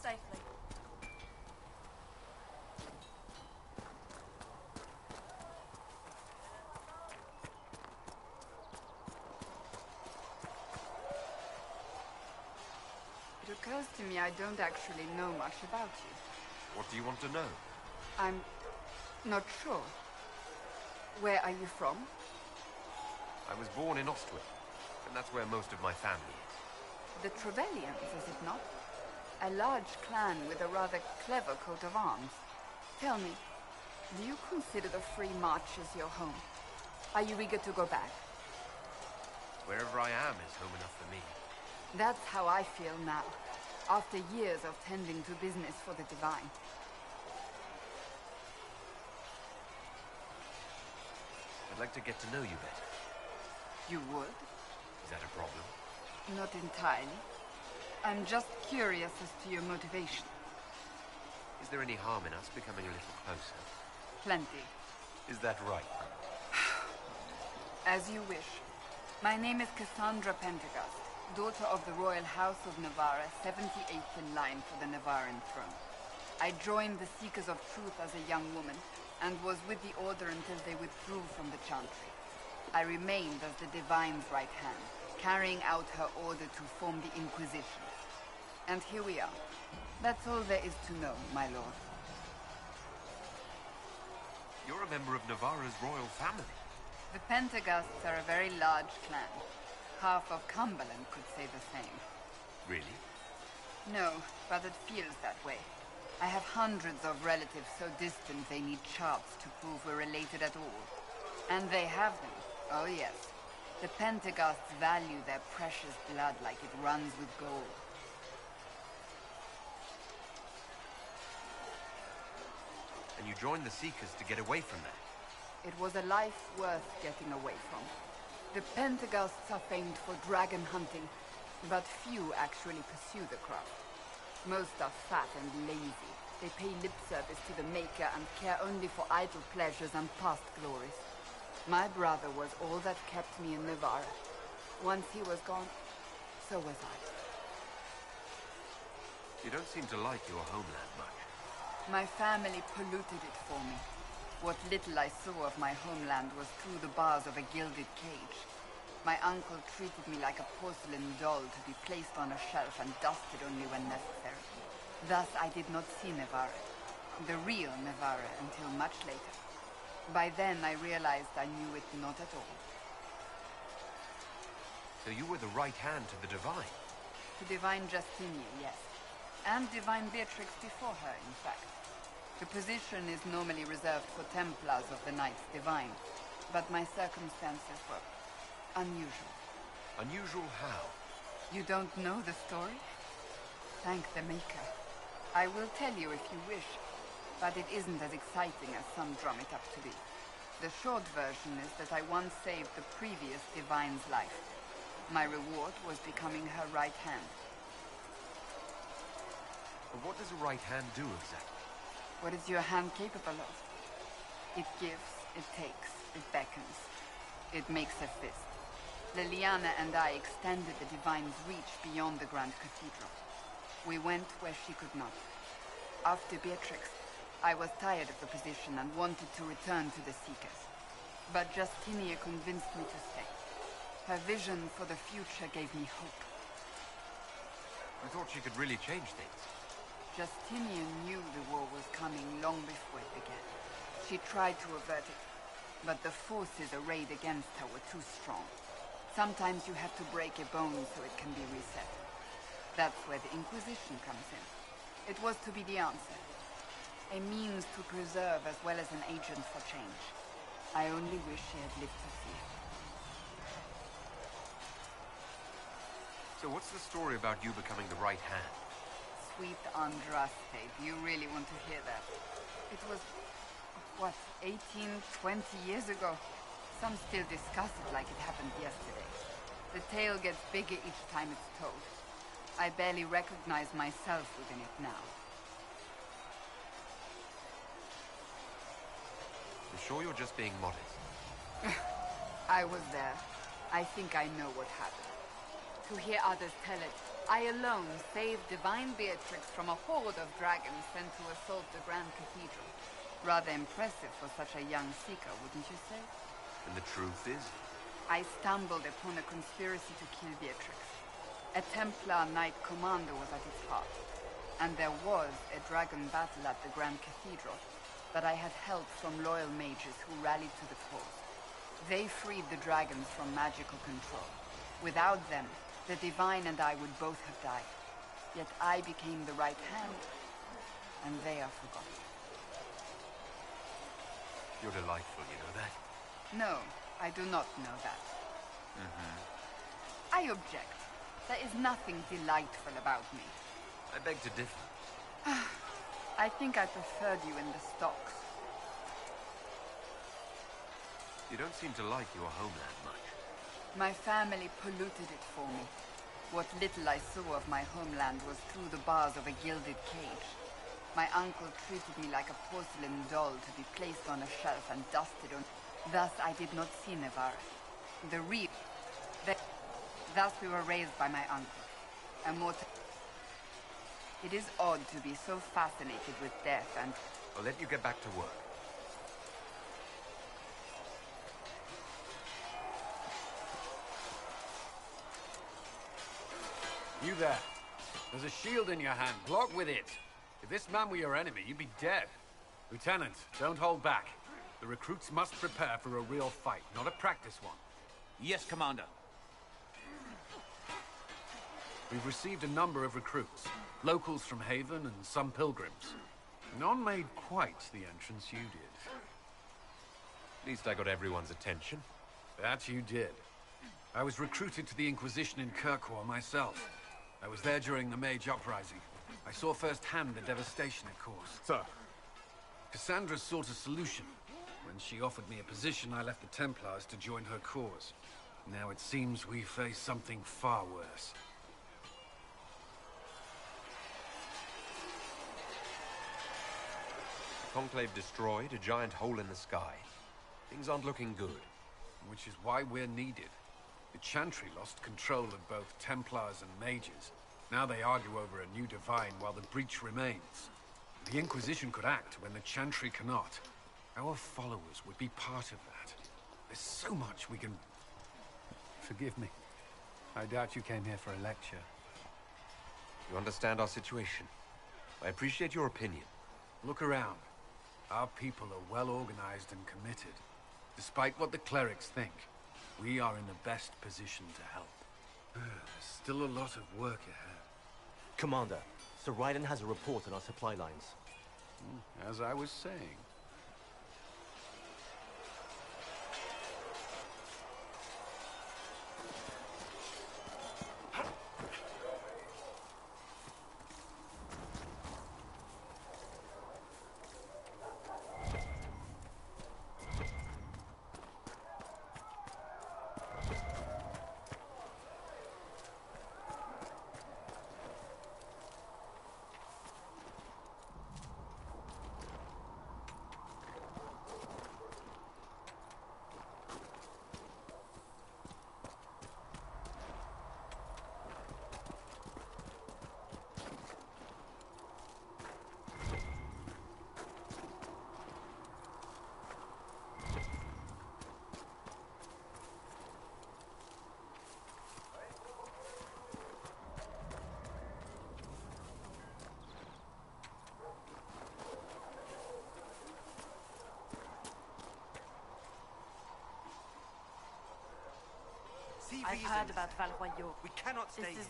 safely. It occurs to me I don't actually know much about you. What do you want to know? I'm not sure. Where are you from? I was born in Ostwick, and that's where most of my family is. The Trevelyan's, is it not? A large clan with a rather clever coat of arms. Tell me, do you consider the Free March as your home? Are you eager to go back? Wherever I am is home enough for me. That's how I feel now, after years of tending to business for the Divine. I'd like to get to know you better. You would? Is that a problem? Not entirely. I'm just curious as to your motivation. Is there any harm in us becoming a little closer? Plenty. Is that right? As you wish. My name is Cassandra Pendergast, daughter of the Royal House of Navarre, 78th in line for the Navarran throne. I joined the Seekers of Truth as a young woman, and was with the Order until they withdrew from the Chantry. I remained as the Divine's right hand, carrying out her order to form the Inquisition. And here we are. That's all there is to know, my lord. You're a member of Navarra's royal family. The Pendergasts are a very large clan. Half of Cumberland could say the same. Really? No, but it feels that way. I have hundreds of relatives so distant they need charts to prove we're related at all. And they have them. Oh yes. The Pendergasts value their precious blood like it runs with gold. And you joined the Seekers to get away from that? It was a life worth getting away from. The Pendergasts are famed for dragon hunting, but few actually pursue the craft. Most are fat and lazy. They pay lip service to the Maker and care only for idle pleasures and past glories. My brother was all that kept me in Navarre. Once he was gone, so was I. You don't seem to like your homeland much. My family polluted it for me. What little I saw of my homeland was through the bars of a gilded cage. My uncle treated me like a porcelain doll to be placed on a shelf and dusted only when necessary. Thus I did not see Navarre, the real Navarre, until much later. By then I realized I knew it not at all. So you were the right hand to the Divine? To Divine Justinia, yes. And Divine Beatrix before her, in fact. The position is normally reserved for Templars of the Knights Divine, but my circumstances were unusual. Unusual how? You don't know the story? Thank the Maker. I will tell you if you wish, but it isn't as exciting as some drum it up to be. The short version is that I once saved the previous Divine's life. My reward was becoming her right hand. But what does a right hand do exactly? What is your hand capable of? It gives, it takes, it beckons. It makes a fist. Liliana and I extended the Divine's reach beyond the Grand Cathedral. We went where she could not. After Beatrix, I was tired of the position and wanted to return to the Seekers. But Justinia convinced me to stay. Her vision for the future gave me hope. I thought she could really change things. Justinia knew the war was coming long before it began. She tried to avert it, but the forces arrayed against her were too strong. Sometimes you have to break a bone so it can be reset. That's where the Inquisition comes in. It was to be the answer. A means to preserve as well as an agent for change. I only wish she had lived to see it. So what's the story about you becoming the right hand? Sweet Andraste, do you really want to hear that? It was, what, 18, 20 years ago? Some still discuss it like it happened yesterday. The tale gets bigger each time it's told. I barely recognize myself within it now. I'm sure you're just being modest. I was there. I think I know what happened. To hear others tell it, I alone saved Divine Beatrix from a horde of dragons sent to assault the Grand Cathedral. Rather impressive for such a young seeker, wouldn't you say? And the truth is? I stumbled upon a conspiracy to kill Beatrix. A Templar Knight Commander was at its heart. And there was a dragon battle at the Grand Cathedral, but I had help from loyal mages who rallied to the cause. They freed the dragons from magical control. Without them, the Divine and I would both have died. Yet I became the right hand, and they are forgotten. You're delightful, you know that? No, I do not know that. I object. There is nothing delightful about me. I beg to differ. I think I preferred you in the stocks. You don't seem to like your homeland much. My family polluted it for me. What little I saw of my homeland was through the bars of a gilded cage. My uncle treated me like a porcelain doll to be placed on a shelf and dusted on. Thus I did not see Navarre. Thus we were raised by my uncle. It is odd to be so fascinated with death and... I'll let you get back to work. You there. There's a shield in your hand. Block with it. If this man were your enemy, you'd be dead. Lieutenant, don't hold back. The recruits must prepare for a real fight, not a practice one. Yes, Commander. We've received a number of recruits. Locals from Haven and some pilgrims. None made quite the entrance you did. At least I got everyone's attention. That you did. I was recruited to the Inquisition in Kirkwall myself. I was there during the Mage Uprising. I saw firsthand the devastation it caused. Sir. Cassandra sought a solution. When she offered me a position, I left the Templars to join her cause. Now it seems we face something far worse. The Conclave destroyed, a giant hole in the sky. Things aren't looking good. Which is why we're needed. The Chantry lost control of both Templars and Mages. Now they argue over a new Divine while the breach remains. The Inquisition could act when the Chantry cannot. Our followers would be part of that. There's so much we can... Forgive me. I doubt you came here for a lecture. You understand our situation. I appreciate your opinion. Look around. Our people are well organized and committed. Despite what the clerics think, we are in the best position to help. There's still a lot of work ahead. Commander, Sir Ryden has a report on our supply lines. As I was saying. I've heard about Valroyaux. We cannot stay here.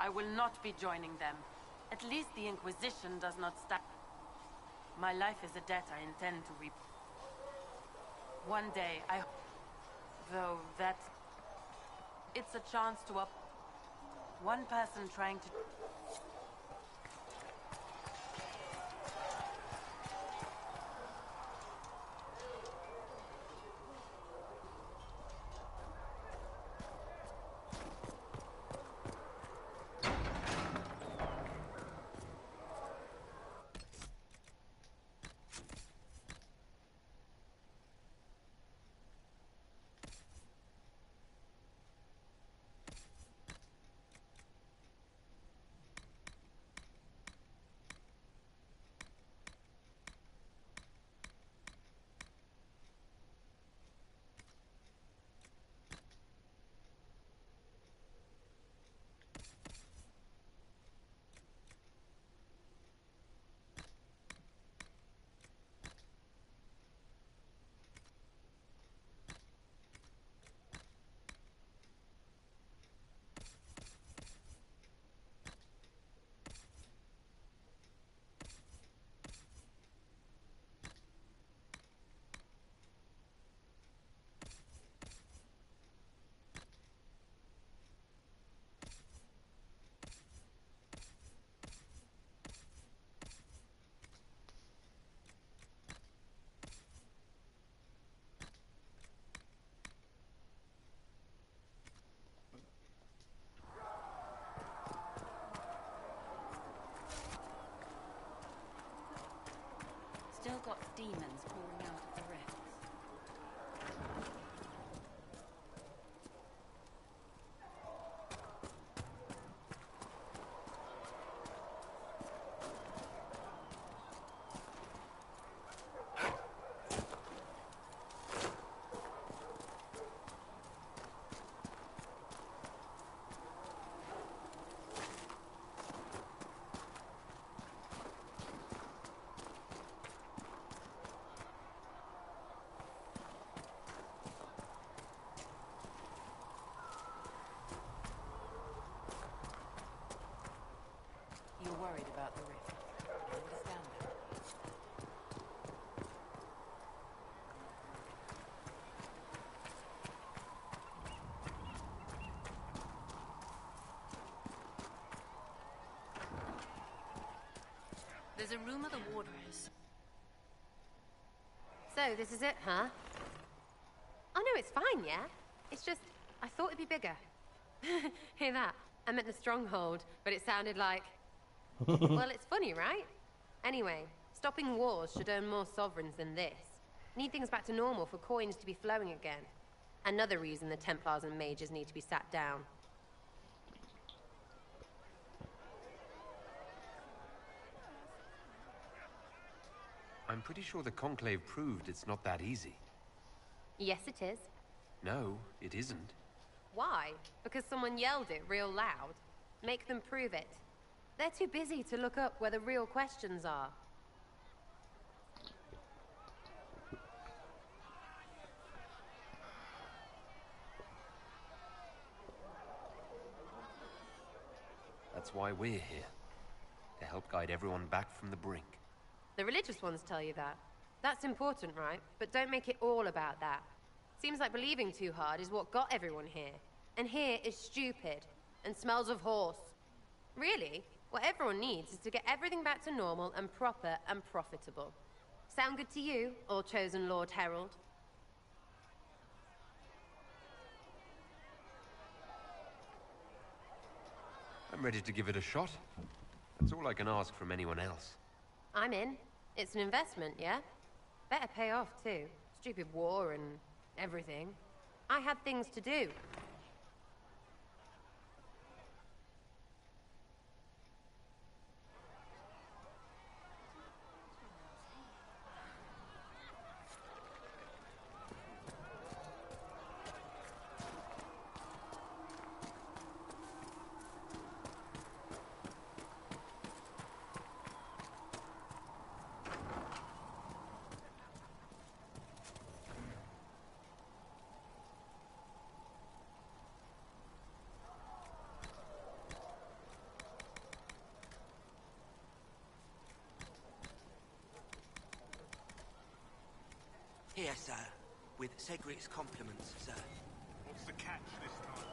I will not be joining them. At least the Inquisition does not stand. My life is a debt I intend to repay. One day, though that... It's a chance to one person trying to... a rumor the warder has... So, this is it, huh? Oh no, it's fine, yeah? It's just, I thought it'd be bigger. Hear that? I meant the stronghold, but it sounded like... Well, it's funny, right? Anyway, stopping wars should earn more sovereigns than this. Need things back to normal for coins to be flowing again. Another reason the Templars and mages need to be sat down. I'm pretty sure the Conclave proved it's not that easy. Yes, it is. No, it isn't. Why? Because someone yelled it real loud? Make them prove it. They're too busy to look up where the real questions are. That's why we're here. To help guide everyone back from the brink. The religious ones tell you that. That's important, right? But don't make it all about that. Seems like believing too hard is what got everyone here. And here is stupid, and smells of horse. Really, what everyone needs is to get everything back to normal and proper and profitable. Sound good to you, all-chosen Lord Herald? I'm ready to give it a shot. That's all I can ask from anyone else. I'm in. It's an investment, yeah? Better pay off, too. Stupid war and everything. I had things to do. Here, sir. With Segrit's compliments, sir. What's the catch this time?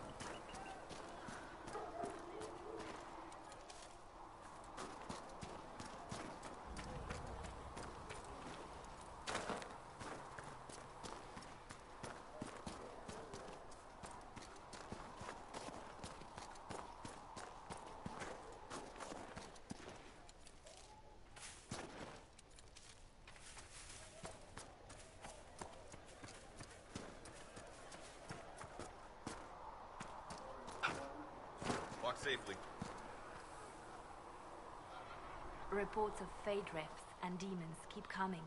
Safely. Reports of fade rifts and demons keep coming.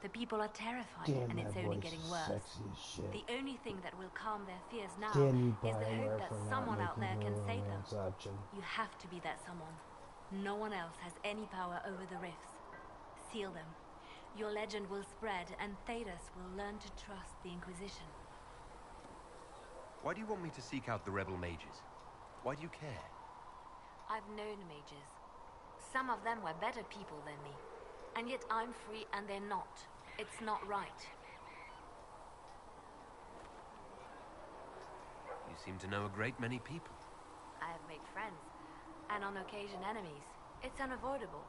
The people are terrified, and it's only getting worse. The only thing that will calm their fears now is the hope that someone out there can save them. You have to be that someone. No one else has any power over the rifts. Seal them. Your legend will spread, and Thedas will learn to trust the Inquisition. Why do you want me to seek out the rebel mages? Why do you care? I've known mages. Some of them were better people than me. And yet I'm free and they're not. It's not right. You seem to know a great many people. I have made friends. And on occasion enemies. It's unavoidable.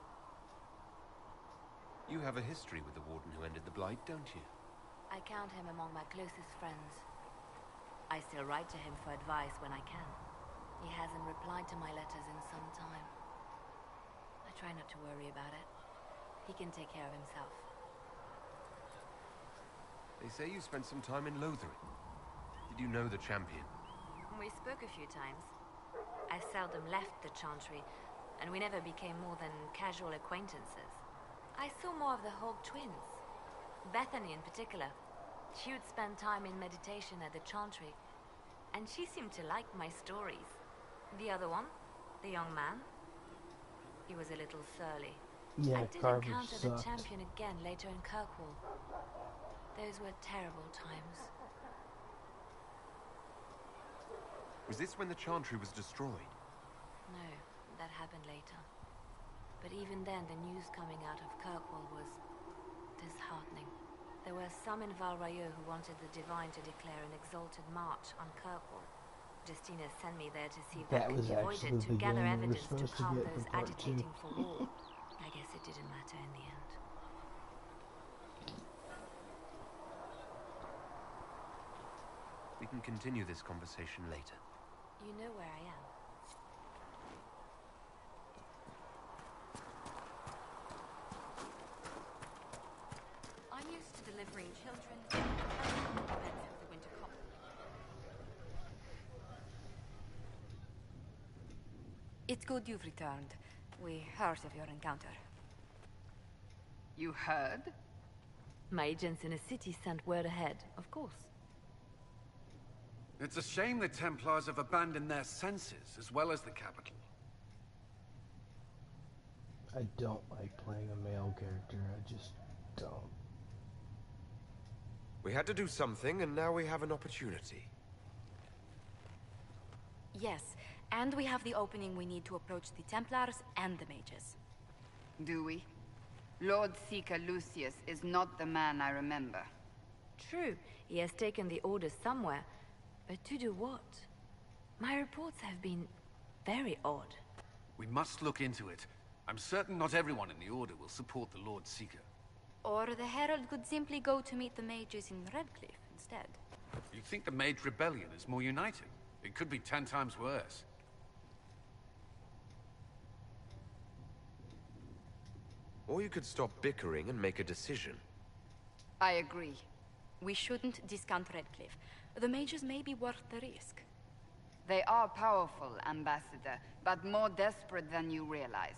You have a history with the Warden who ended the Blight, don't you? I count him among my closest friends. I still write to him for advice when I can. He hasn't replied to my letters in some time. I try not to worry about it. He can take care of himself. They say you spent some time in Lothering. Did you know the champion? We spoke a few times. I seldom left the Chantry, and we never became more than casual acquaintances. I saw more of the Hog twins. Bethany in particular. She would spend time in meditation at the Chantry, and she seemed to like my stories. The other one, the young man, he was a little surly. Yeah, I did Carver encounter the sucked. champion again later in Kirkwall. Those were terrible times. Was this when the Chantry was destroyed? No, that happened later. But even then, the news coming out of Kirkwall was disheartening. There were some in Val Rayeau who wanted the Divine to declare an exalted march on Kirkwall. Justina sent me there to see if that could was be actually avoided, to the gather game we were evidence to supposed to calm get those for part 2. agitating for war. I guess it didn't matter in the end. We can continue this conversation later. You know where I am. I'm used to delivering children and events of the winter comet. It's good you've returned. We heard of your encounter. You heard? My agents in a city sent word ahead, of course. It's a shame the Templars have abandoned their senses, as well as the capital. I don't like playing a male character, I just don't. We had to do something, and now we have an opportunity. Yes, and we have the opening we need to approach the Templars and the mages. Do we? Lord Seeker Lucius is not the man I remember. True, he has taken the orders somewhere. But to do what? My reports have been very odd. We must look into it. I'm certain not everyone in the Order will support the Lord Seeker. Or the Herald could simply go to meet the mages in Redcliffe instead. You think the Mage Rebellion is more united? It could be 10 times worse. Or you could stop bickering and make a decision. I agree. We shouldn't discount Redcliffe. The mages may be worth the risk. They are powerful, Ambassador, but more desperate than you realize.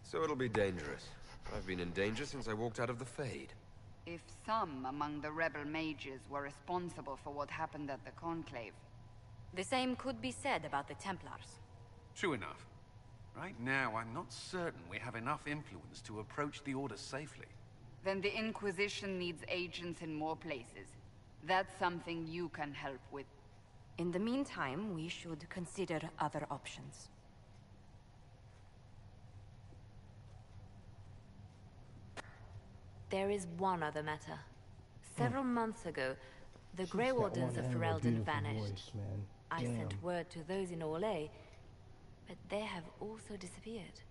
So it'll be dangerous. I've been in danger since I walked out of the Fade. If some among the rebel mages were responsible for what happened at the Conclave... The same could be said about the Templars. True enough. Right now, I'm not certain we have enough influence to approach the Order safely. Then the Inquisition needs agents in more places. That's something you can help with. In the meantime, we should consider other options. There is one other matter. Several months ago, the Grey Wardens of Ferelden vanished. I sent word to those in Orlais, but they have also disappeared.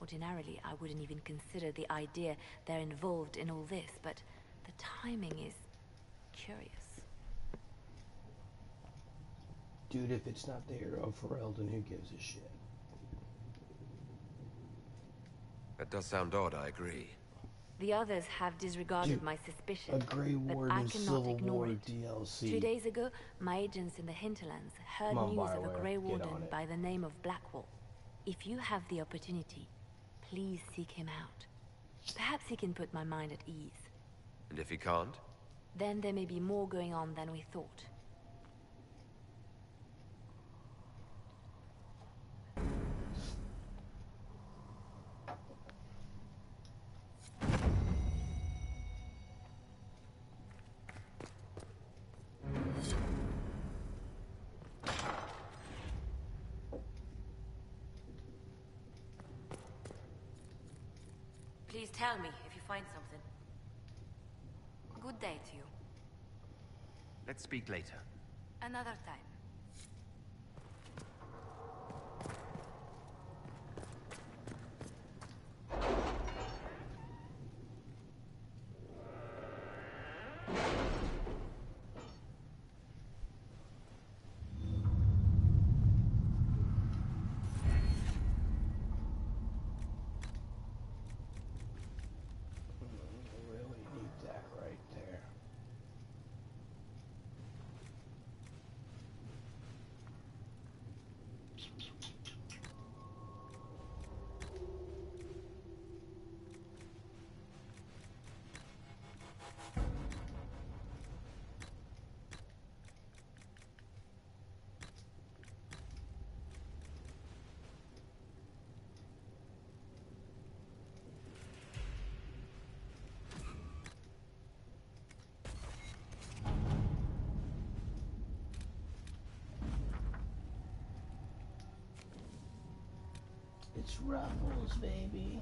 Ordinarily, I wouldn't even consider the idea they're involved in all this, but the timing is curious. Dude, if it's not the hero of Ferelden, who gives a shit? That does sound odd, I agree. The others have disregarded my suspicion, a Grey but Warden I cannot Civil ignore War it. DLC. 2 days ago, my agents in the Hinterlands heard Come on, news of a Bioware, Grey get Warden on it. by the name of Blackwall. If you have the opportunity, please seek him out. Perhaps he can put my mind at ease. And if he can't? Then there may be more going on than we thought. Please tell me if you find something. Good day to you. Let's speak later. Another time. Really need that right there. It's Ruffles, baby.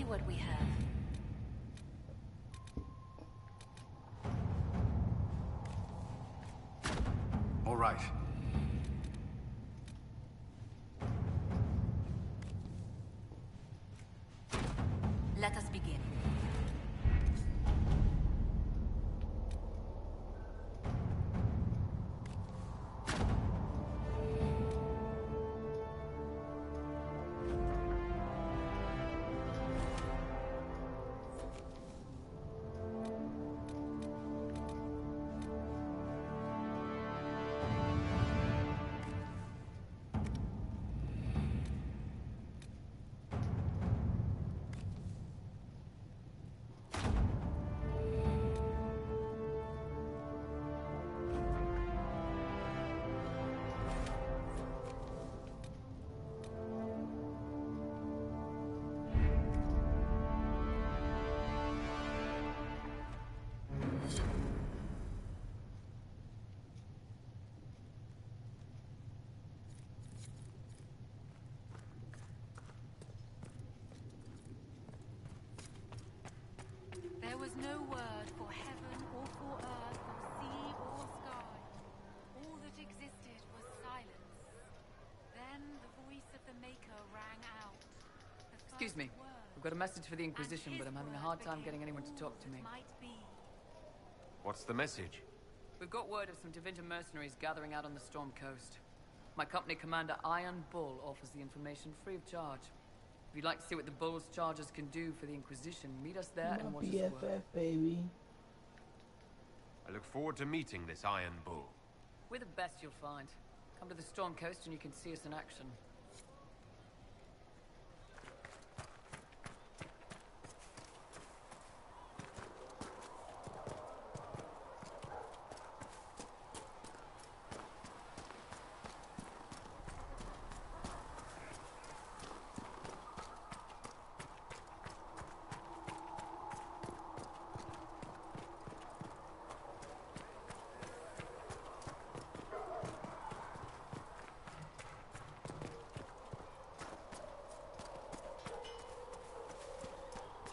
what we have. All right. Let us begin. There was no word for heaven or for earth or sea or sky. All that existed was silence. Then the voice of the Maker rang out. Excuse me. I've got a message for the Inquisition, but I'm having a hard time getting anyone to talk to me. What's the message? We've got word of some Tevinter mercenaries gathering out on the Storm Coast. My company commander, Iron Bull, offers the information free of charge. If you'd like to see what the Bull's charges can do for the Inquisition, meet us there and watch us work. BFF, baby. I look forward to meeting this Iron Bull. We're the best you'll find. Come to the Storm Coast and you can see us in action.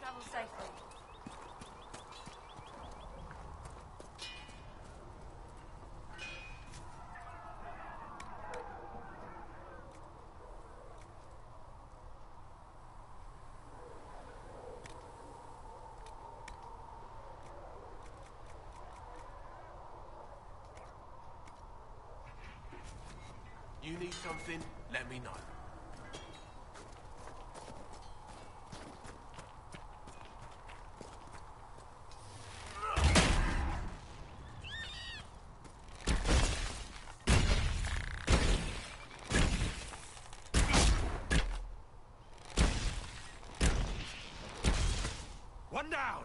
Travel safely. You need something? Let me know. One down!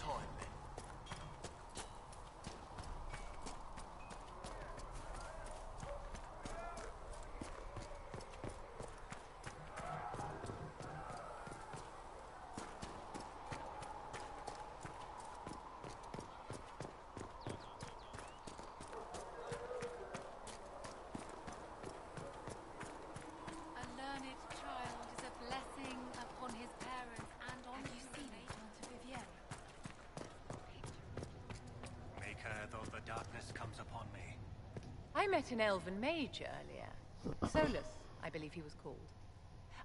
time then. A learned child is a blessing upon his parents and on Vivienne. Make her though the darkness comes upon me. I met an elven mage earlier. Solus, I believe he was called.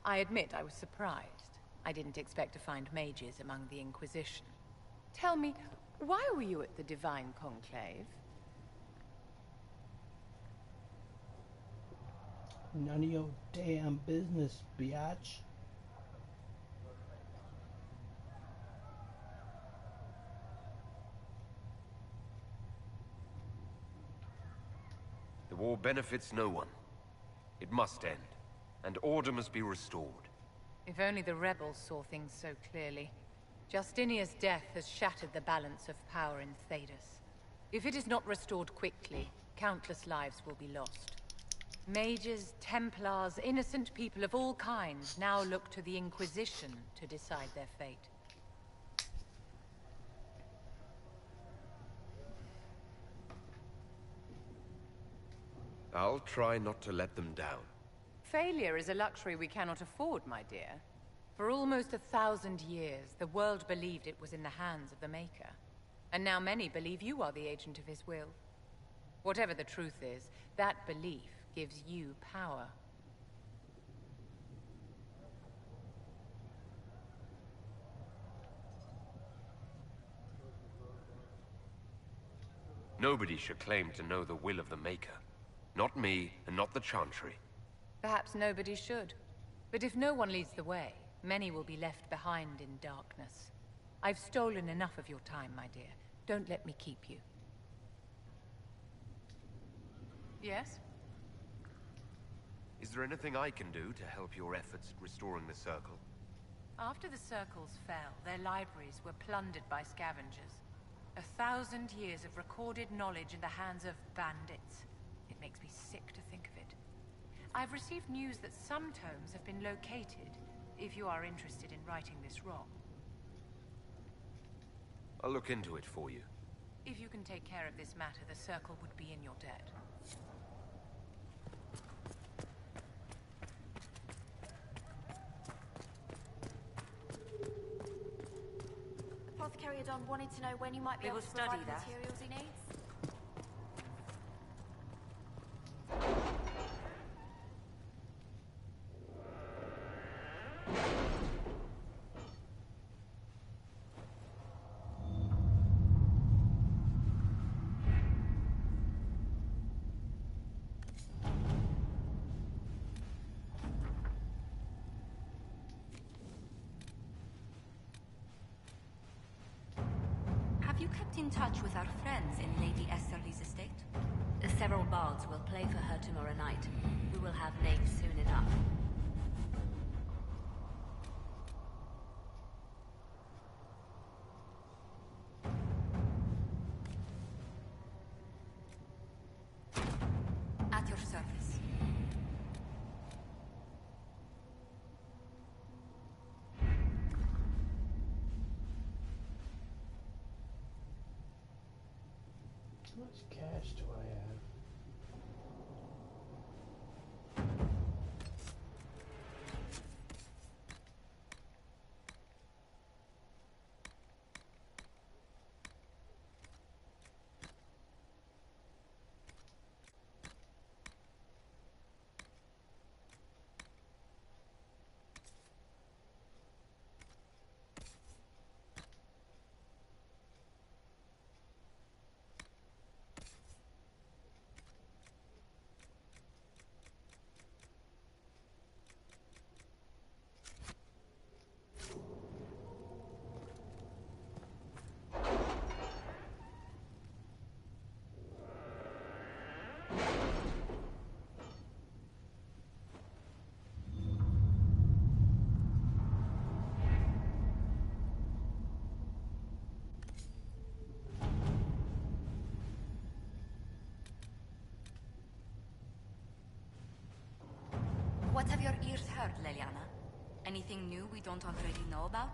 I admit I was surprised. I didn't expect to find mages among the Inquisition. Tell me, why were you at the Divine Conclave? None of your damn business, biatch. The war benefits no one. It must end, and order must be restored. If only the rebels saw things so clearly. Justinia's death has shattered the balance of power in Thedas. If it is not restored quickly, countless lives will be lost. Mages, Templars, innocent people of all kinds now look to the Inquisition to decide their fate. I'll try not to let them down. Failure is a luxury we cannot afford, my dear. For almost 1,000 years, the world believed it was in the hands of the Maker. And now many believe you are the agent of his will. Whatever the truth is, that belief gives you power. Nobody should claim to know the will of the Maker. Not me, and not the Chantry. Perhaps nobody should. But if no one leads the way, many will be left behind in darkness. I've stolen enough of your time, my dear. Don't let me keep you. Yes? Is there anything I can do to help your efforts at restoring the Circle? After the Circles fell, their libraries were plundered by scavengers. 1,000 years of recorded knowledge in the hands of bandits. It makes me sick to think of it. I've received news that some tomes have been located, if you are interested in righting this wrong. I'll look into it for you. If you can take care of this matter, the Circle would be in your debt. Apothecary Adon wanted to know when you might be We able will to study provide the that. materials he needs. Have you kept in touch with our friends in Lady Esterly's estate? Several bards will play for her tomorrow night. We will have names soon enough. At your service. How much cash do I have? have your ears heard, Leliana? Anything new we don't already know about?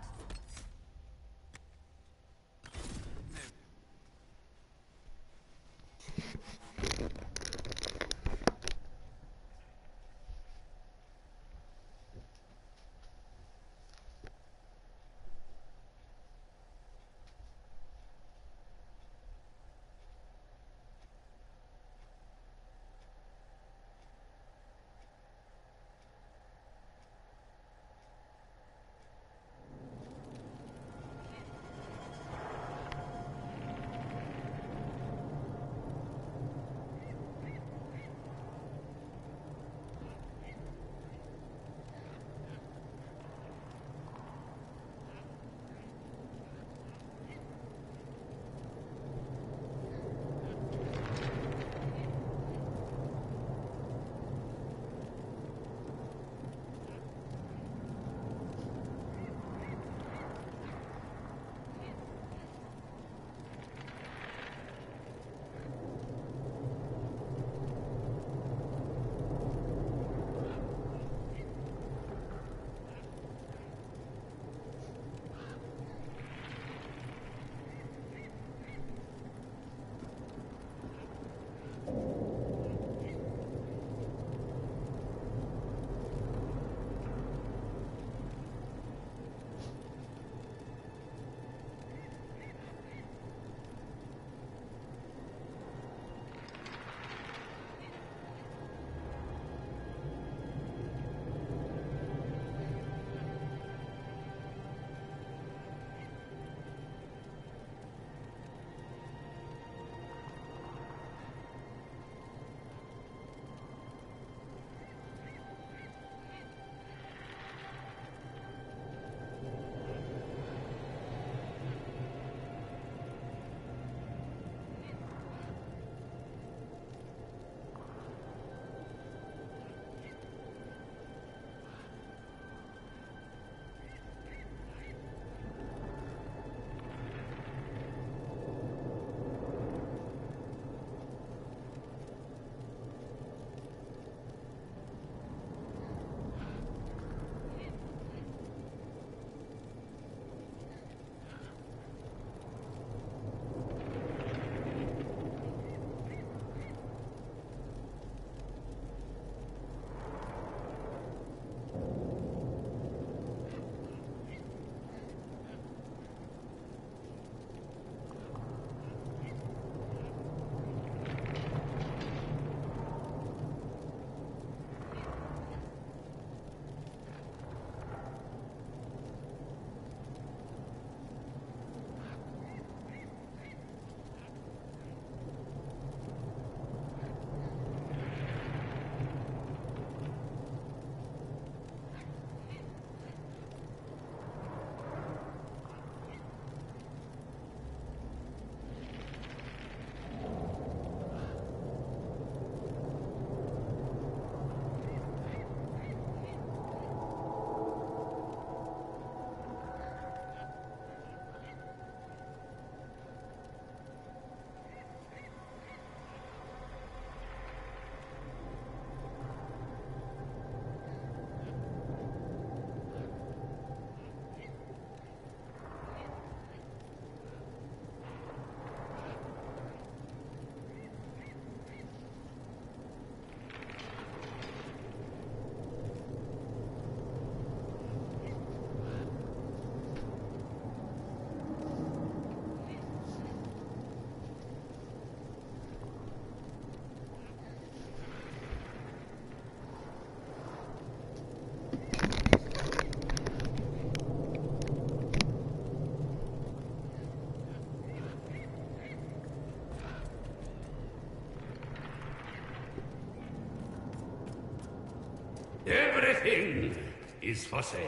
Everything is for sale.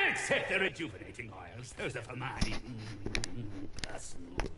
Except the rejuvenating oils. Those are for my personal use.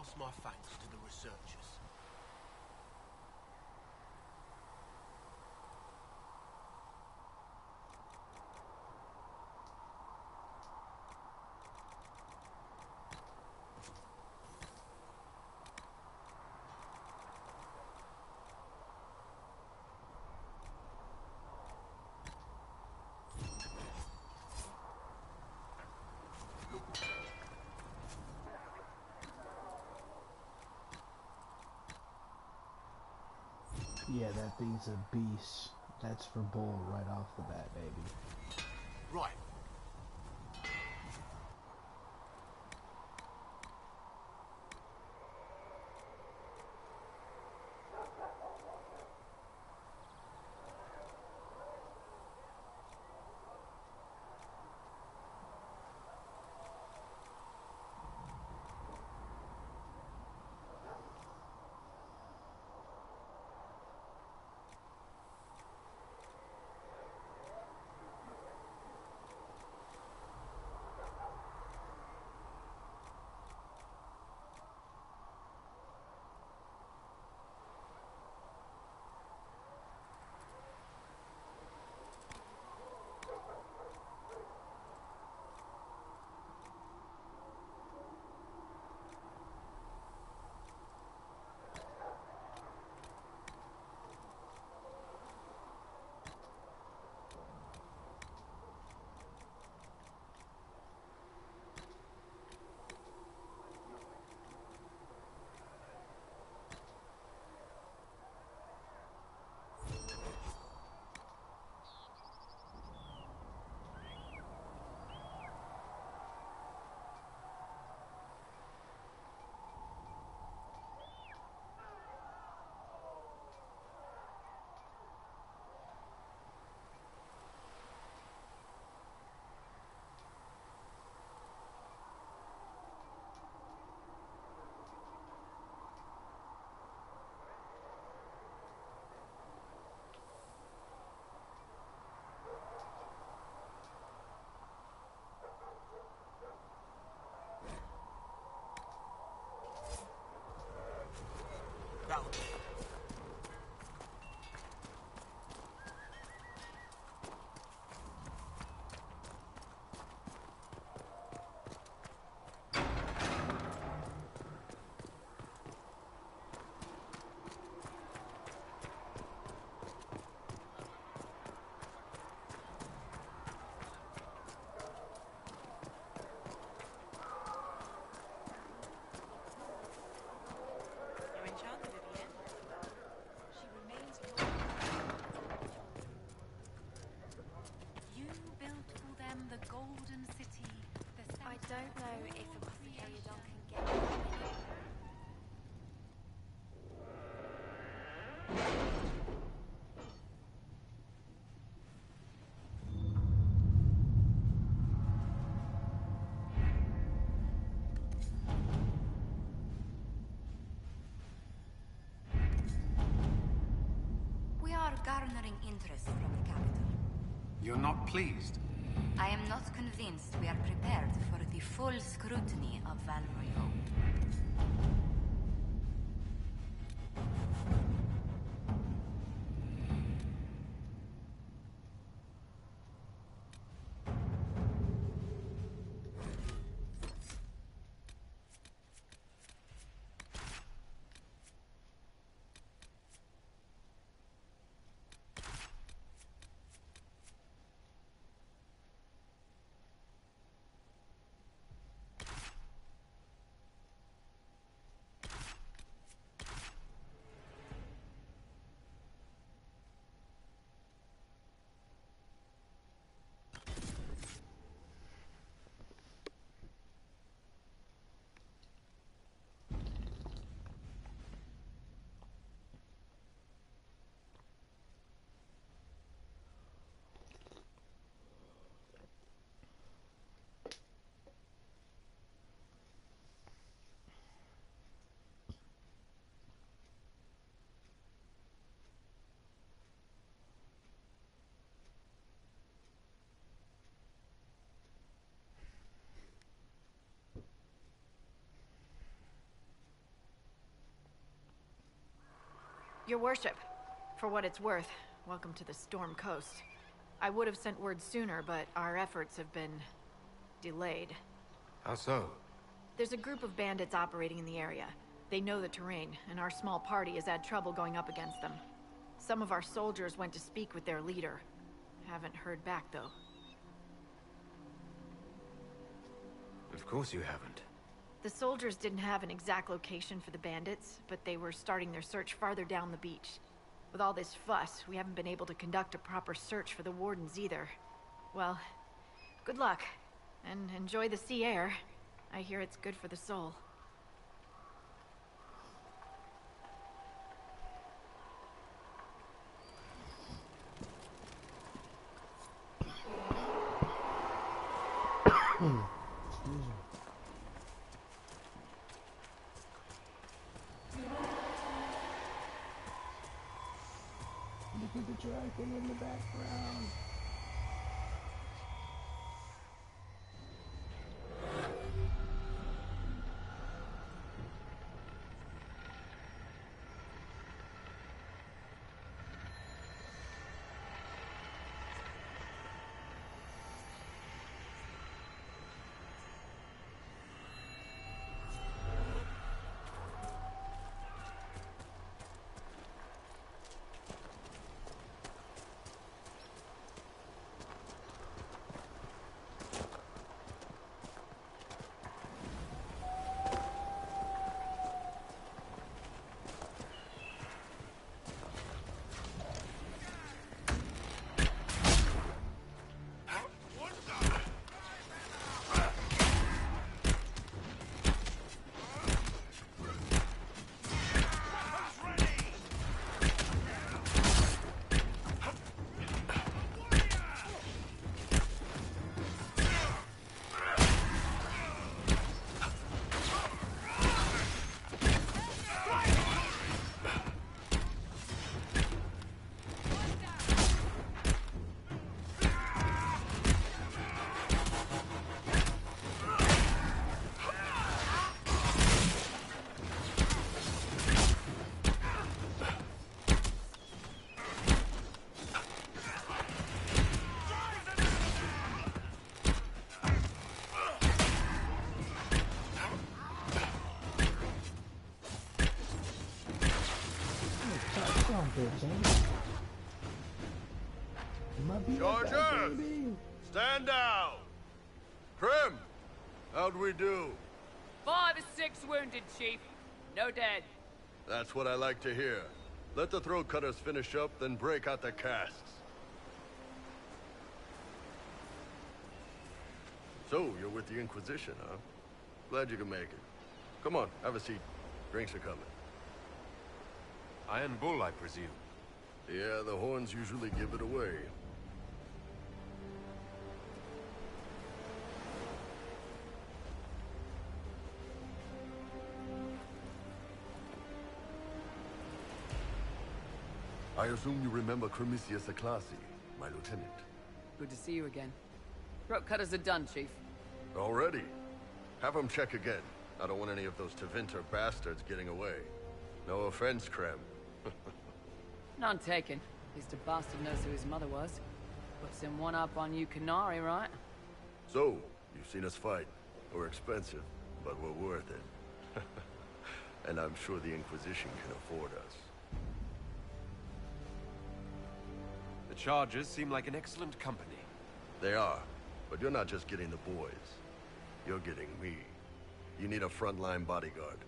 pass my thanks to the researchers. Yeah, that thing's a beast. That's for Bull right off the bat, baby. Right. That'll do. You're enchanted, Vivienne. She remains You built for them the golden city. I don't know if Apothecary Duncan can get it. We are garnering interest from the capital. You're not pleased? I am not convinced we are prepared for the full scrutiny of Valrio. Your worship, for what it's worth, welcome to the Storm Coast. I would have sent word sooner, but our efforts have been delayed. How so? There's a group of bandits operating in the area. They know the terrain, and our small party has had trouble going up against them. Some of our soldiers went to speak with their leader. Haven't heard back, though. Of course you haven't. The soldiers didn't have an exact location for the bandits, but they were starting their search farther down the beach. With all this fuss, we haven't been able to conduct a proper search for the wardens either. Well, good luck, and enjoy the sea air. I hear it's good for the soul. Excuse me. Look at the dragon in the background. Chargers! Stand down! Krim! How'd we do? 5 or 6 wounded, Chief. No dead. That's what I like to hear. Let the throat cutters finish up, then break out the casks. So, you're with the Inquisition, huh? Glad you can make it. Come on, have a seat. Drinks are coming. Iron Bull, I presume. Yeah, the horns usually give it away. I assume you remember Cremisius Aclassi, my lieutenant. Good to see you again. Throat cutters are done, Chief. Already? Have them check again. I don't want any of those Tevinter bastards getting away. No offense, Krem. None taken. At least a bastard knows who his mother was. Puts him one up on you Canary, right? So, you've seen us fight. We're expensive, but we're worth it. And I'm sure the Inquisition can afford us. The Chargers seem like an excellent company. They are, but you're not just getting the boys. You're getting me. You need a frontline bodyguard.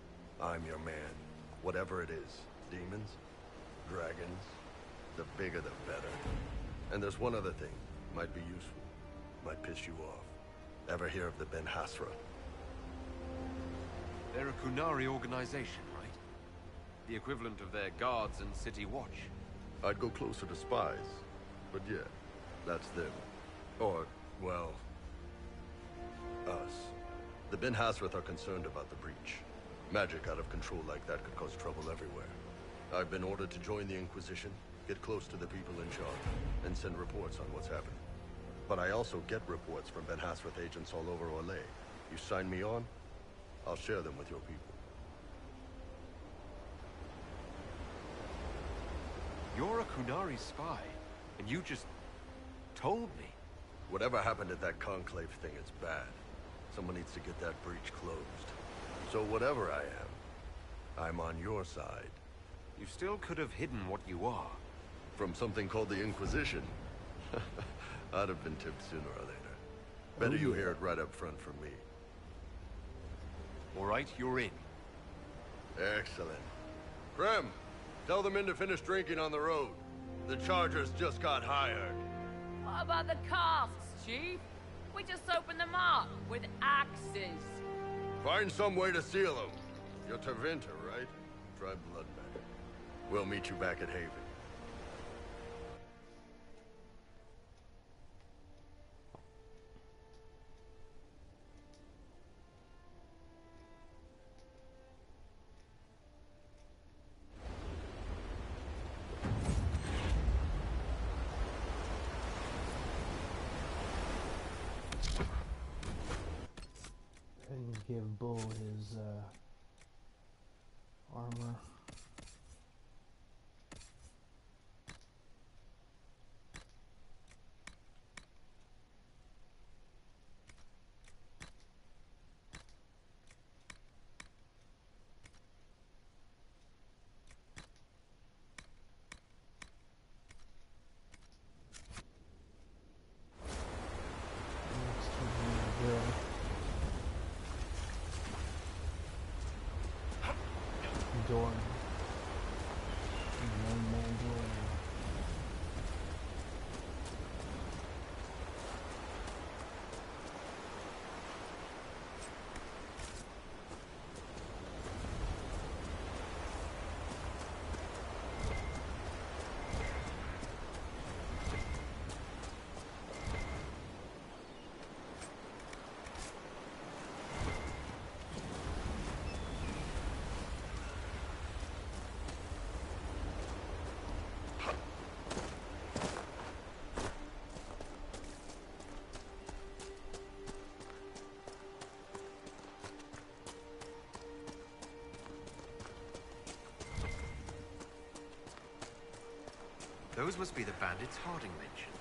I'm your man. Whatever it is. Demons? Dragons? The bigger the better. And there's one other thing. Might be useful. Might piss you off. Ever hear of the Ben Hasra? They're a Kunari organization, right? The equivalent of their guards and city watch. I'd go closer to spies. But yeah, that's them. Or, well, us. The Ben Hasrath are concerned about the breach. Magic out of control like that could cause trouble everywhere. I've been ordered to join the Inquisition, get close to the people in charge, and send reports on what's happening. But I also get reports from Ben Hasrath agents all over Orlais. You sign me on, I'll share them with your people. You're a Kunari spy, and you just told me. Whatever happened at that conclave thing is bad. Someone needs to get that breach closed. So whatever I am, I'm on your side. You still could have hidden what you are. From something called the Inquisition? I'd have been tipped sooner or later. Better you hear it right up front from me. All right, you're in. Excellent. Krem, tell the men to finish drinking on the road. The Chargers just got hired. What about the casks, Chief? We just opened them up with axes. Find some way to seal them. You're Tervinter, right? Try Bloodbath. We'll meet you back at Haven. And give Bull his armor. Next to the grill. Doran. One man Doran. Those must be the bandits Harding mentioned.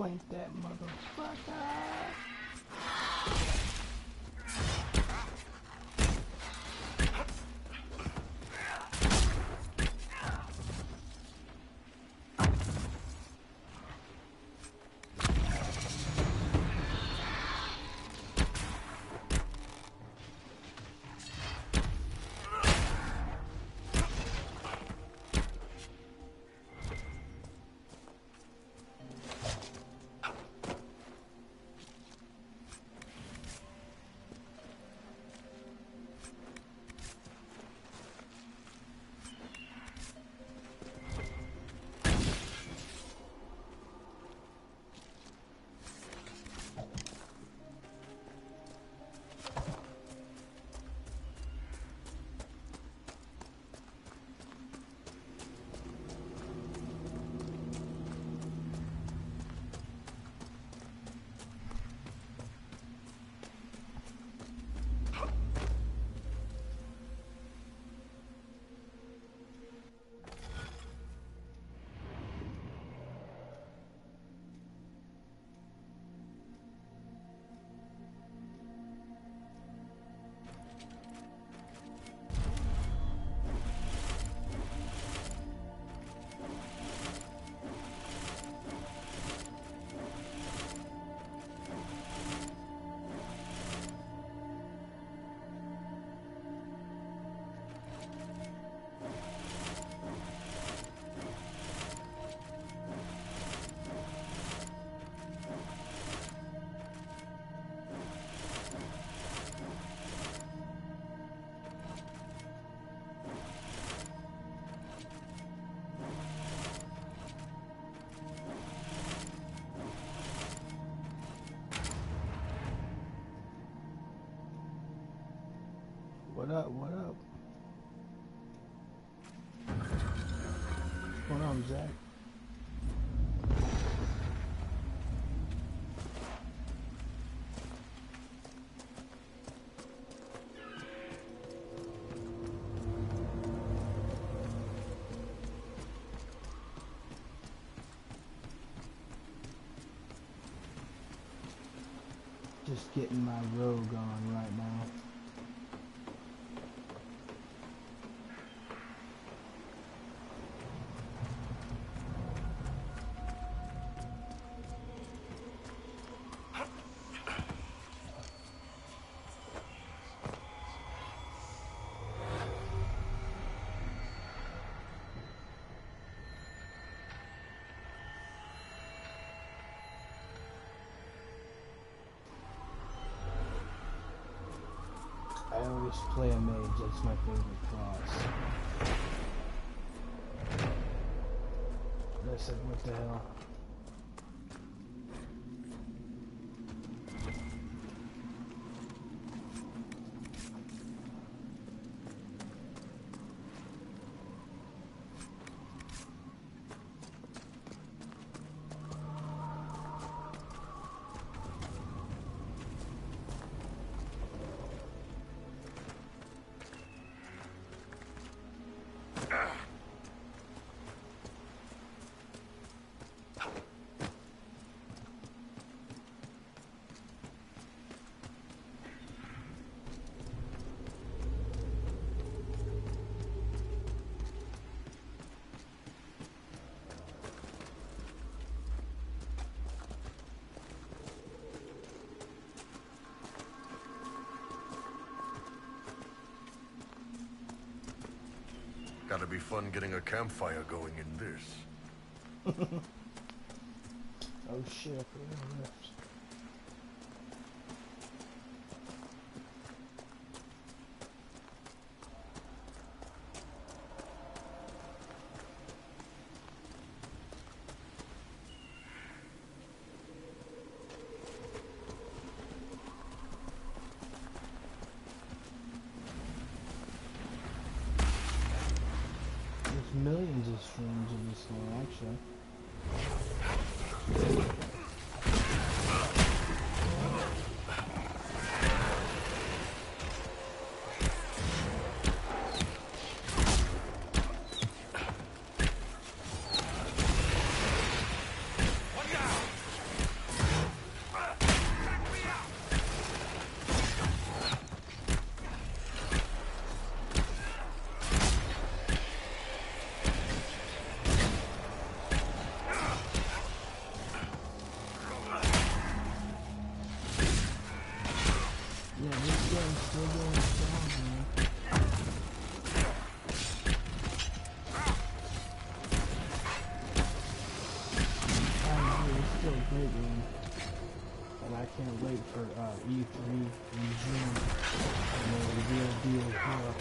Flank that motherfucker. What up, what up? What's going on, Zach? Just getting my rogue on right now. I always play a mage, that's my favorite class. I said, what the hell? Gotta be fun getting a campfire going in this. Oh shit, I forgot a rift. Millions of streams of this thing, actually. Yeah, this game's still going strong, man. It's still a great game. And I can't wait for E3 in June. And the reveal deal here.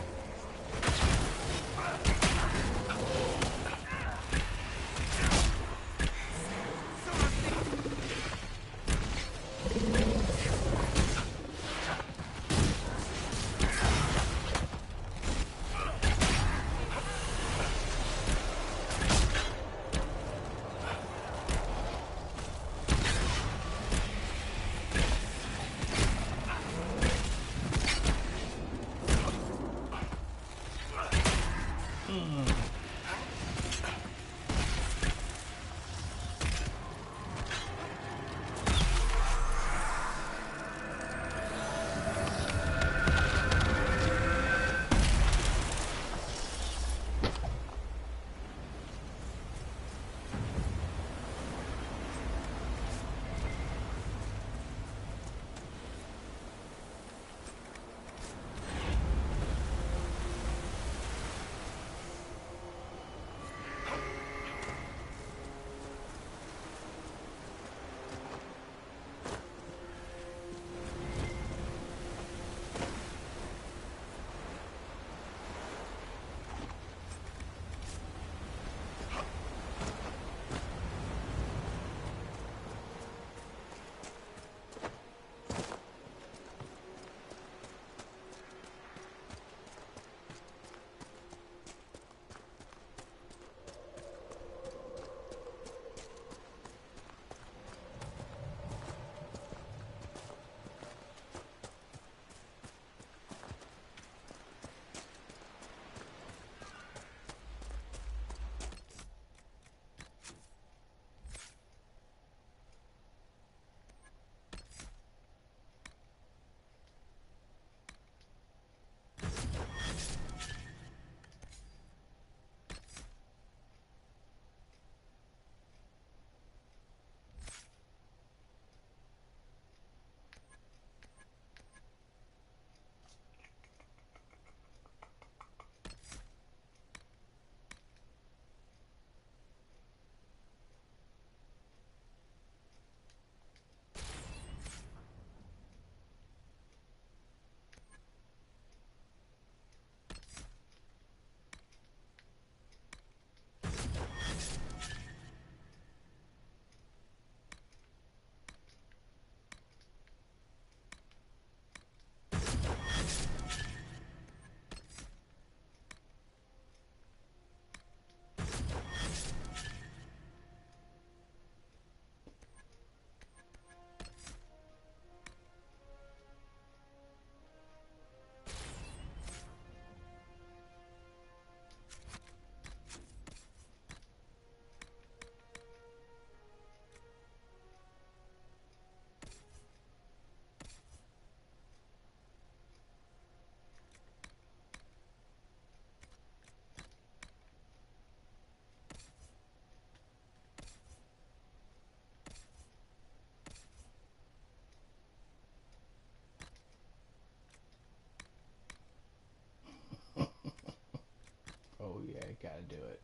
Oh yeah, gotta do it.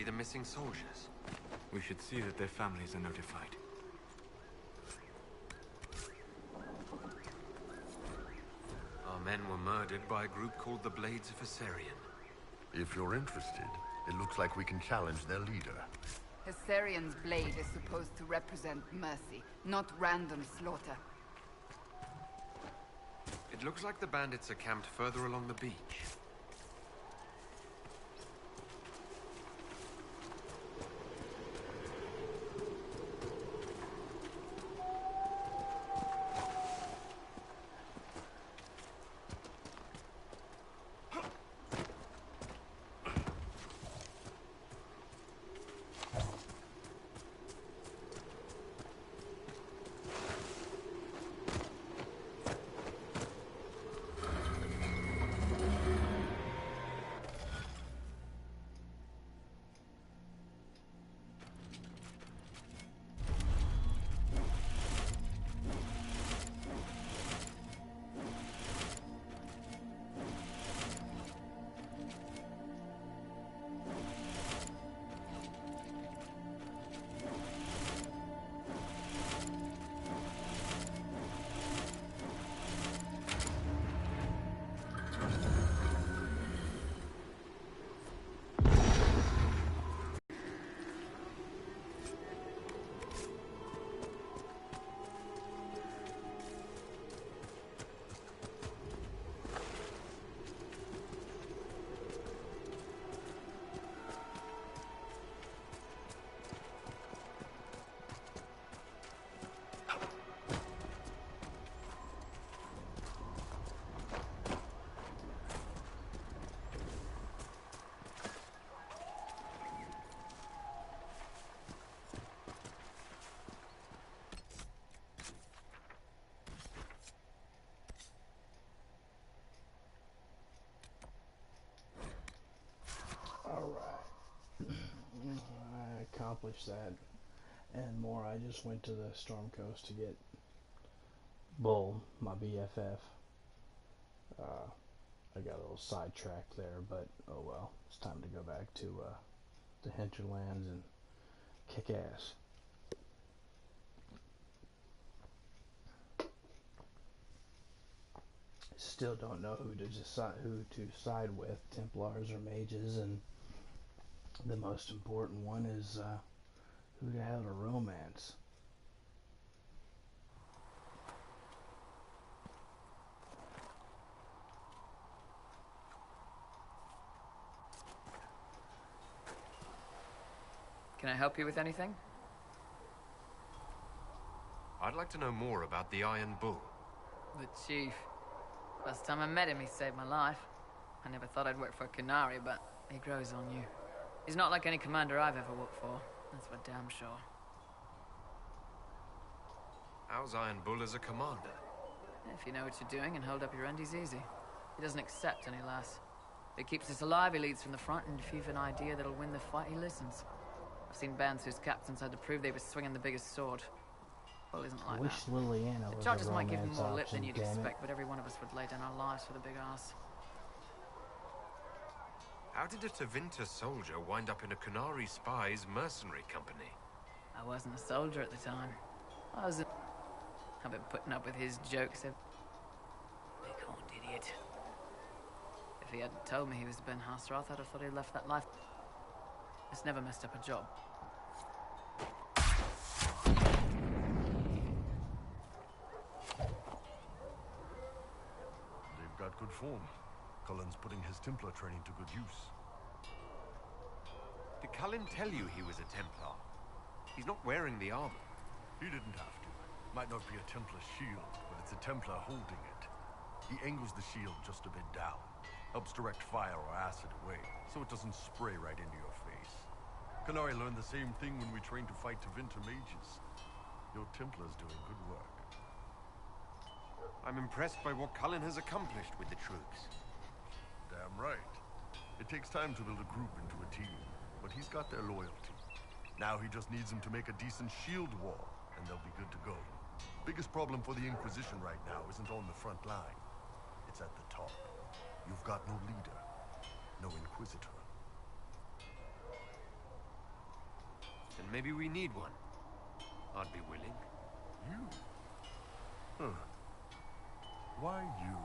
the missing soldiers. We should see that their families are notified. Our men were murdered by a group called the Blades of Hessarian. If you're interested, it looks like we can challenge their leader. Hessarian's blade is supposed to represent mercy, not random slaughter. It looks like the bandits are camped further along the beach. I accomplished that and more. I just went to the Storm Coast to get Bull, my BFF. I got a little sidetracked there, but oh well. It's time to go back to the Hinterlands and kick ass. Still don't know who to side with, Templars or mages, and the most important one is who to have a romance. Can I help you with anything? I'd like to know more about the Iron Bull. The chief. Last time I met him, he saved my life. I never thought I'd work for Canary, but he grows on you. He's not like any commander I've ever worked for. That's for damn sure. How's Iron Bull as a commander? If you know what you're doing and hold up your end, he's easy. He doesn't accept any less. If he keeps us alive, he leads from the front, and if you've an idea that'll win the fight, he listens. I've seen bands whose captains had to prove they were swinging the biggest sword. Well, isn't like I wish that. Liliana The was judges a might give him romance more lip option, than you'd damn it. expect, but every one of us would lay down our lives for the big ass. How did a Tevinter soldier wind up in a Canary spy's mercenary company? I wasn't a soldier at the time. I've been putting up with his jokes. Big horned idiot. If he hadn't told me he was Ben Hasrath, I'd have thought he'd left that life. It's never messed up a job. They've got good form. Cullen's putting his Templar training to good use. Did Cullen tell you he was a Templar? He's not wearing the armor. He didn't have to. Might not be a Templar shield, but it's a Templar holding it. He angles the shield just a bit down. Helps direct fire or acid away, so it doesn't spray right into your face. Canary learned the same thing when we trained to fight Tevinter mages. Your Templar's doing good work. I'm impressed by what Cullen has accomplished with the troops. Damn right. It takes time to build a group into a team, but he's got their loyalty. Now he just needs them to make a decent shield wall, and they'll be good to go. Biggest problem for the Inquisition right now isn't on the front line. It's at the top. You've got no leader, no Inquisitor. and maybe we need one. I'd be willing. You? Huh. Why you?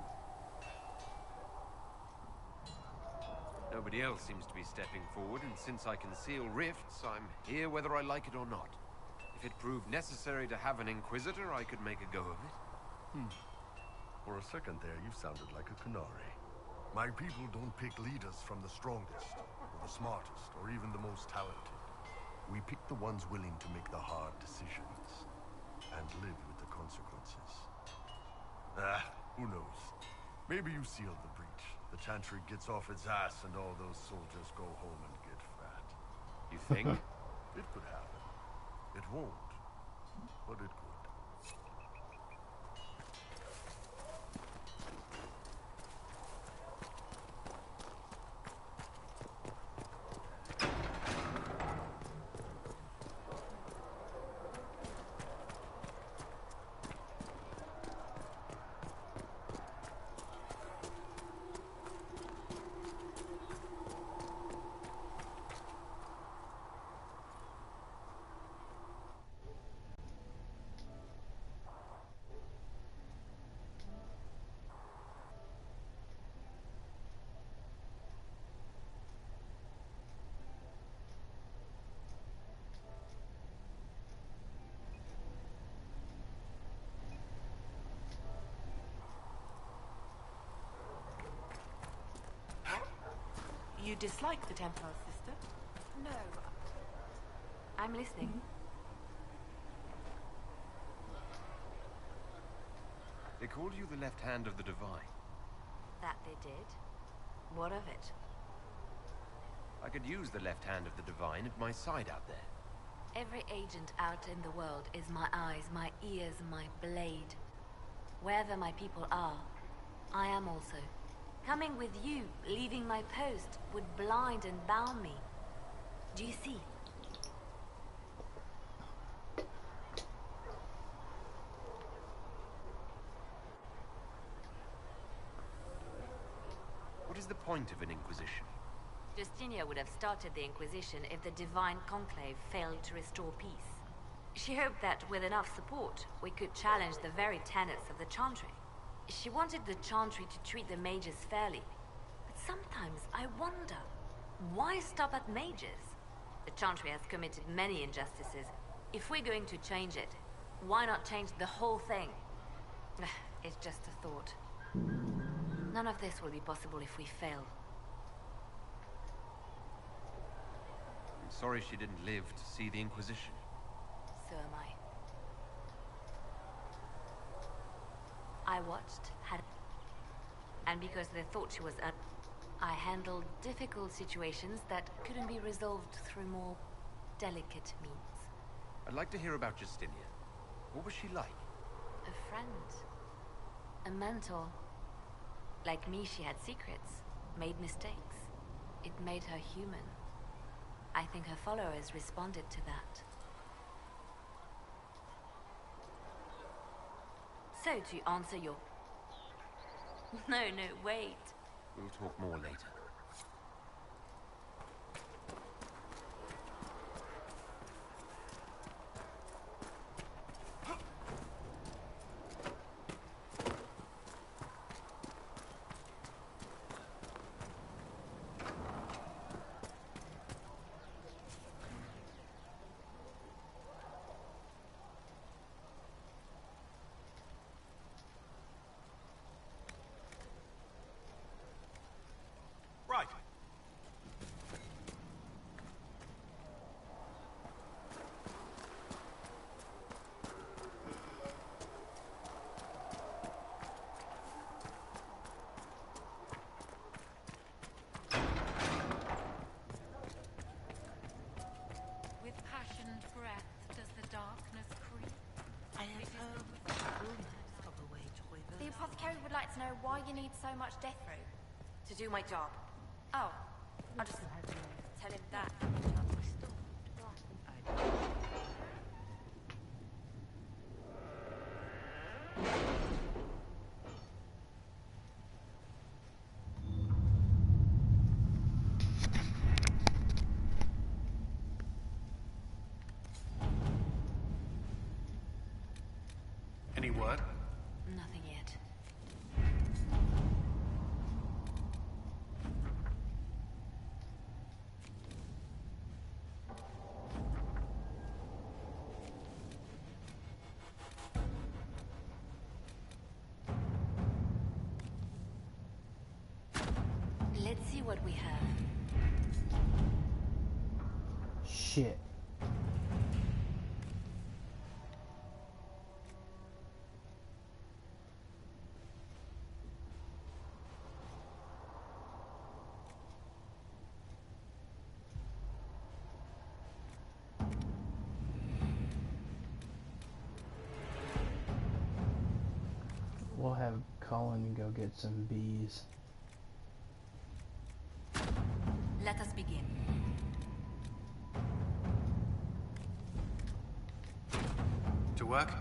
Nobody else seems to be stepping forward, and since I can seal rifts, I'm here whether I like it or not. If it proved necessary to have an Inquisitor, I could make a go of it. For a second there, you sounded like a canary. My people don't pick leaders from the strongest, or the smartest, or even the most talented. We pick the ones willing to make the hard decisions, and live with the consequences. Who knows? Maybe you sealed the breach. The Chantry gets off its ass and all those soldiers go home and get fat. You think? It could happen. It won't, but it could. You dislike the Templars, sister? No. I'm listening. They called you the left hand of the Divine. That they did. What of it? I could use the left hand of the Divine at my side out there. Every agent out in the world is my eyes, my ears, my blade. Wherever my people are, I am also. Coming with you, leaving my post, would blind and bound me. Do you see? What is the point of an Inquisition? Justinia would have started the Inquisition if the Divine Conclave failed to restore peace. She hoped that with enough support, we could challenge the very tenets of the Chantry. She wanted the Chantry to treat the mages fairly. But sometimes I wonder, why stop at mages? The Chantry has committed many injustices. If we're going to change it, why not change the whole thing? It's just a thought. None of this will be possible if we fail. I'm sorry she didn't live to see the Inquisition. So am I. I watched, and because they thought she was I handled difficult situations that couldn't be resolved through more delicate means. I'd like to hear about Justinia. What was she like? A friend. A mentor. Like me, she had secrets, made mistakes. It made her human. I think her followers responded to that. So, to answer your... No, wait. We'll talk more later. Right. With passioned breath does the darkness creep. I have heard rumors of a way to reverse. The apothecary would like to know why you need so much death root. To do my job. Oh, I'll just tell him that. what we have. Shit. We'll have Colin go get some bees. Let us begin. To work?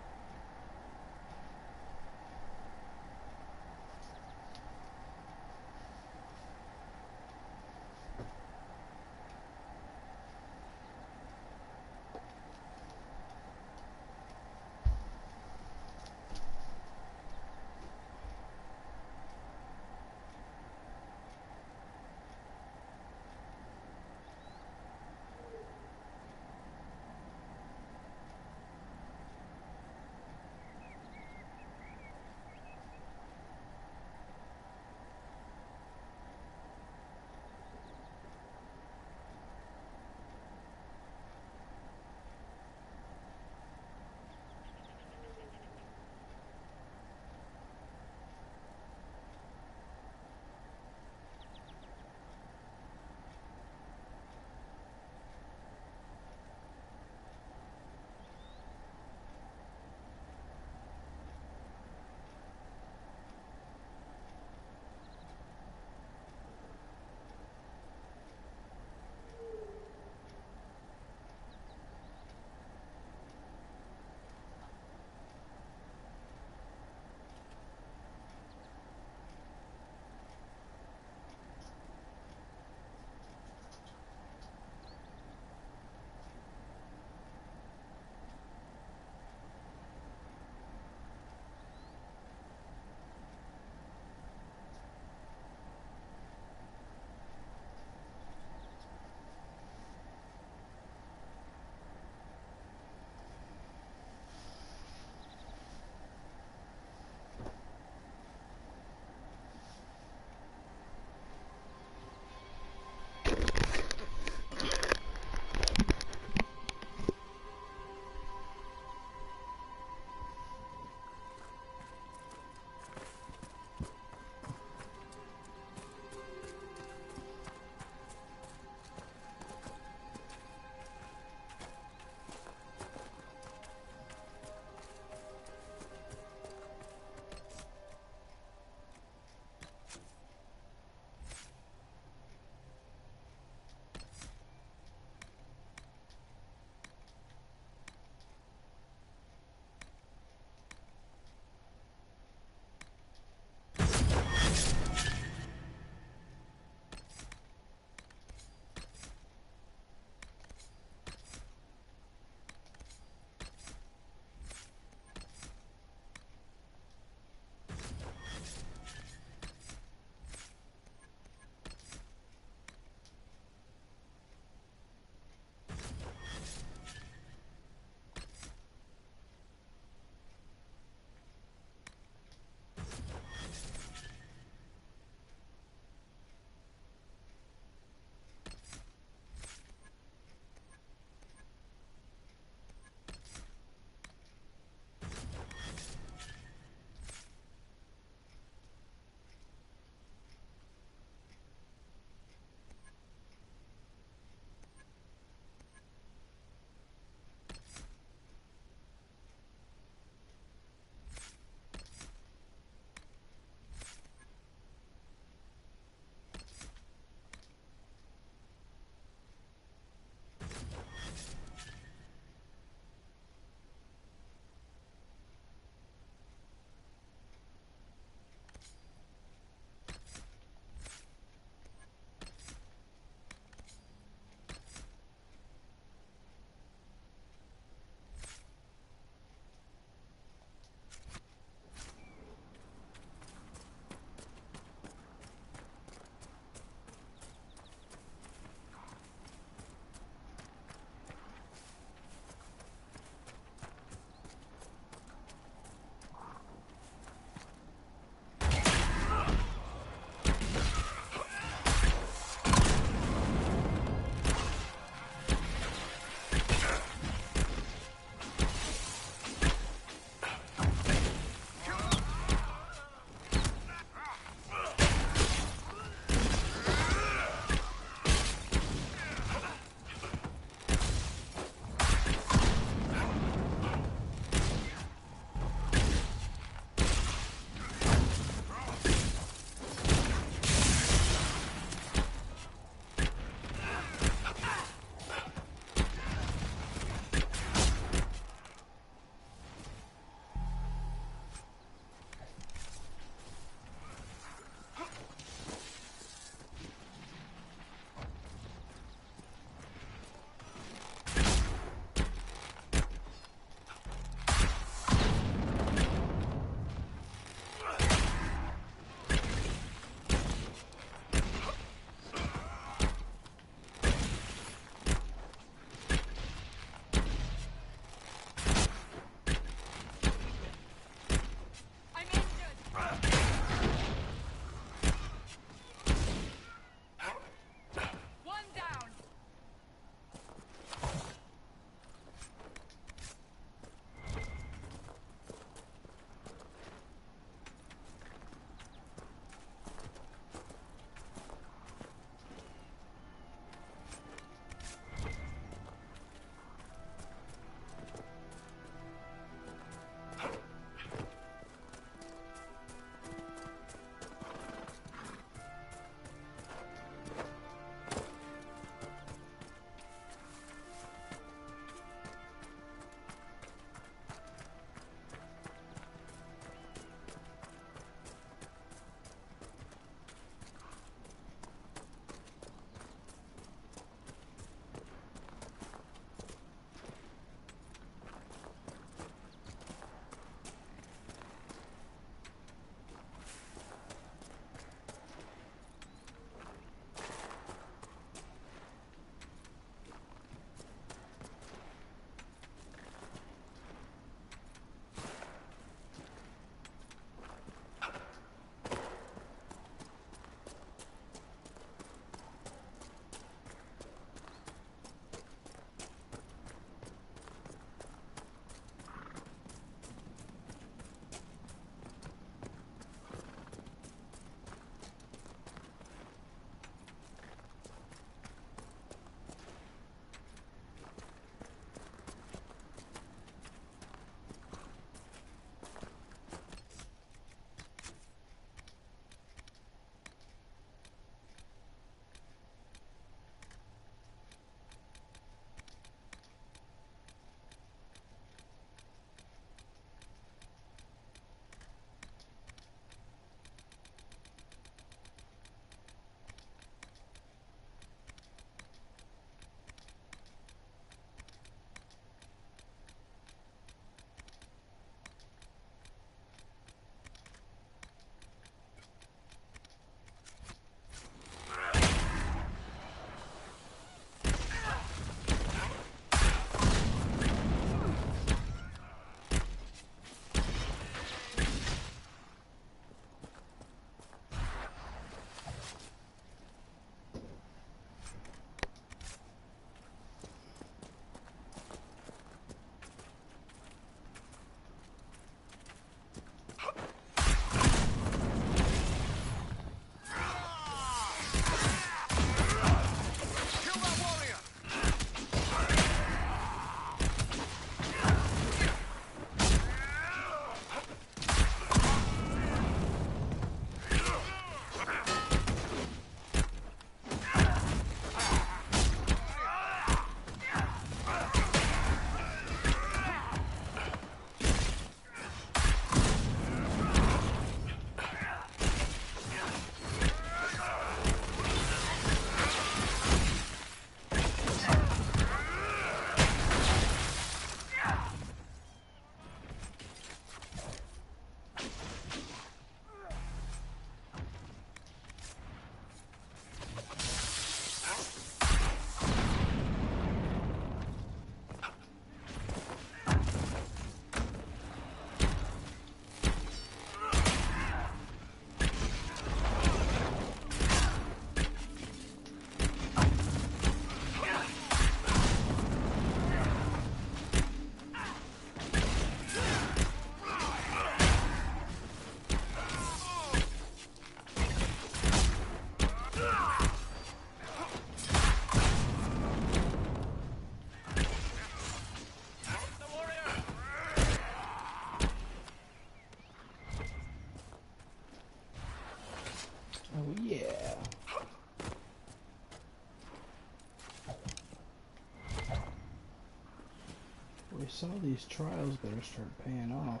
Some of these trials better start paying off.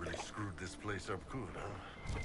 Really screwed this place up good, huh?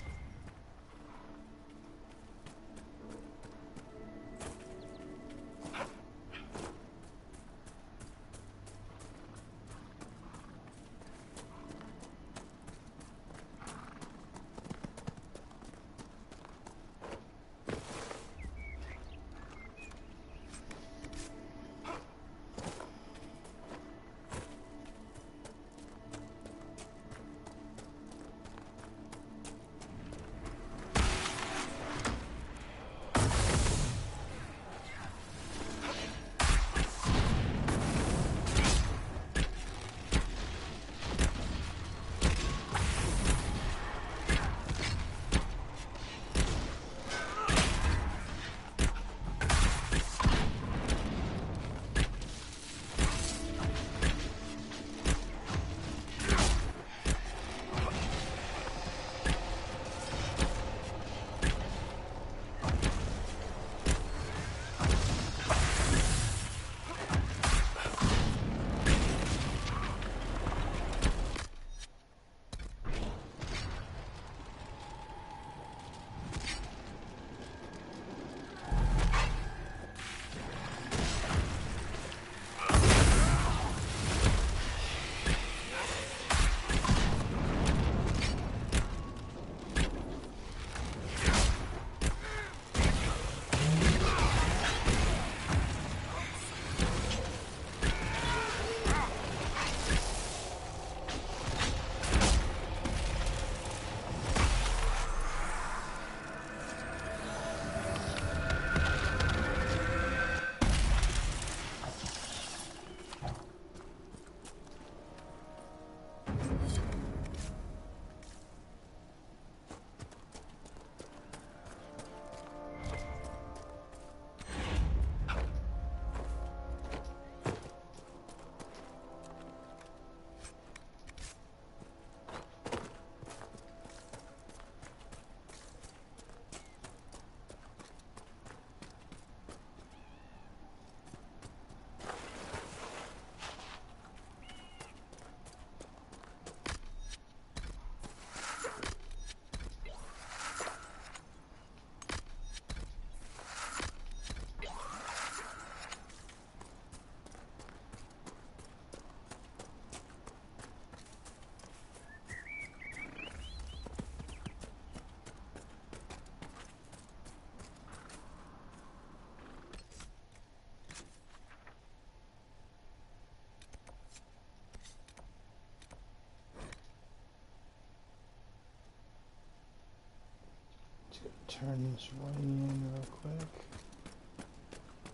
Turn this right in real quick.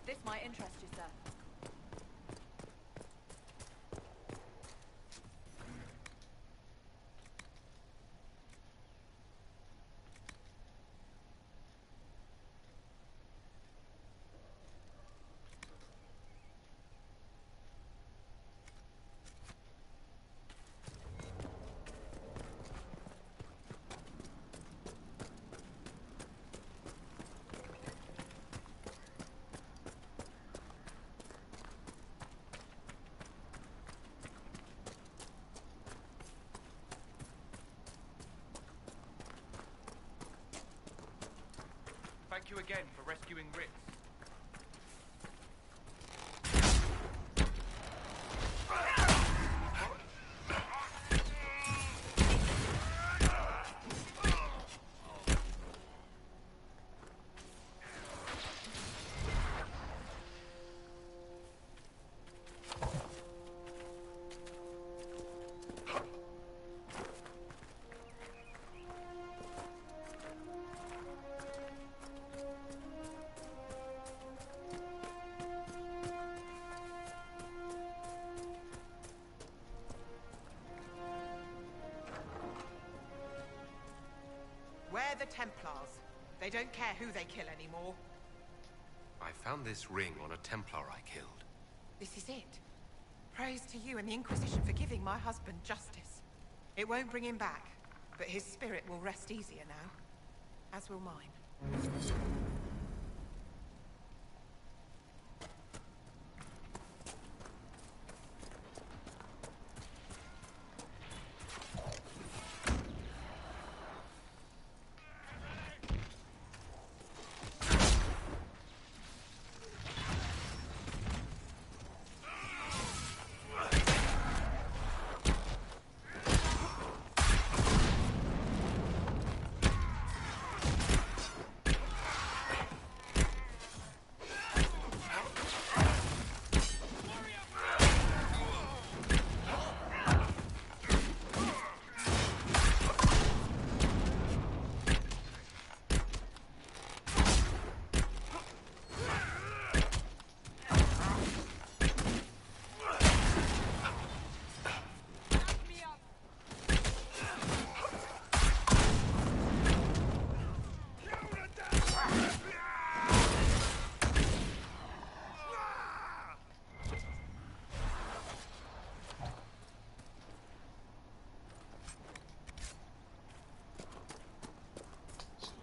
This might interest you, sir. again for rescuing Ritz. We're the Templars. They don't care who they kill anymore. I found this ring on a Templar I killed. This is it. Praise to you and the Inquisition for giving my husband justice. It won't bring him back, but his spirit will rest easier now. As will mine.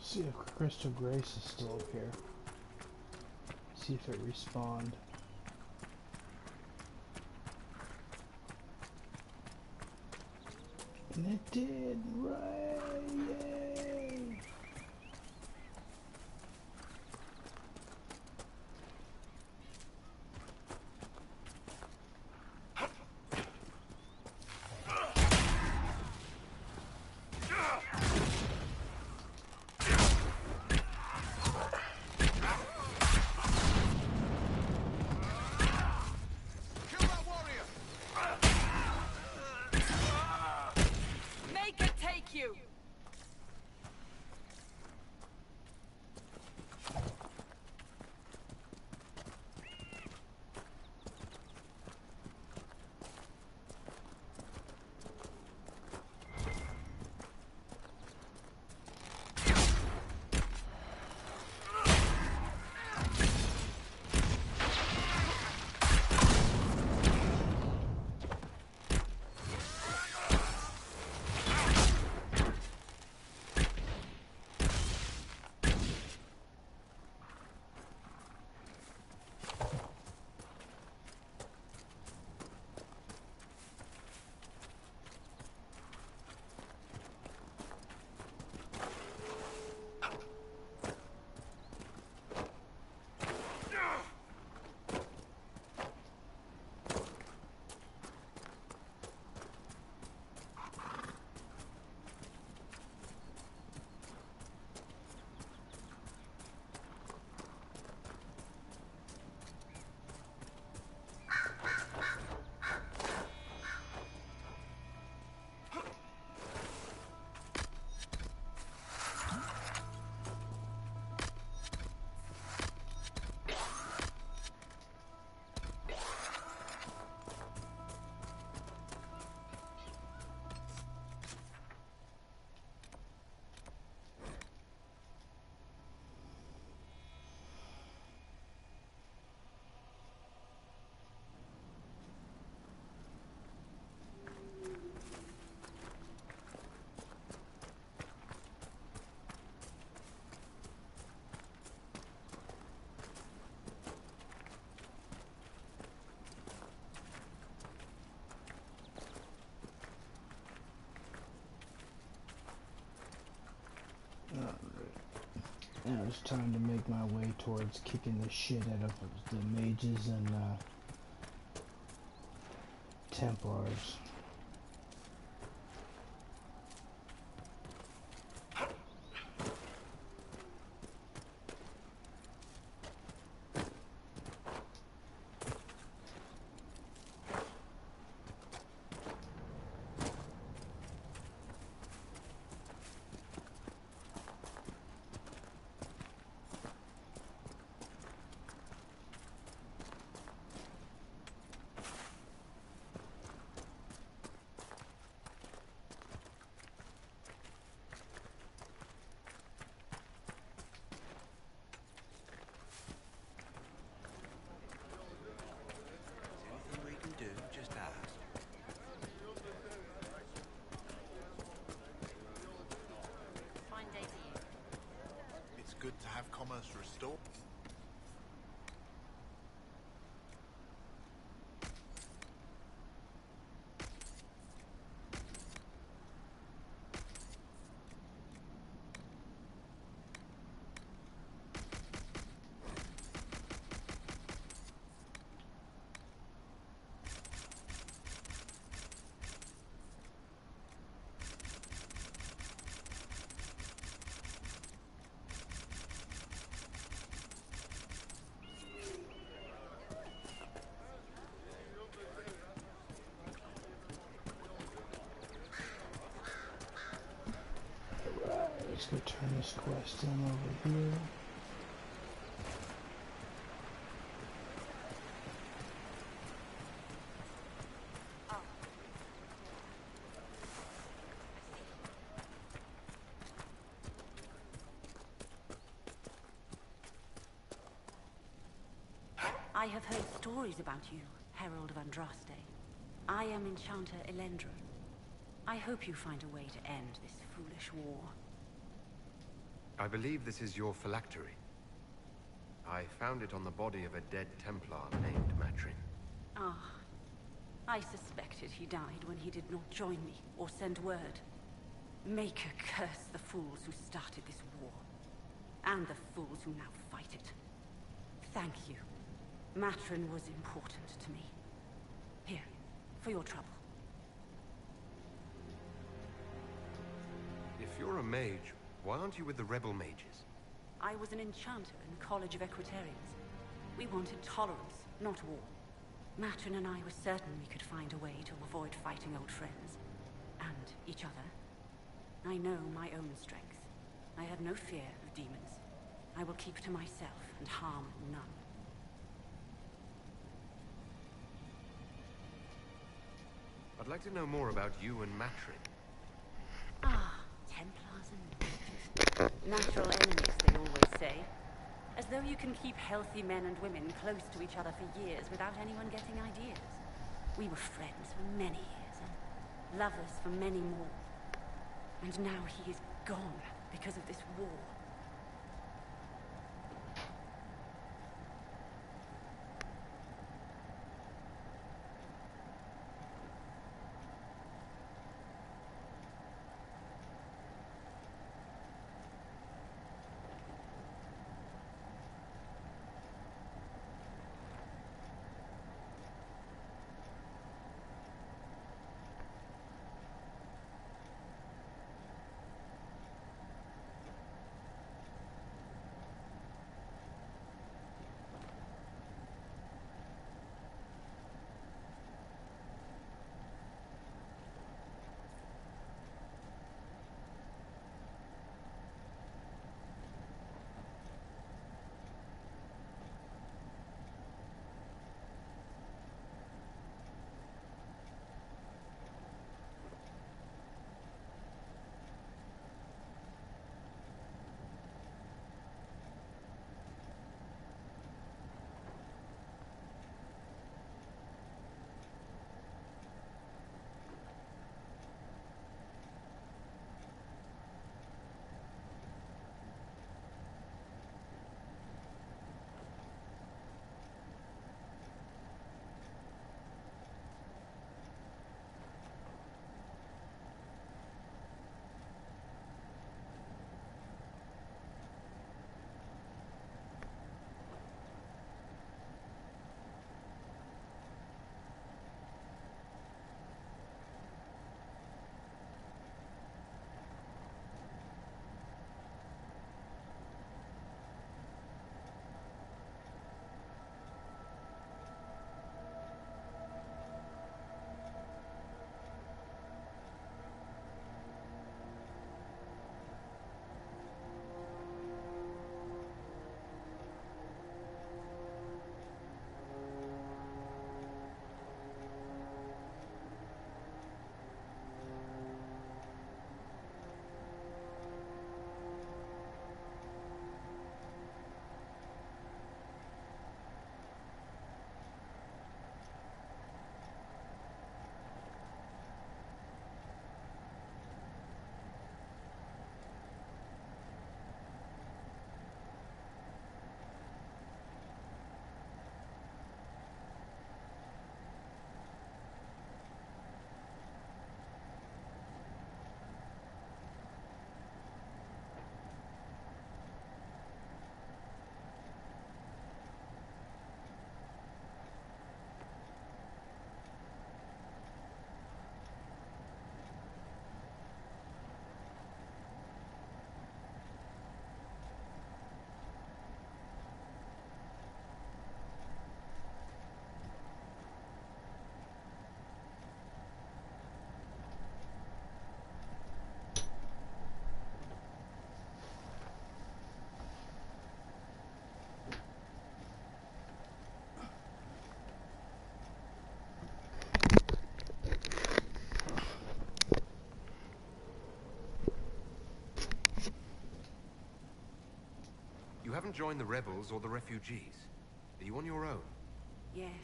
See if Crystal Grace is still up here. See if it respawned. And it did, right? Yay! Make it take you! Now it's time to make my way towards kicking the shit out of the mages and Templars. Anything we can do, just ask. Fine day to you. It's good to have commerce restored. Let's go turn this quest in over here. I have heard stories about you, Herald of Andraste. I am Enchanter Elendra. I hope you find a way to end this foolish war. I believe this is your phylactery. I found it on the body of a dead Templar named Matrin. Ah, I suspected he died when he did not join me or send word. Maker curse the fools who started this war, and the fools who now fight it. Thank you. Matrin was important to me. Here, for your trouble. If you're a mage, why aren't you with the rebel mages? I was an enchanter in the College of Equitarians. We wanted tolerance, not war. Matrin and I were certain we could find a way to avoid fighting old friends. And each other. I know my own strength. I have no fear of demons. I will keep to myself and harm none. I'd like to know more about you and Matrin. Ah, Templars and mages. Natural enemies, they always say. As though you can keep healthy men and women close to each other for years without anyone getting ideas. We were friends for many years, and lovers for many more. And now he is gone because of this war. haven't joined the rebels or the refugees. Are you on your own? Yes,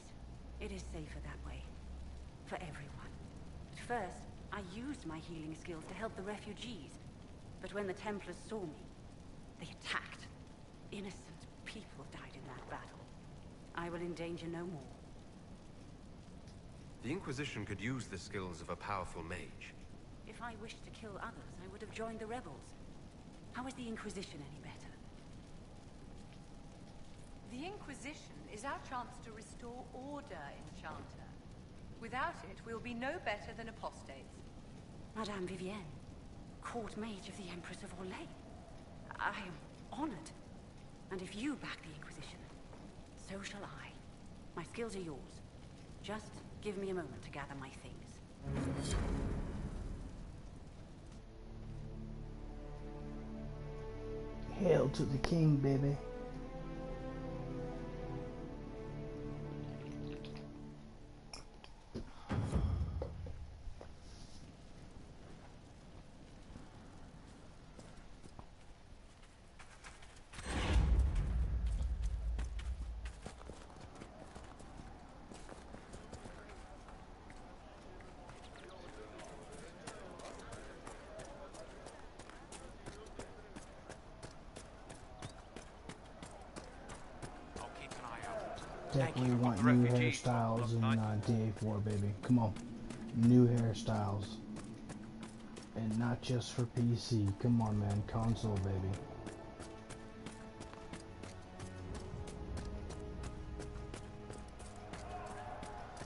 it is safer that way. For everyone. At first, I used my healing skills to help the refugees. But when the Templars saw me, they attacked. Innocent people died in that battle. I will endanger no more. The Inquisition could use the skills of a powerful mage. If I wished to kill others, I would have joined the rebels. How is the Inquisition any better? The Inquisition is our chance to restore order, Enchanter. Without it, we'll be no better than apostates. Madame Vivienne, court mage of the Empress of Orlais. I am honored. And if you back the Inquisition, so shall I. My skills are yours. Just give me a moment to gather my things. Hail to the king, baby. Definitely want new hairstyles in DA4, baby. Come on. New hairstyles. And not just for PC. Come on, man. Console, baby.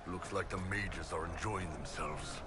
Looks like the mages are enjoying themselves.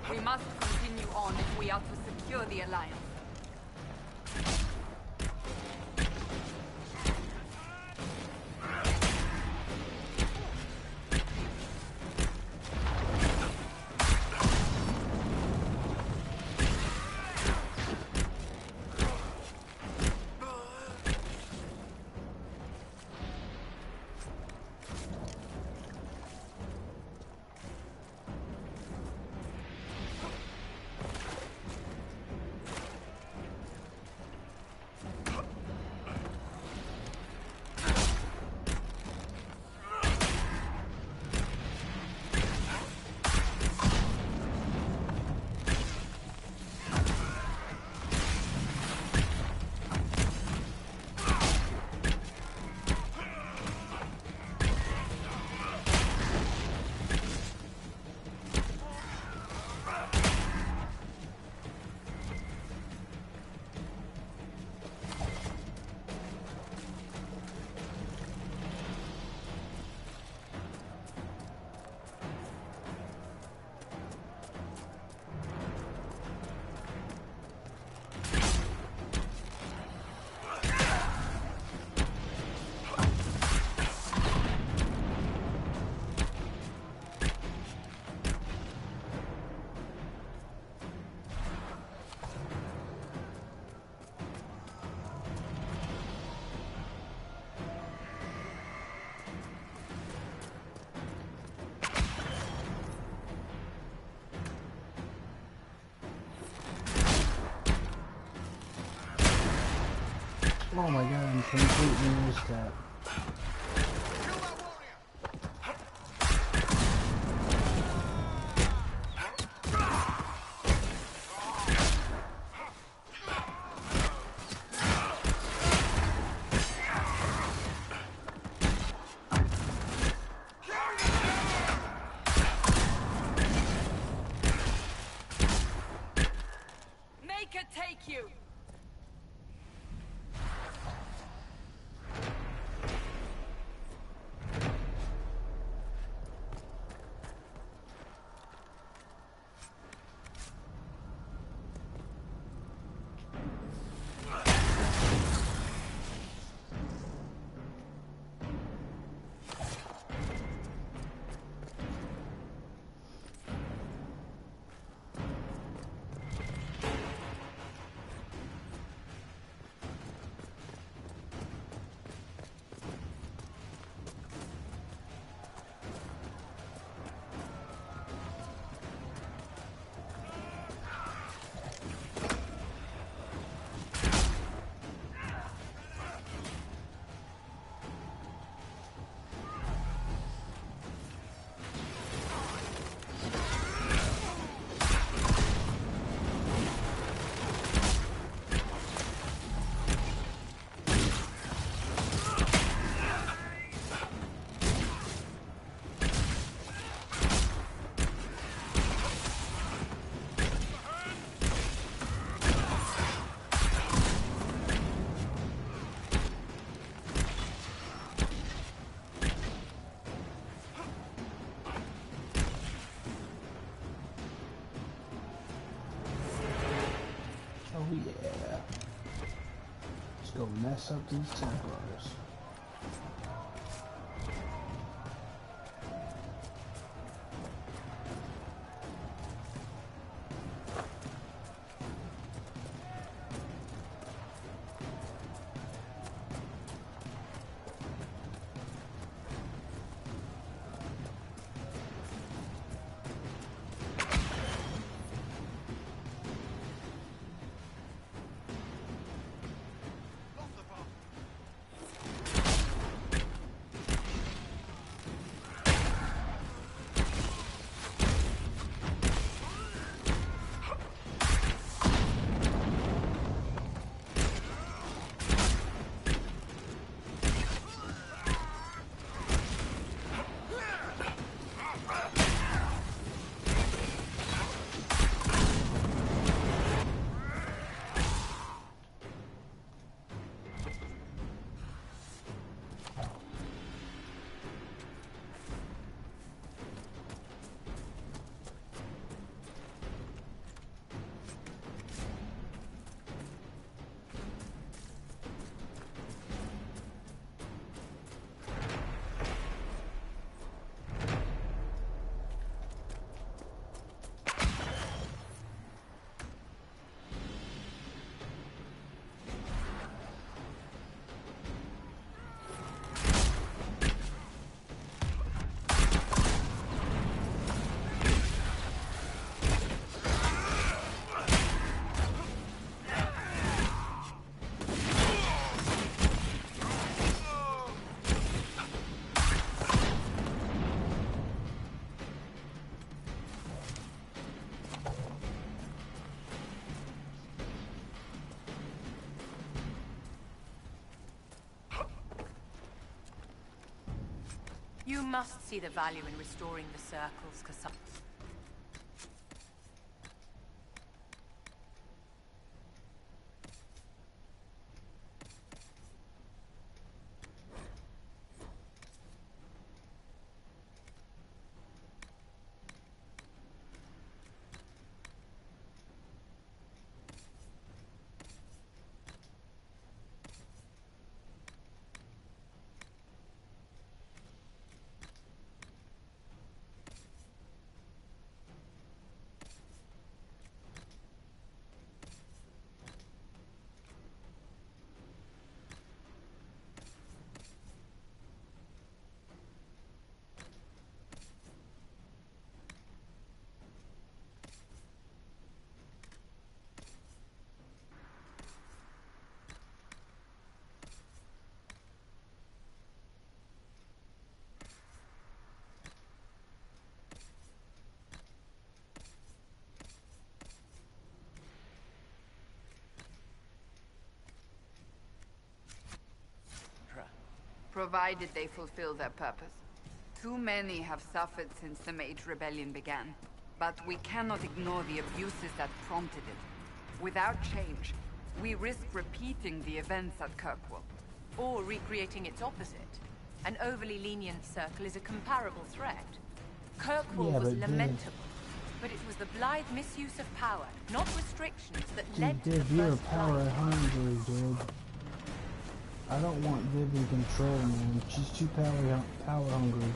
We must continue on if we are to secure the Alliance. Oh my god, I'm completely missed that. Make it take you! go mess up these Templars. You must see the value in restoring the circles, Cassandra. Provided they fulfill their purpose. Too many have suffered since the Mage Rebellion began. But we cannot ignore the abuses that prompted it. Without change, we risk repeating the events at Kirkwall. Or recreating its opposite. An overly lenient circle is a comparable threat. Kirkwall was lamentable, but it was the blithe misuse of power, not restrictions, that led to the you're first power hungry, dude. I don't want Viv in control, man. She's too power hungry.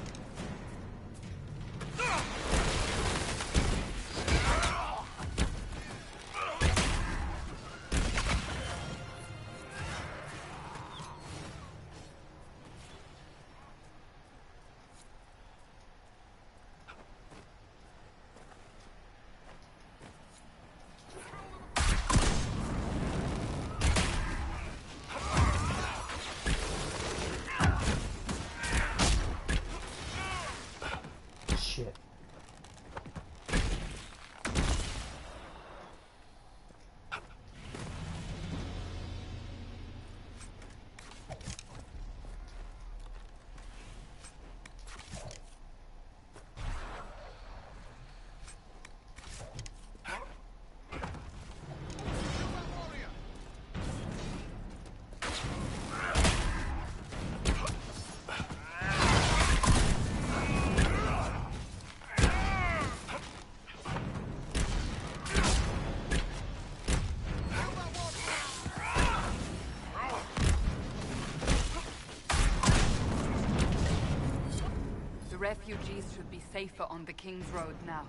refugees should be safer on the King's Road now.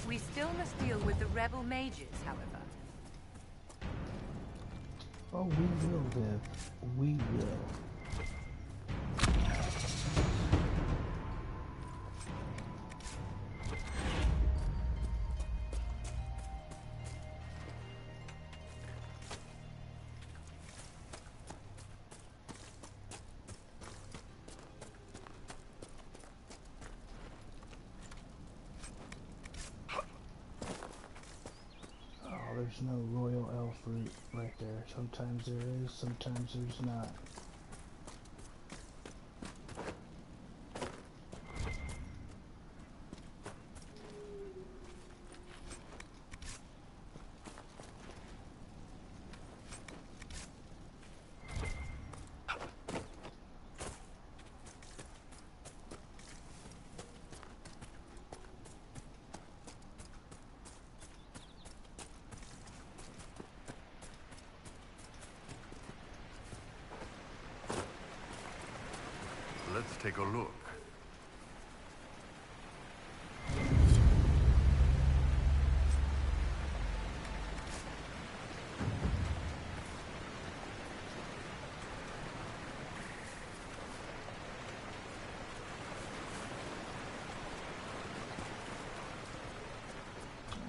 We still must deal with the rebel mages, however. Oh, we will, Viv. We will. There's no royal elf root right there. Sometimes there is, sometimes there's not. Let's take a look.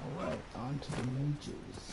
All right, on to the mages.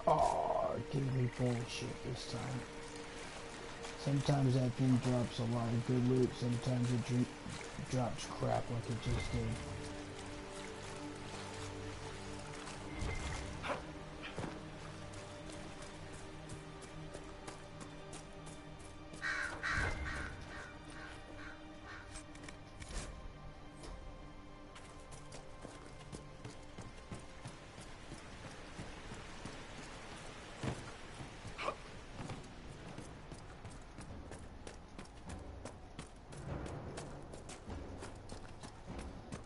Oh, give me bullshit this time. Sometimes that thing drops a lot of good loot, sometimes it drops crap like it just did.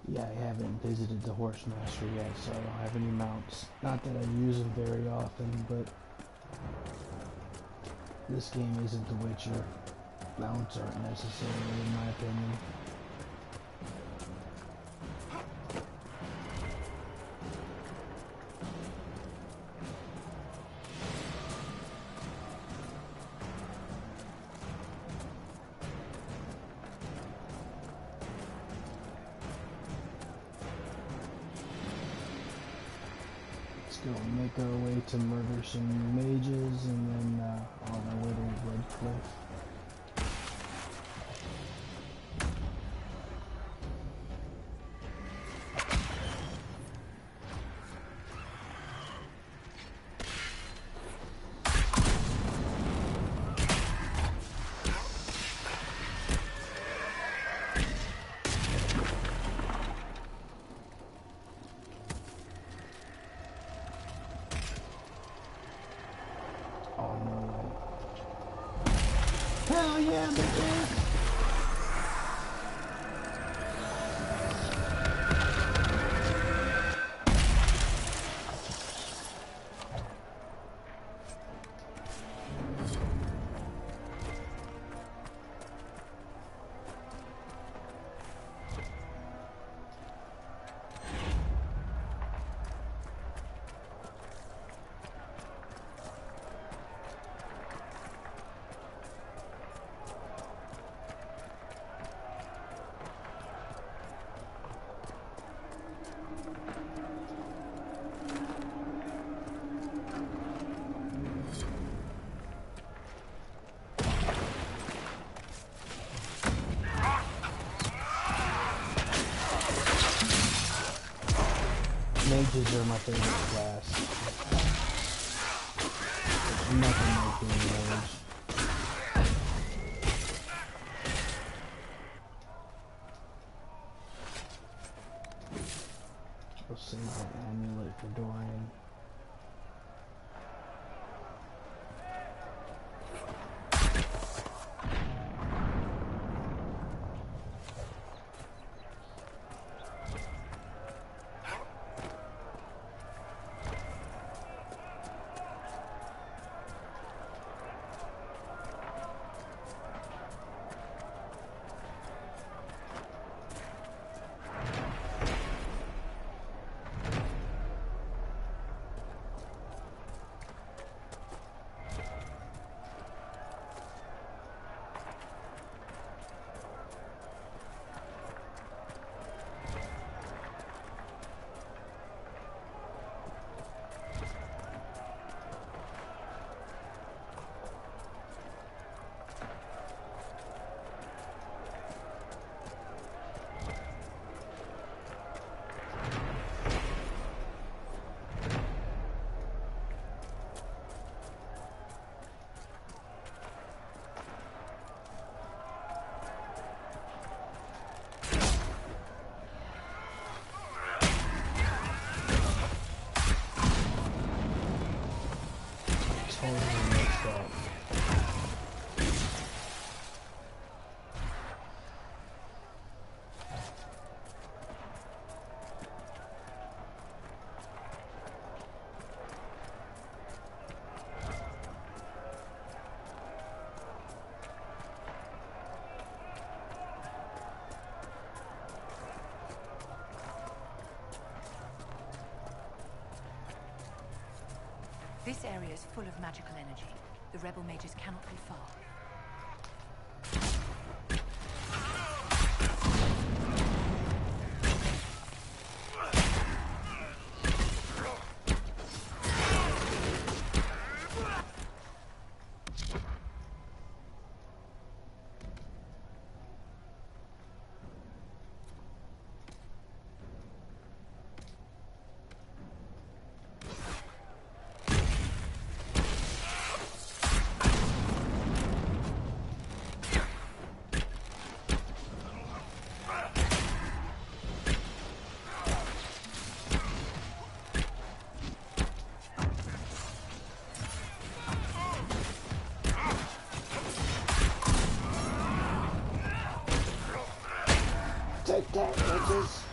Yeah, I haven't visited the Horse Master yet, so I don't have any mounts. Not that I use them very often, but this game isn't The Witcher. Mounts aren't necessary, in my opinion. Go make our way to murder some mages and then on our way to Red Cliff. Hell yeah, bitches! Mages are my favorite class. There's nothing like being a mage. I'll save that amulet for Dorian. This area is full of magical energy. The rebel mages cannot be far. Take that, bitches!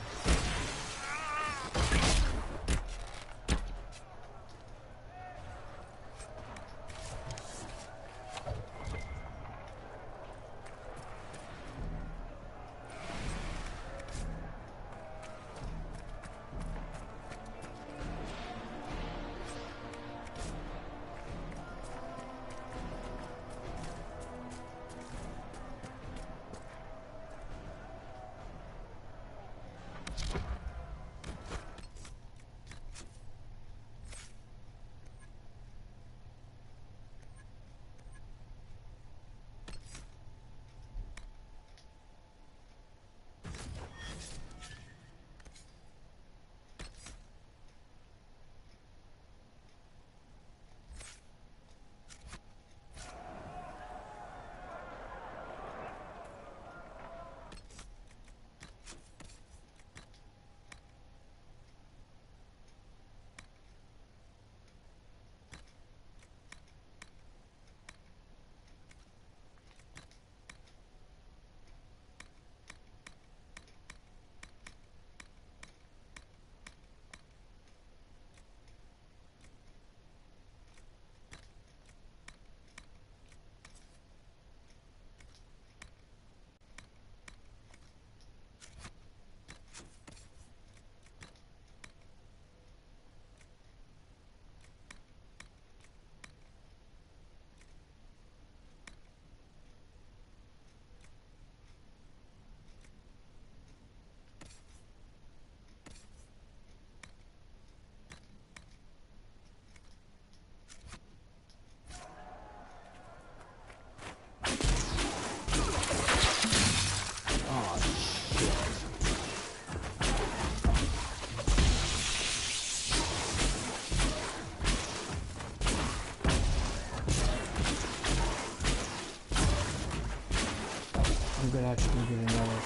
I'm gonna have to go get another.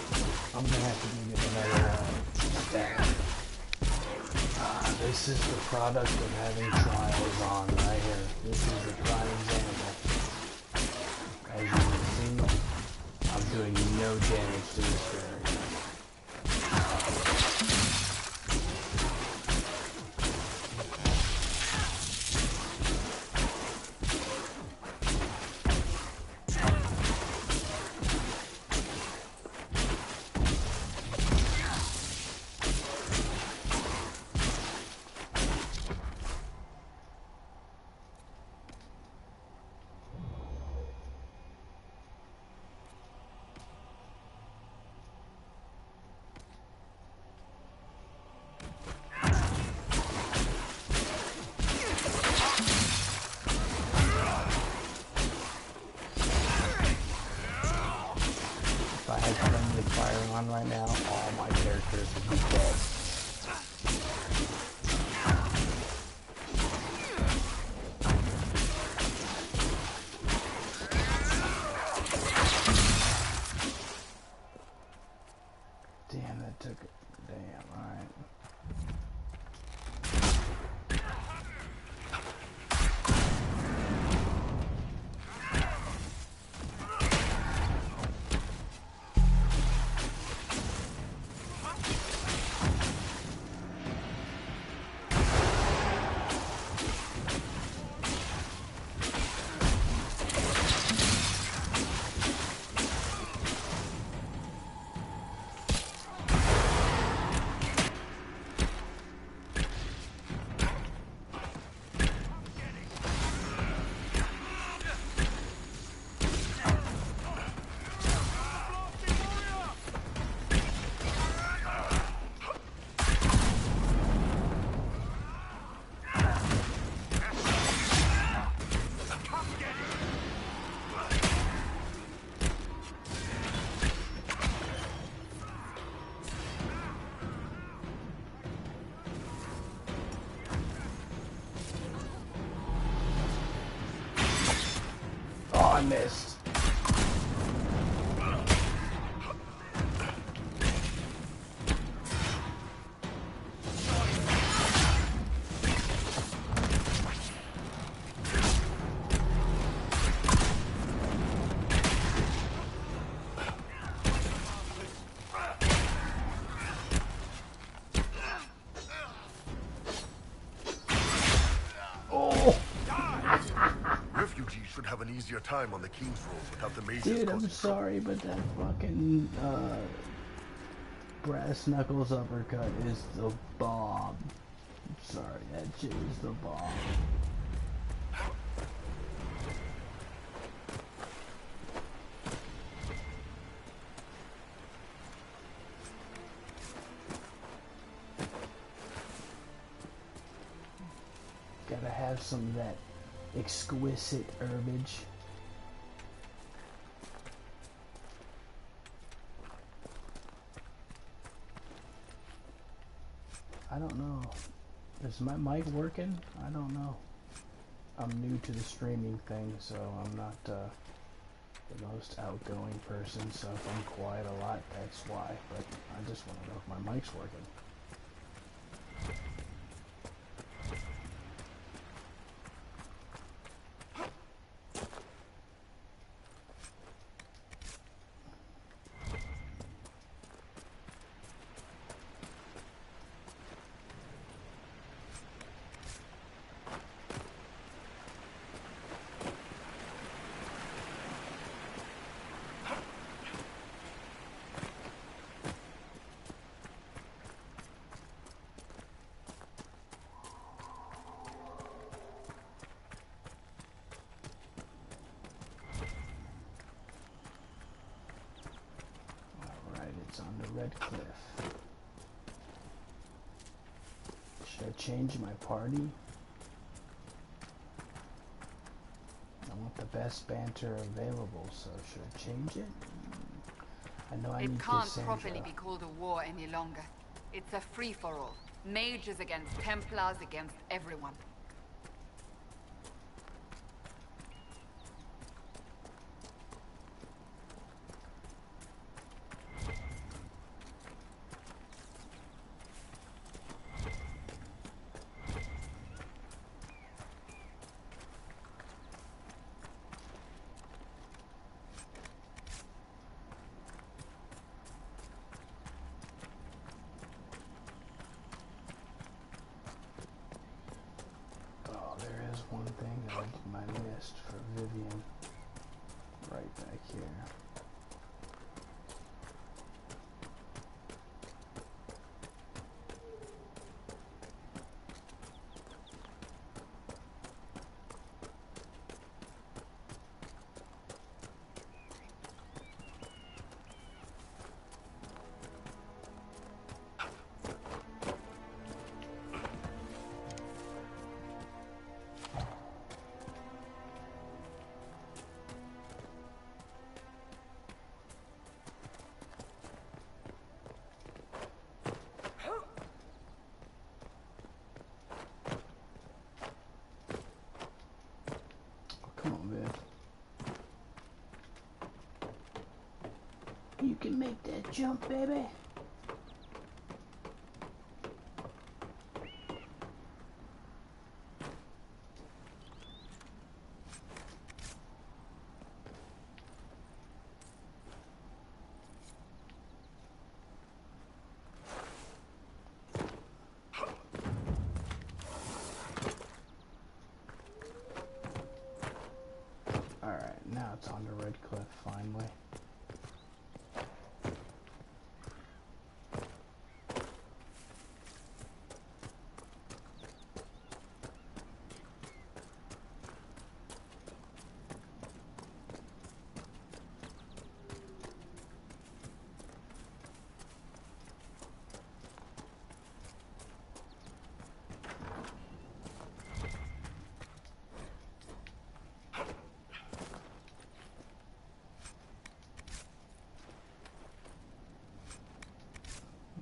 I'm gonna have to go get another stack. This is the product of having trials on right here. This is the prime example. As you can see, I'm doing no damage to this fairy. Right now, all my characters would be dead. Damn, that took it. Damn, alright. I missed. Should have an easier time on the King's Road without the mages. Dude, I'm sorry, but that fucking brass knuckles uppercut is the bomb. I'm sorry, that shit is the bomb. Gotta have some of that exquisite herbage. I don't know. Is my mic working? I don't know. I'm new to the streaming thing, so I'm not the most outgoing person, so if I'm quiet a lot, that's why. But I just want to know if my mic's working. On the Red Cliff. Should I change my party? I want the best banter available, so should I change it? I know I need Cassandra. It can't properly be called a war any longer. It's a free-for-all. Mages against Templars against everyone. Oblivion. Right back here. Come on, man. You can make that jump, baby. Alright, now it's on to Red Cliff, finally.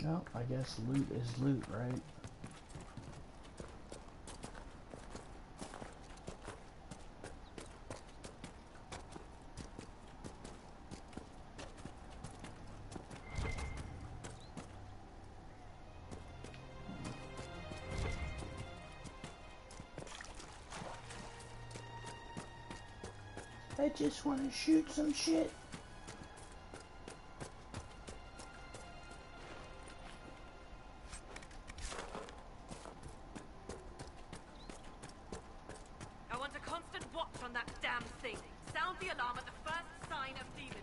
Well, I guess loot is loot, right? I just want to shoot some shit. I want a constant watch on that damn thing. Sound the alarm at the first sign of demons.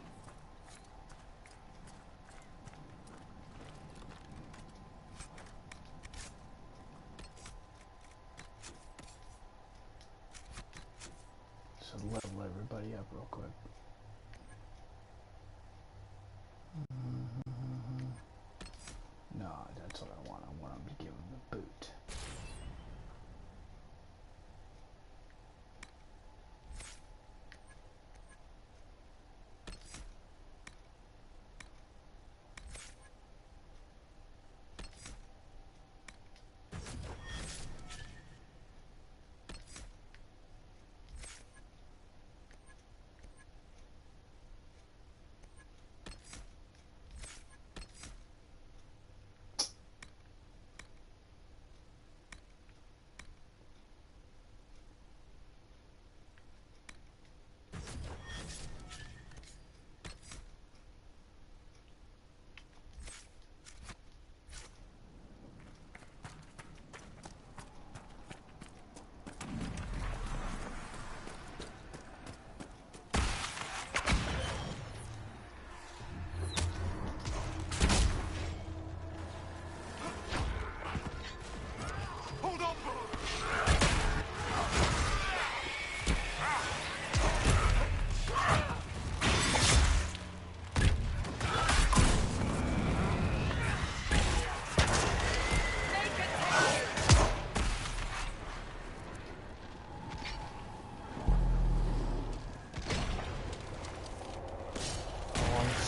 So level everybody up real quick. No, that's what I want. I want him to give him the boot.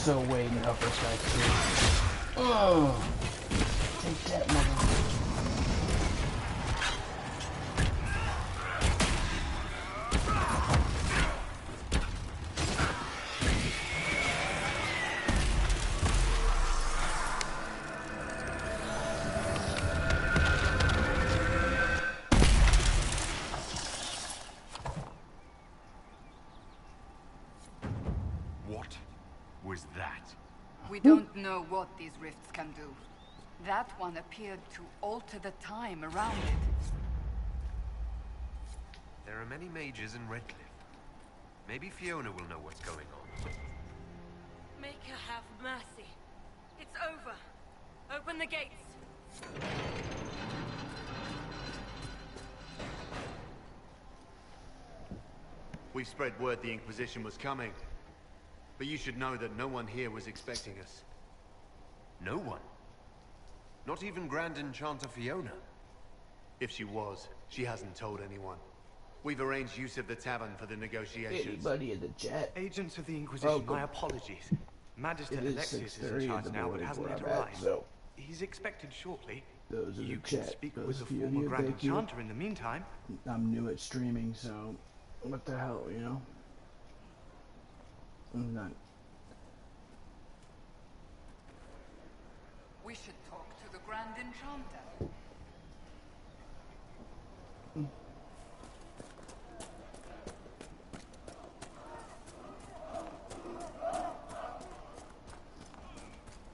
So waiting to help this guy too. Oh, take that, mother. What was that? We don't know what these rifts can do. That one appeared to alter the time around it. There are many mages in Redcliffe. Maybe Fiona will know what's going on. Make her have mercy. It's over. Open the gates. We've spread word the Inquisition was coming. But you should know that no one here was expecting us. No one? Not even Grand Enchanter Fiona? If she was, she hasn't told anyone. We've arranged use of the tavern for the negotiations. Anybody in the chat? Agents of the Inquisition, my apologies. Magister Alexius is in charge now, but hasn't yet arrived. So he's expected shortly. those in You the can chat. speak Those with the of you former here, Grand thank you. Enchanter in the meantime. I'm new at streaming, so what the hell, you know? I'm not. We should talk to the Grand Enchanter.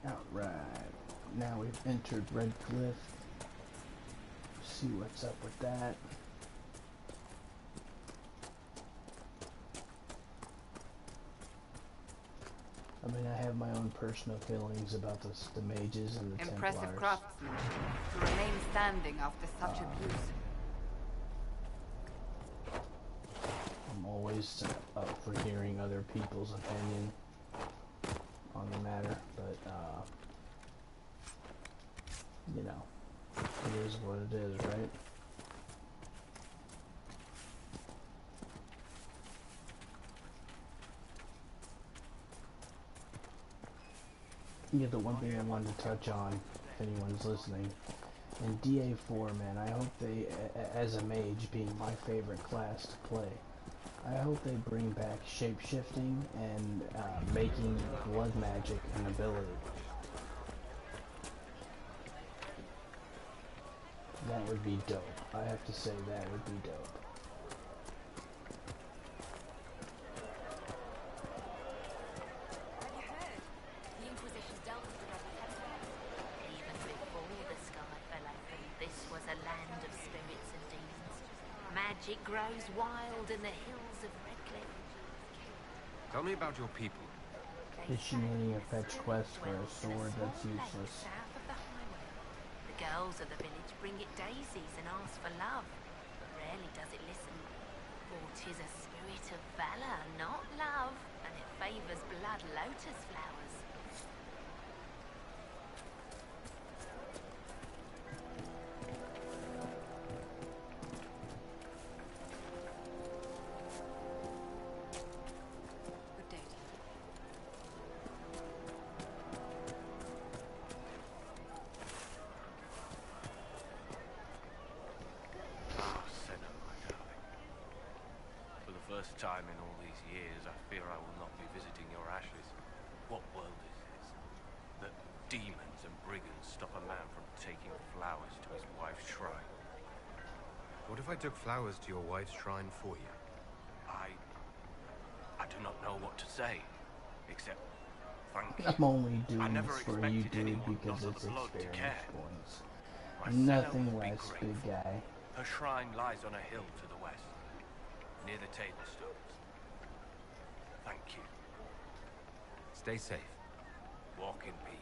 Alright, now we've entered Red Cliff. See what's up with that. I mean, I have my own personal feelings about the mages and the Impressive Templars. craftsmanship to remain standing after such abuse. I'm always up for hearing other people's opinion on the matter, but you know, it is what it is, right? Yeah, the one thing I wanted to touch on, if anyone's listening, in DA4, man, I hope they, as a mage being my favorite class to play, I hope they bring back shape-shifting and making blood magic an ability. That would be dope. I have to say that would be dope. Magic grows wild in the hills of Red Cliff. Tell me about your people. Fishing needing a fetch quest for a sword that's useless. South of the highway. The girls of the village bring it daisies and ask for love, but rarely does it listen. For 'tis a spirit of valor, not love, and it favors blood lotus flowers. Time in all these years, I fear I will not be visiting your ashes. What world is this? That demons and brigands stop a man from taking flowers to his wife's shrine. What if I took flowers to your wife's shrine for you? I do not know what to say, except thank you. I'm only I doing never this for you, expected dude, anyone because not it's of blood to experience care. points. My Senna Nothing will be less, big grateful. guy. Her shrine lies on a hill to the west, near the table stones. Thank you. Stay safe. Walk in peace.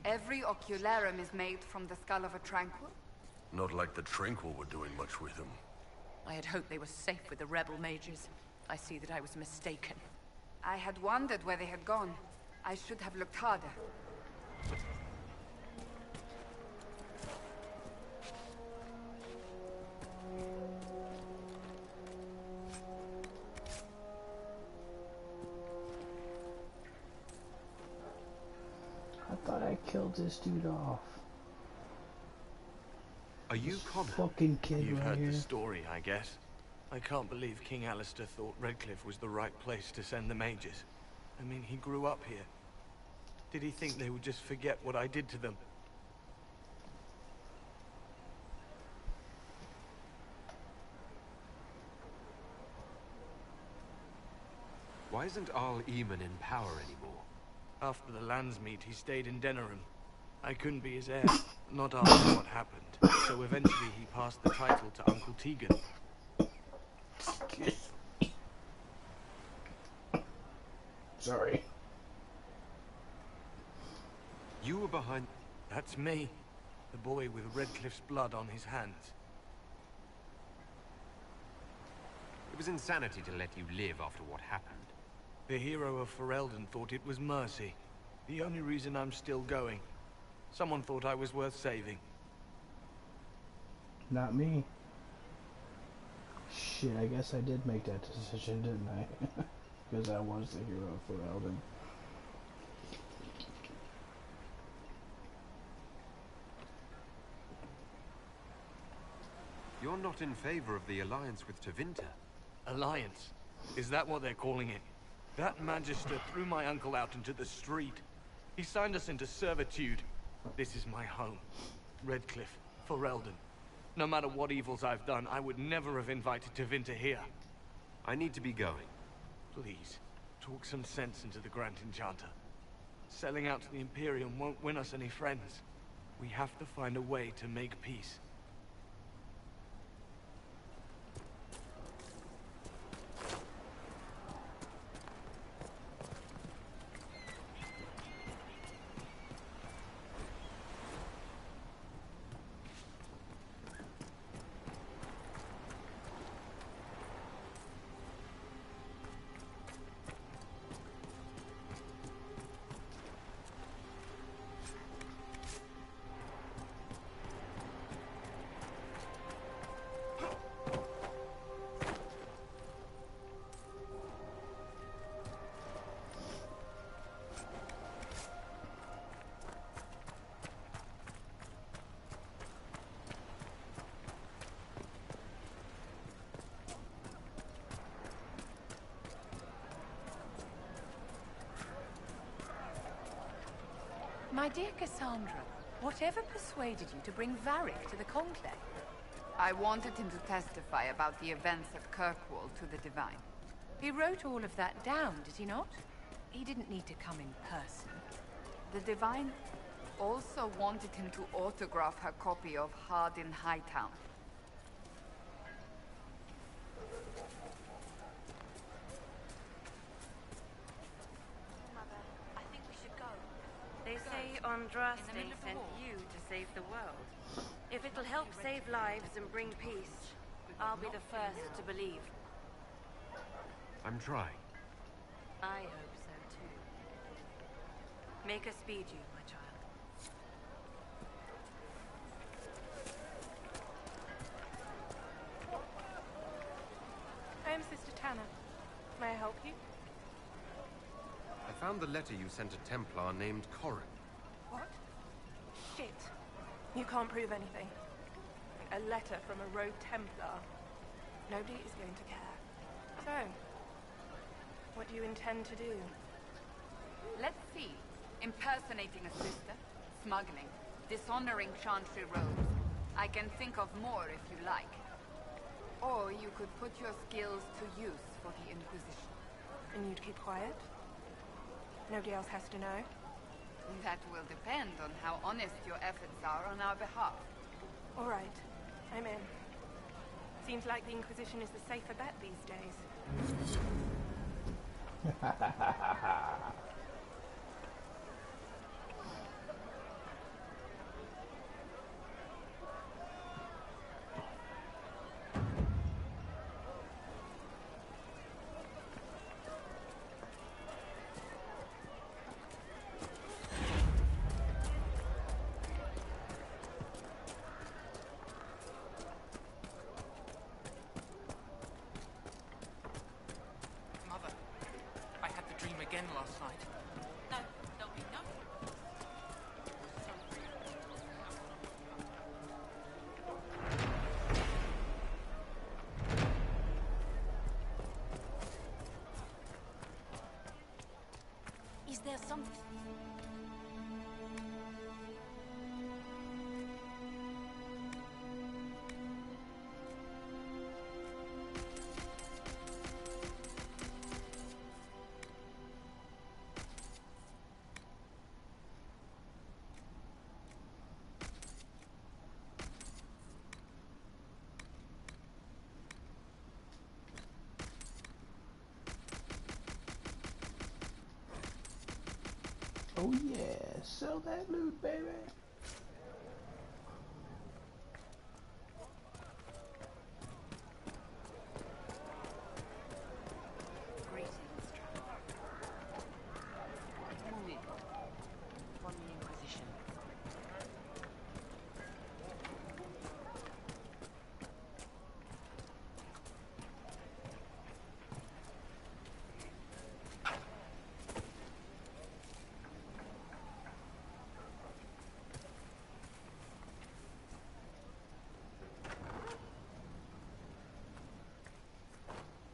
Every ocularum is made from the skull of a tranquil? Not like the Tranquil were doing much with him. I had hoped they were safe with the rebel mages. I see that I was mistaken. I had wondered where they had gone. I should have looked harder. I thought I killed this dude off. Are you Connor? Fucking kid You've right heard here. the story, I guess. I can't believe King Alistair thought Redcliffe was the right place to send the mages. I mean, he grew up here. Did he think they would just forget what I did to them? Why isn't Arl Eamon in power anymore? After the Lands meet, he stayed in Denerim. I couldn't be his heir, not after what happened. So eventually he passed the title to Uncle Tegan. Sorry. You were behind... That's me. The boy with Redcliffe's blood on his hands. It was insanity to let you live after what happened. The hero of Ferelden thought it was mercy. The only reason I'm still going. Someone thought I was worth saving. Not me. Shit, I guess I did make that decision, didn't I? Because I was the hero of Ferelden. You're not in favor of the alliance with Tevinter. Alliance? Is that what they're calling it? That Magister threw my uncle out into the street. He signed us into servitude. This is my home. Redcliffe, Ferelden. No matter what evils I've done, I would never have invited Tevinter here. I need to be going. Please, talk some sense into the Grand Enchanter. Selling out to the Imperium won't win us any friends. We have to find a way to make peace. My dear Cassandra, whatever persuaded you to bring Varric to the Conclave? I wanted him to testify about the events at Kirkwall to the Divine. He wrote all of that down, did he not? He didn't need to come in person. The Divine also wanted him to autograph her copy of Hardin Hightown. They say Andraste sent you to save the world. If it'll help save lives and bring peace, I'll be the first to believe. I'm trying. I hope so too. Make us speed you, my child. I am Sister Tanner. May I help you? I found the letter you sent a Templar named Corrin. What? Shit. You can't prove anything. A letter from a rogue Templar. Nobody is going to care. So, what do you intend to do? Let's see. Impersonating a sister, smuggling, dishonoring Chantry robes. I can think of more if you like. Or you could put your skills to use for the Inquisition. And you'd keep quiet? Nobody else has to know? That will depend on how honest your efforts are on our behalf. All right. I'm in. Seems like the Inquisition is the safer bet these days. there something? Oh yeah, sell that loot, baby. Greetings, traveler. Come on in. From the Inquisition.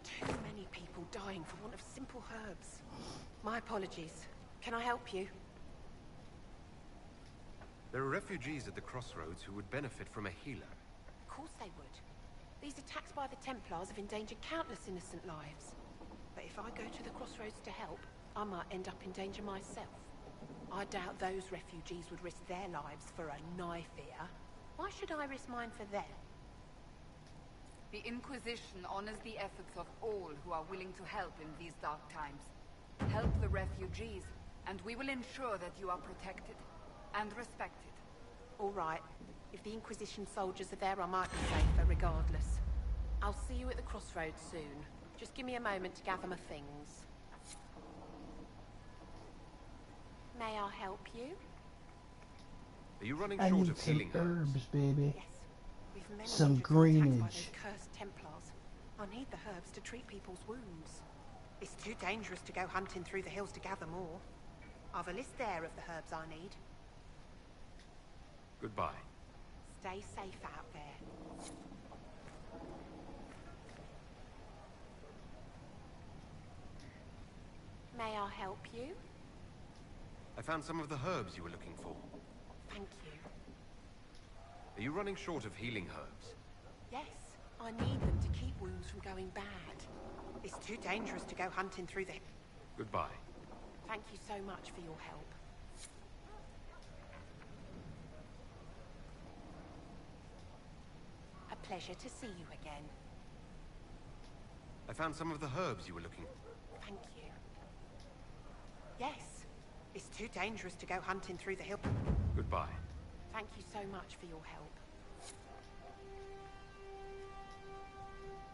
Too many people dying for want of simple herbs. My apologies. Can I help you? There are refugees at the crossroads who would benefit from a healer. Of course they would. These attacks by the Templars have endangered countless innocent lives. But if I go to the crossroads to help, I might end up in danger myself. I doubt those refugees would risk their lives for a knife here. Why should I risk mine for them? The Inquisition honors the efforts of all who are willing to help in these dark times. Help the refugees, and we will ensure that you are protected and respected. All right. If the Inquisition soldiers are there, I might be safer regardless. I'll see you at the crossroads soon. Just give me a moment to gather my things. May I help you? Are you running I short need of some healing herbs, baby. Yes. We've many Some hundreds of attacks by greenage. those cursed Templars. I need the herbs to treat people's wounds. It's too dangerous to go hunting through the hills to gather more. I've a list there of the herbs I need. Goodbye. Stay safe out there. May I help you? I found some of the herbs you were looking for. Thank you. Are you running short of healing herbs? Yes, I need them to keep wounds from going bad. It's too dangerous to go hunting through the... Goodbye. Thank you so much for your help. A pleasure to see you again. I found some of the herbs you were looking for. Thank you. Yes, it's too dangerous to go hunting through the hill. Goodbye. Thank you so much for your help.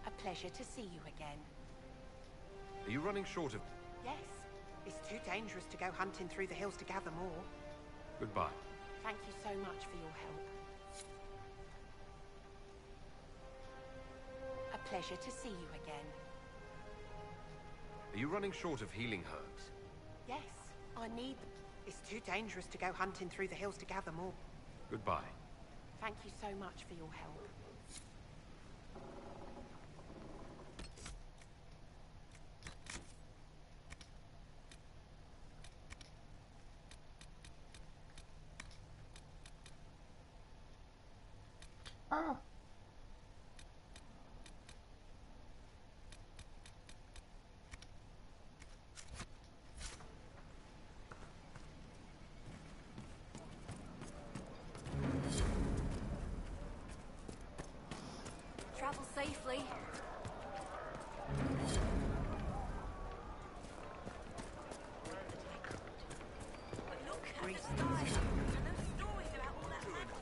A pleasure to see you again. Are you running short of... Yes, it's too dangerous to go hunting through the hills to gather more. Goodbye. Thank you so much for your help. A pleasure to see you again. Are you running short of healing herbs? Yes, I need them. It's too dangerous to go hunting through the hills to gather more. Goodbye. Thank you so much for your help. Ah. Travel safely. Look at the sky and those stories about all that magic.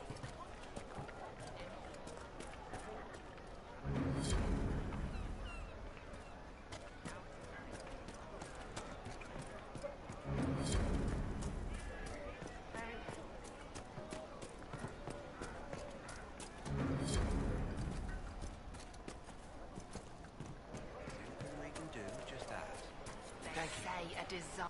We can do just that. They say a desire.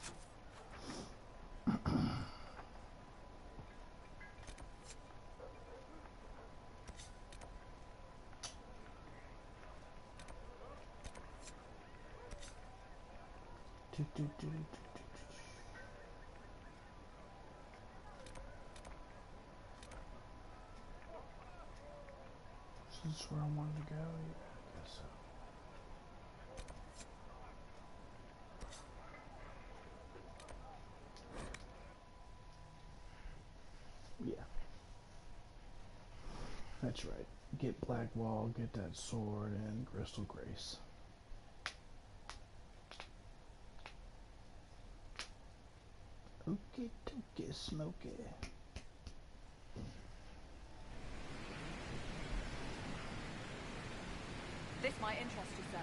This is where I wanted to go. Yeah, I guess so. Yeah. That's right. Get Blackwall, get that sword, and Crystal Grace. Okie dokie, smoky. This might interest you, sir.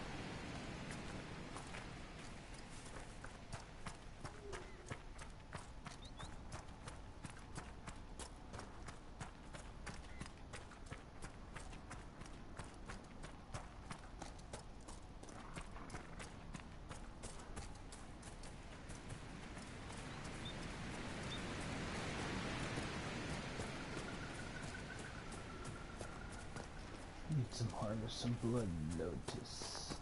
Need some harvest, some blood lotus.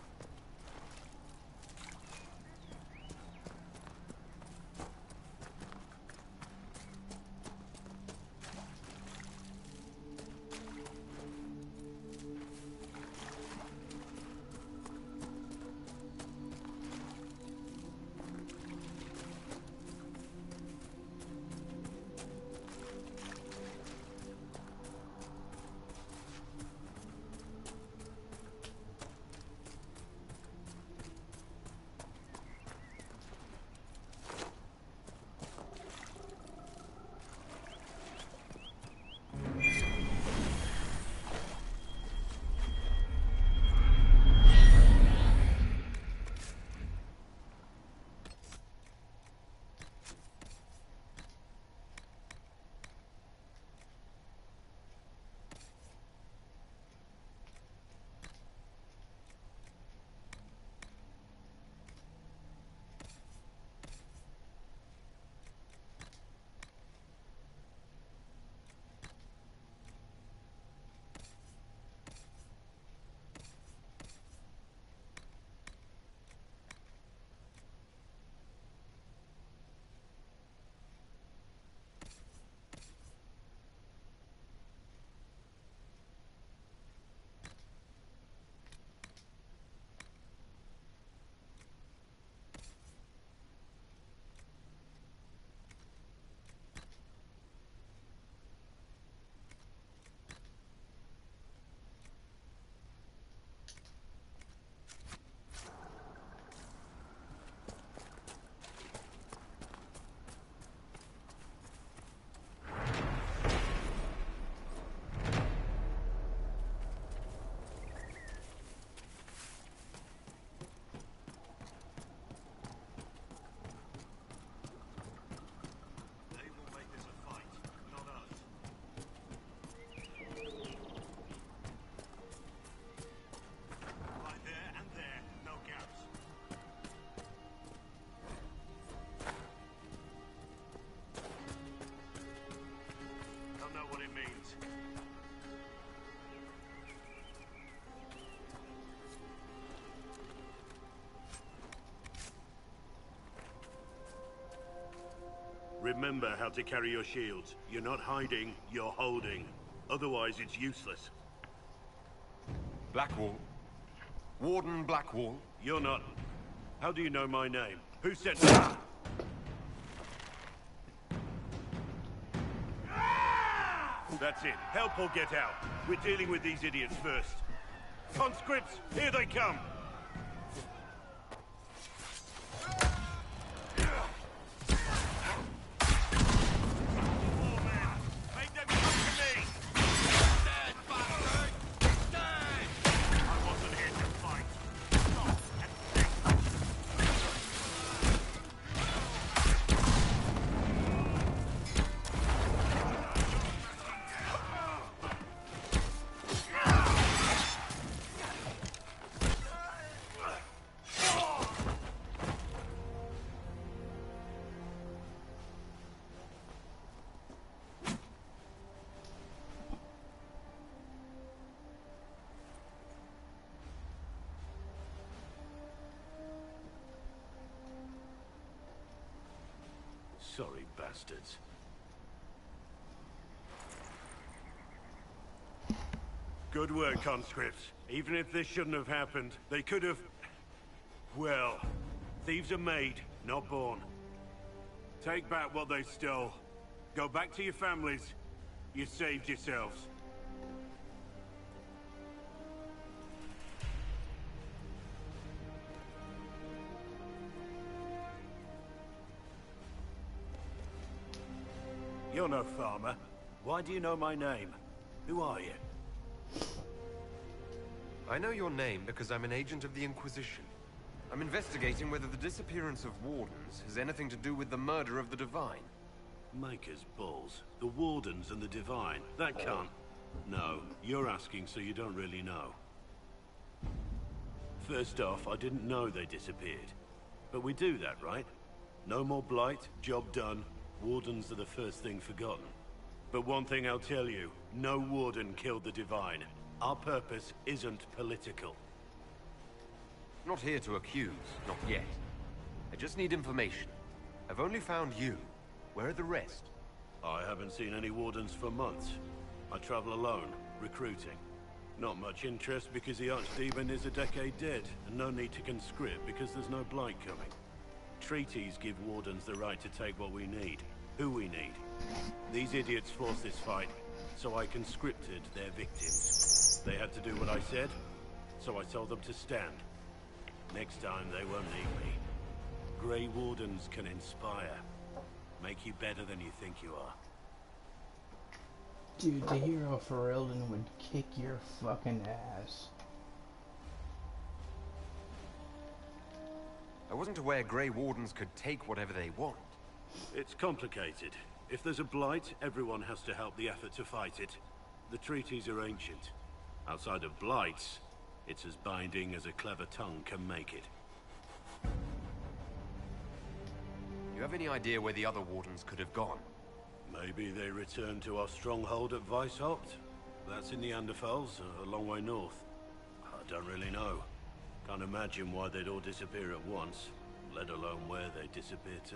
Remember how to carry your shields. You're not hiding, you're holding. Otherwise, it's useless. Blackwall. Warden Blackwall. You're not. How do you know my name? Who sent me? That's it. Help or get out. We're dealing with these idiots first. Conscripts, here they come! Sorry, bastards. Good work, conscripts. Even if this shouldn't have happened, they could have... Well, thieves are made, not born. Take back what they stole. Go back to your families. You saved yourselves. You're no farmer. Why do you know my name? Who are you? I know your name because I'm an agent of the Inquisition. I'm investigating whether the disappearance of Wardens has anything to do with the murder of the Divine. Maker's balls. The Wardens and the Divine. That can't... No, you're asking so you don't really know. First off, I didn't know they disappeared. But we do that, right? No more blight, job done. Wardens are the first thing forgotten. But one thing I'll tell you, no Warden killed the Divine. Our purpose isn't political. Not here to accuse, not yet. I just need information. I've only found you. Where are the rest? I haven't seen any Wardens for months. I travel alone, recruiting. Not much interest because the Archdemon is a decade dead, and no need to conscript because there's no blight coming. Treaties give Wardens the right to take what we need, who we need. These idiots forced this fight, so I conscripted their victims. They had to do what I said, so I told them to stand. Next time they won't need me. Grey Wardens can inspire. Make you better than you think you are. Dude, the hero for Elden would kick your fucking ass. I wasn't aware Grey Wardens could take whatever they want. It's complicated. If there's a blight, everyone has to help the effort to fight it. The treaties are ancient. Outside of blights, it's as binding as a clever tongue can make it. You have any idea where the other Wardens could have gone? Maybe they returned to our stronghold at Weishaupt. That's in the Anderfels, a long way north. I don't really know. Can't imagine why they'd all disappear at once, let alone where they'd disappear to.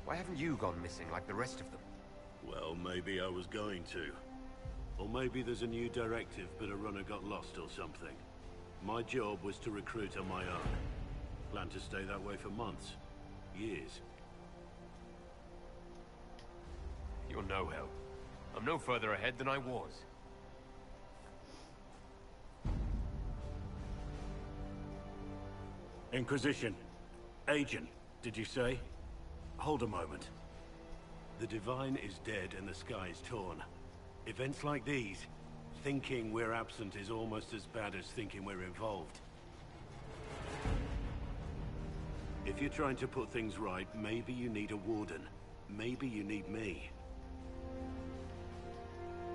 Why haven't you gone missing like the rest of them? Well, maybe I was going to. Or maybe there's a new directive, but a runner got lost or something. My job was to recruit on my own. Plan to stay that way for months. Years. You're no help. I'm no further ahead than I was. Inquisition. Agent, did you say? Hold a moment. The Divine is dead and the sky is torn. Events like these, thinking we're absent is almost as bad as thinking we're involved. If you're trying to put things right, maybe you need a Warden. Maybe you need me.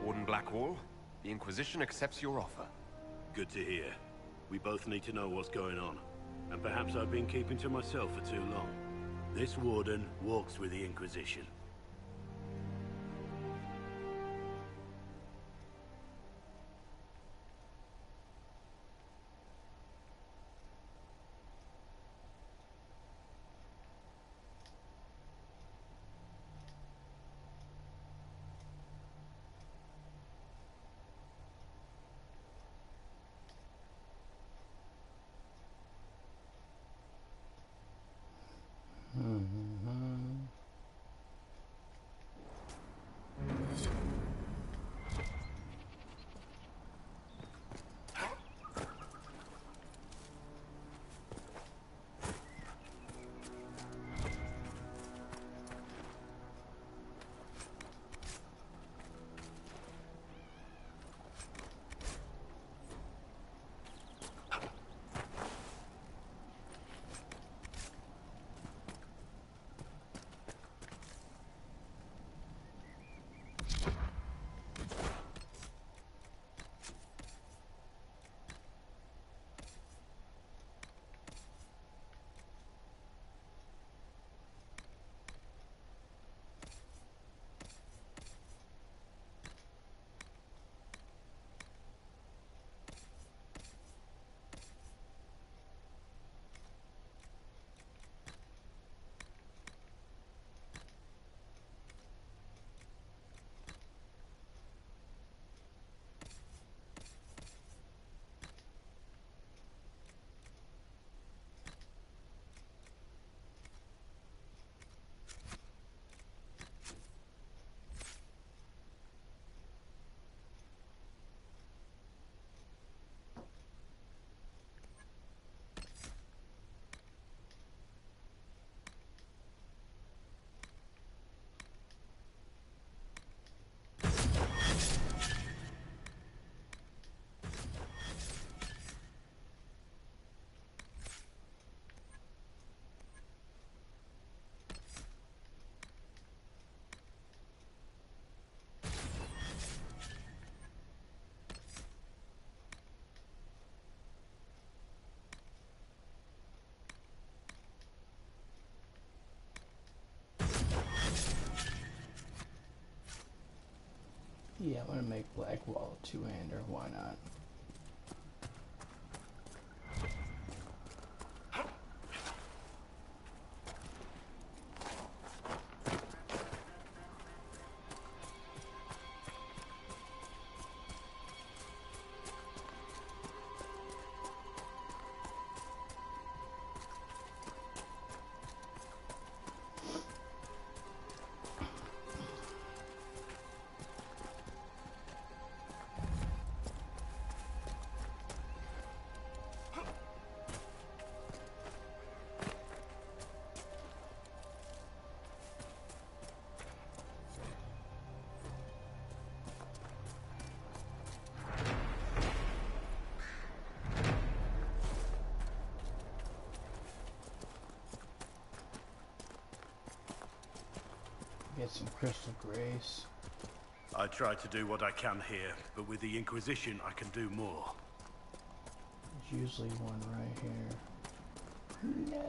Warden Blackwall, the Inquisition accepts your offer. Good to hear. We both need to know what's going on. And perhaps I've been keeping to myself for too long. This Warden walks with the Inquisition. Yeah, I'm gonna make Blackwall a two-hander, why not? Get some crystal grace. I try to do what I can here, but with the Inquisition I can do more. There's usually one right here. No,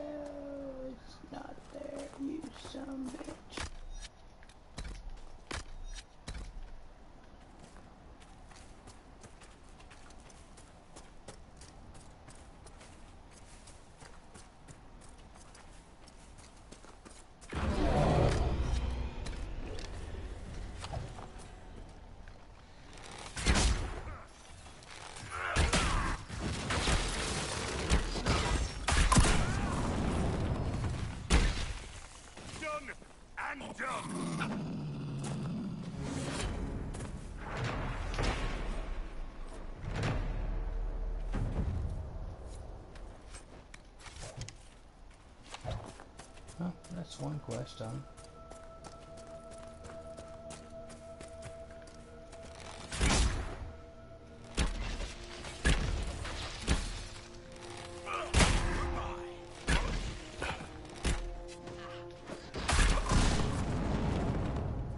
it's not there, you son of a bitch. Well, that's one quest done.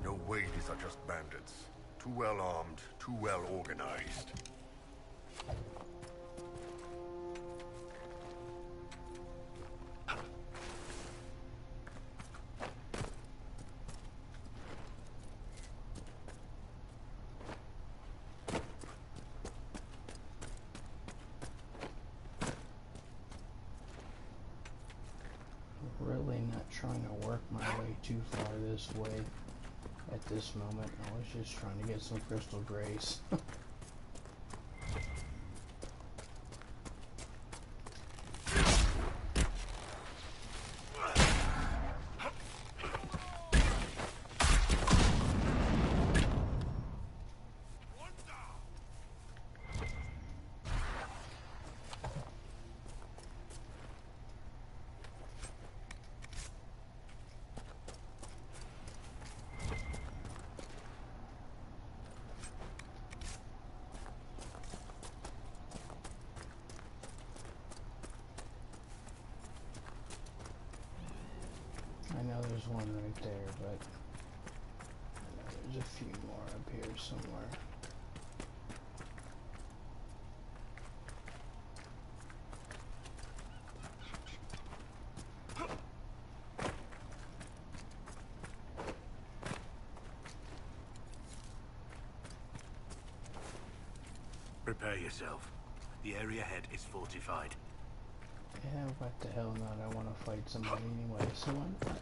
Your Wadies are just bandits. Too well armed, too well organized. Really not trying to work my way too far this way at this moment. I was just trying to get some crystal grace. I know there's one right there, but I know there's a few more up here somewhere. Prepare yourself. The area ahead is fortified. Yeah, what the hell not? I want to fight somebody anyway, so why not?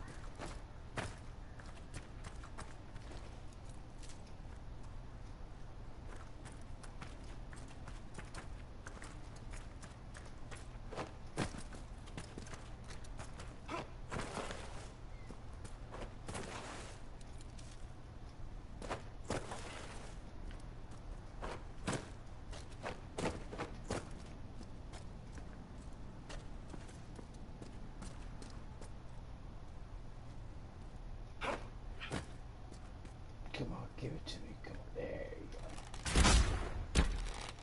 Come on, give it to me. Come on, there you go.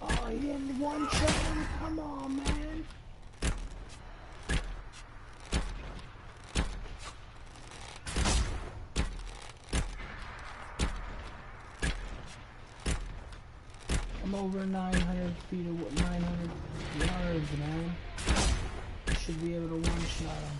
Oh, he didn't one shot him. Come on, man. I'm over 900 feet away, 900 yards, man. Should be able to one shot him.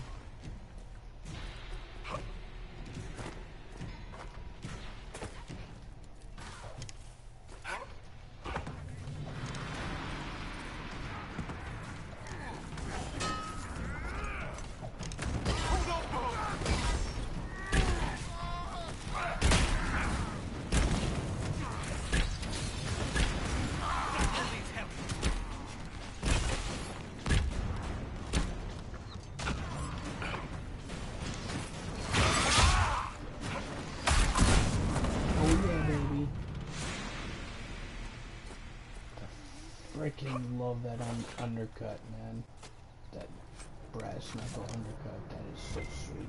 freaking love that undercut, man. That brass knuckle undercut. That is so sweet.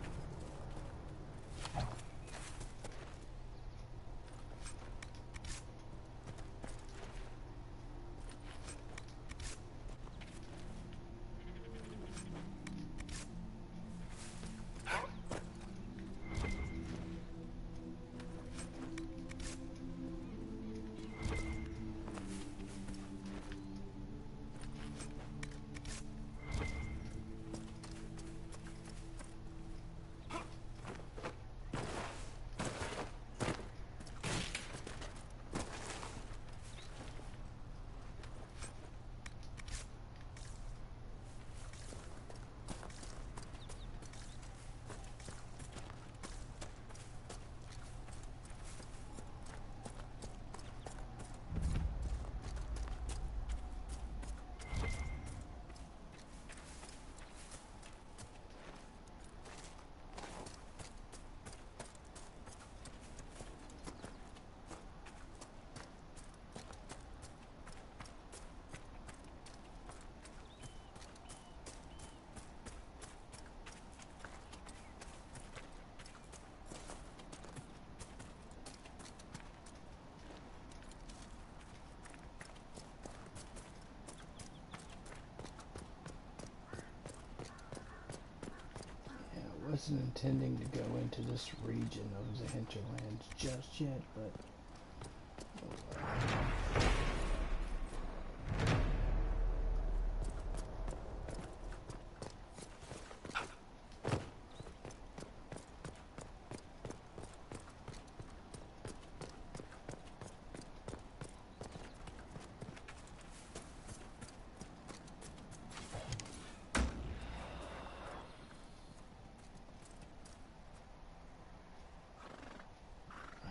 I wasn't intending to go into this region of the Hinterlands just yet, but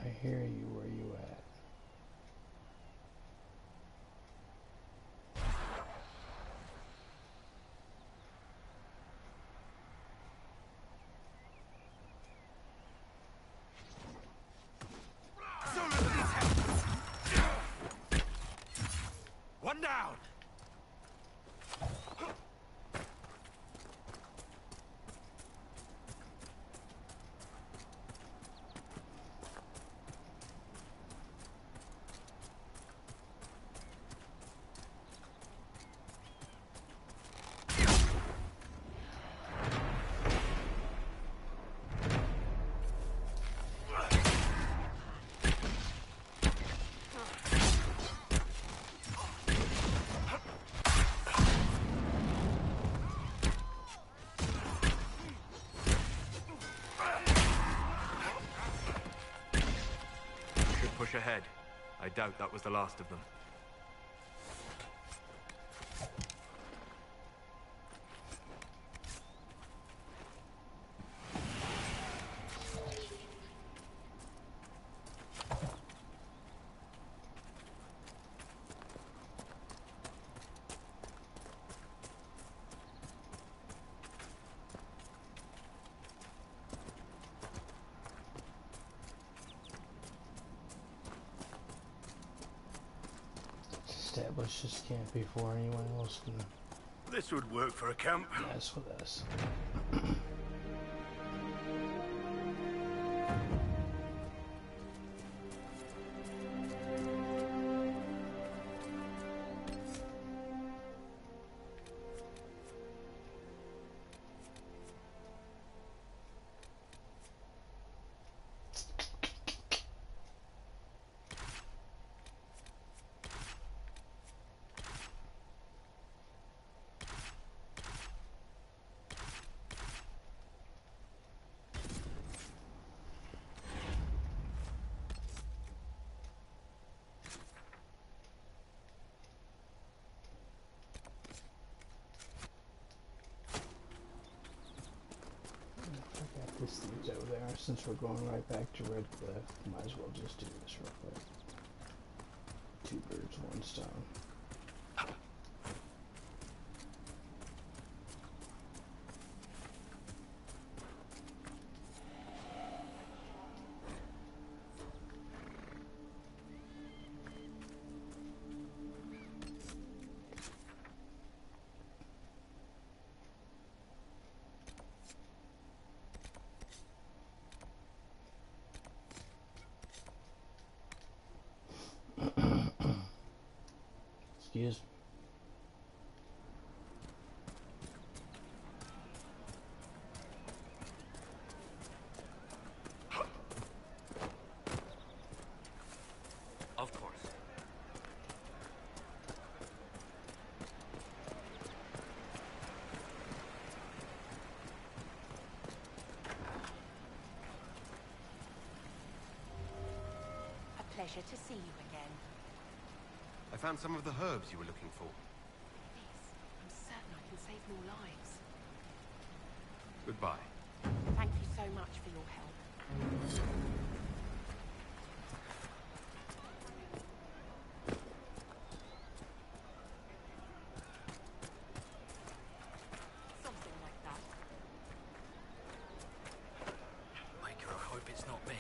I hear you. Where you at? One down! Push ahead. I doubt that was the last of them. Establish this camp before anyone else can This would work for a camp. mess with us. This thing's over there. Since we're going right back to Red Cliff, might as well just do this real quick. Two birds, one stone. Excuse me. Of course. A pleasure to see you again. I found some of the herbs you were looking for. This, I'm certain I can save more lives. Goodbye. Thank you so much for your help. Something like that. Waker, I hope it's not me.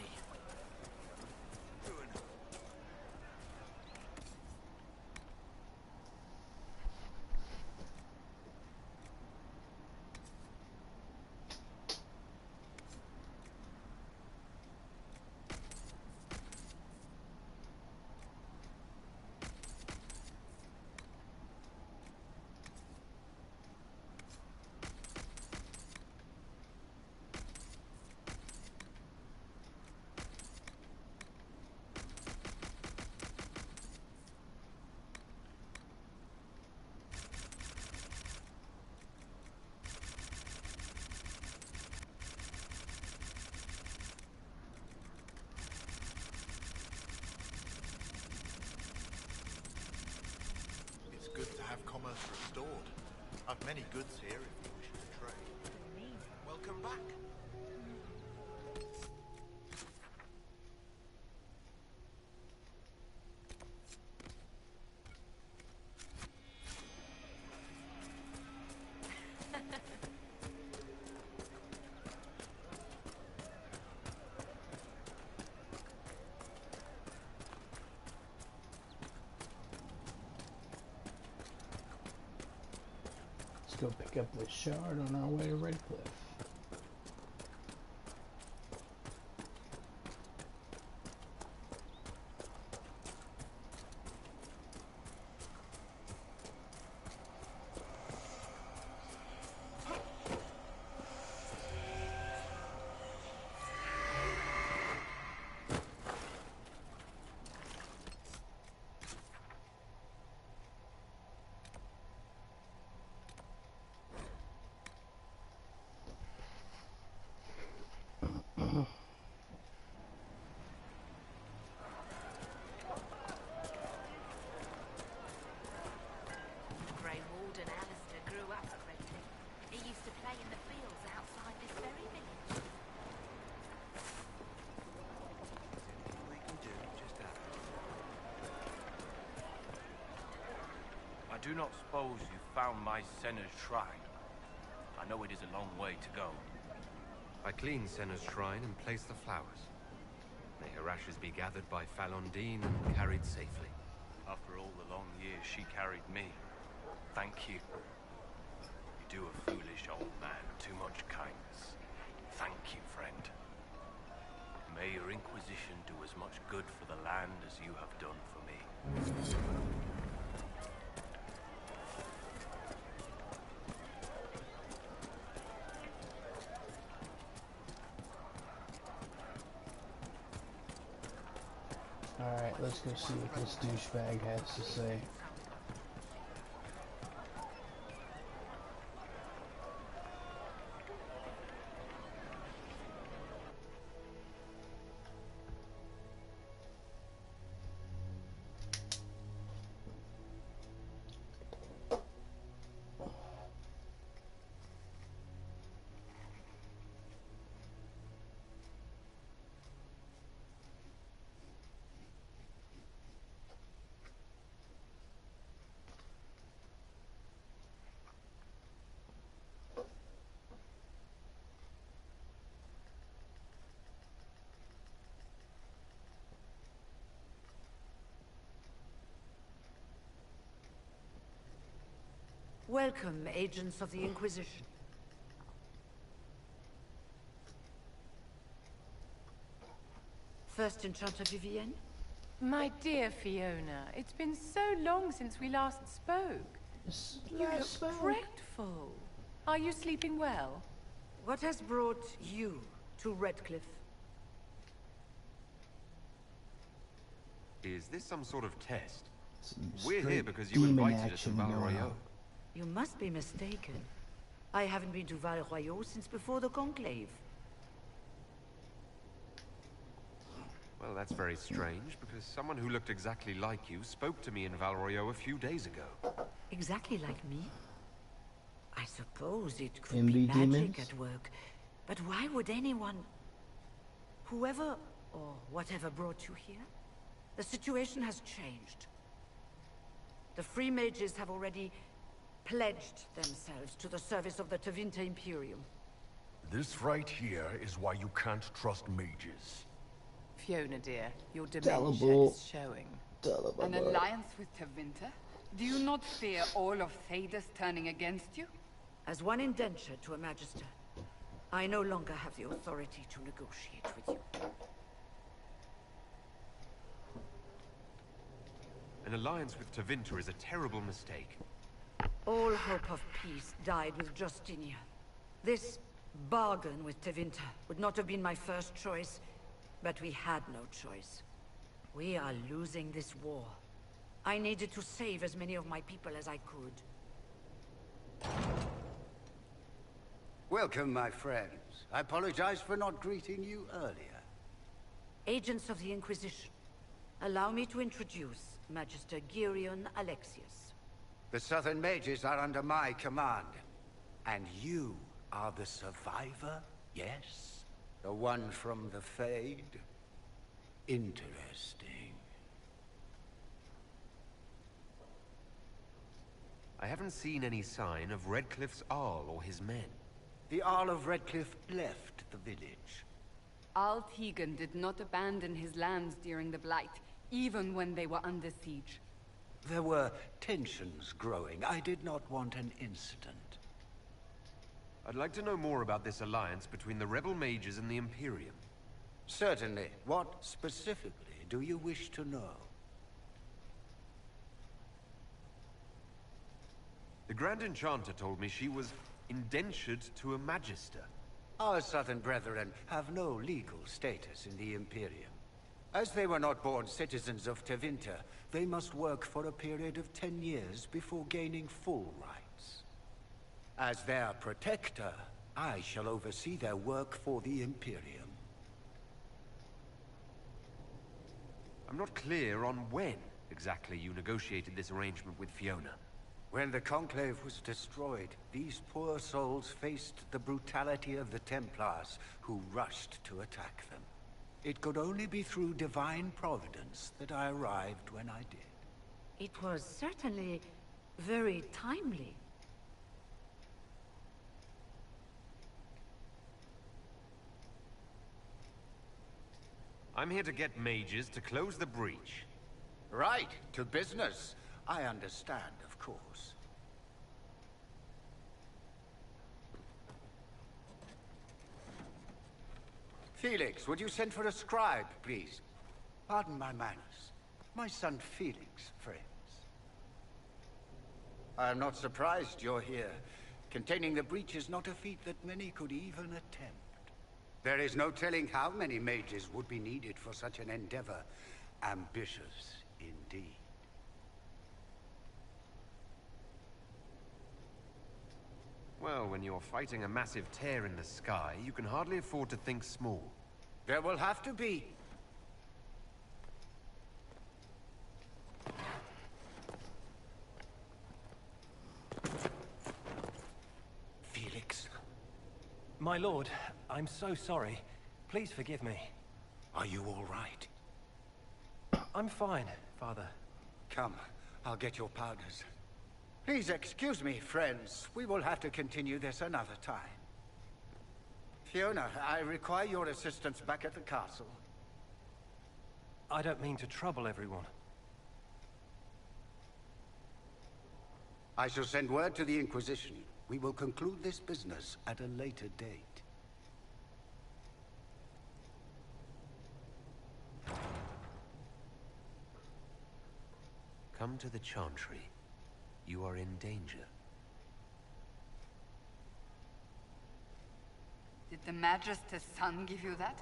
It's good to have commerce restored. I've many goods here if you wish to trade. Welcome back. Let's go pick up this shard on our way to Redcliffe. Grey Warden Alistair grew up at Redcliffe. He used to play in the fields outside this very village. We can do just that. I do not suppose you found my Senna's shrine. I know it is a long way to go. I cleaned Senna's shrine and placed the flowers. May her ashes be gathered by Falondine and carried safely. After all the long years she carried me, thank you. You do a foolish old man too much kindness. Thank you, friend. May your Inquisition do as much good for the land as you have done for me. Alright, let's go see what this douchebag has to say. Welcome, agents of the Inquisition. First Enchanter Vivienne? My dear Fiona, it's been so long since we last spoke. You look fretful. Are you sleeping well? What has brought you to Redcliffe? Is this some sort of test? We're here because you invited us to Val-Royeaux. You must be mistaken. I haven't been to Val-Royeaux since before the Conclave. Well, that's very strange, because someone who looked exactly like you spoke to me in Val-Royeaux a few days ago. Exactly like me? I suppose it could be magic at work. But why would anyone... Whoever or whatever brought you here? The situation has changed. The Free Mages have already pledged themselves to the service of the Tevinter Imperium. This right here is why you can't trust mages. Fiona, dear, your dementia is showing. An alliance with Tevinter? Do you not fear all of Thedas turning against you? As one indentured to a Magister, I no longer have the authority to negotiate with you. An alliance with Tevinter is a terrible mistake. All hope of peace died with Justinian. This bargain with Tevinter would not have been my first choice, but we had no choice. We are losing this war. I needed to save as many of my people as I could. Welcome, my friends. I apologize for not greeting you earlier. Agents of the Inquisition, allow me to introduce Magister Girion Alexius. The Southern Mages are under my command. And you are the survivor, yes? The one from the Fade? Interesting. I haven't seen any sign of Redcliffe's Arl or his men. The Arl of Redcliffe left the village. Arl Tegan did not abandon his lands during the Blight, even when they were under siege. There were tensions growing. I did not want an incident. I'd like to know more about this alliance between the rebel mages and the Imperium. Certainly. What specifically do you wish to know? The Grand Enchanter told me she was indentured to a Magister. Our Southern Brethren have no legal status in the Imperium. As they were not born citizens of Tevinter, they must work for a period of 10 years before gaining full rights. As their protector, I shall oversee their work for the Imperium. I'm not clear on when exactly you negotiated this arrangement with Fiona. When the Conclave was destroyed, these poor souls faced the brutality of the Templars, who rushed to attack them. It could only be through divine providence that I arrived when I did. It was certainly very timely. I'm here to get mages to close the breach. Right, to business. I understand, of course. Felix, would you send for a scribe, please? Pardon my manners. My son Felix, friends. I am not surprised you're here. Containing the breach is not a feat that many could even attempt. There is no telling how many mages would be needed for such an endeavor. Ambitious, indeed. Well, when you're fighting a massive tear in the sky, you can hardly afford to think small. There will have to be. Felix. My lord, I'm so sorry. Please forgive me. Are you all right? I'm fine, Father. Come, I'll get your powders. Please excuse me, friends. We will have to continue this another time. Fiona, I require your assistance back at the castle. I don't mean to trouble everyone. I shall send word to the Inquisition. We will conclude this business at a later date. come to the Chantry, you are in danger. Did the Magister's son give you that?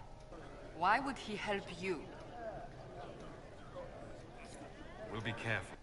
Why would he help you? We'll be careful.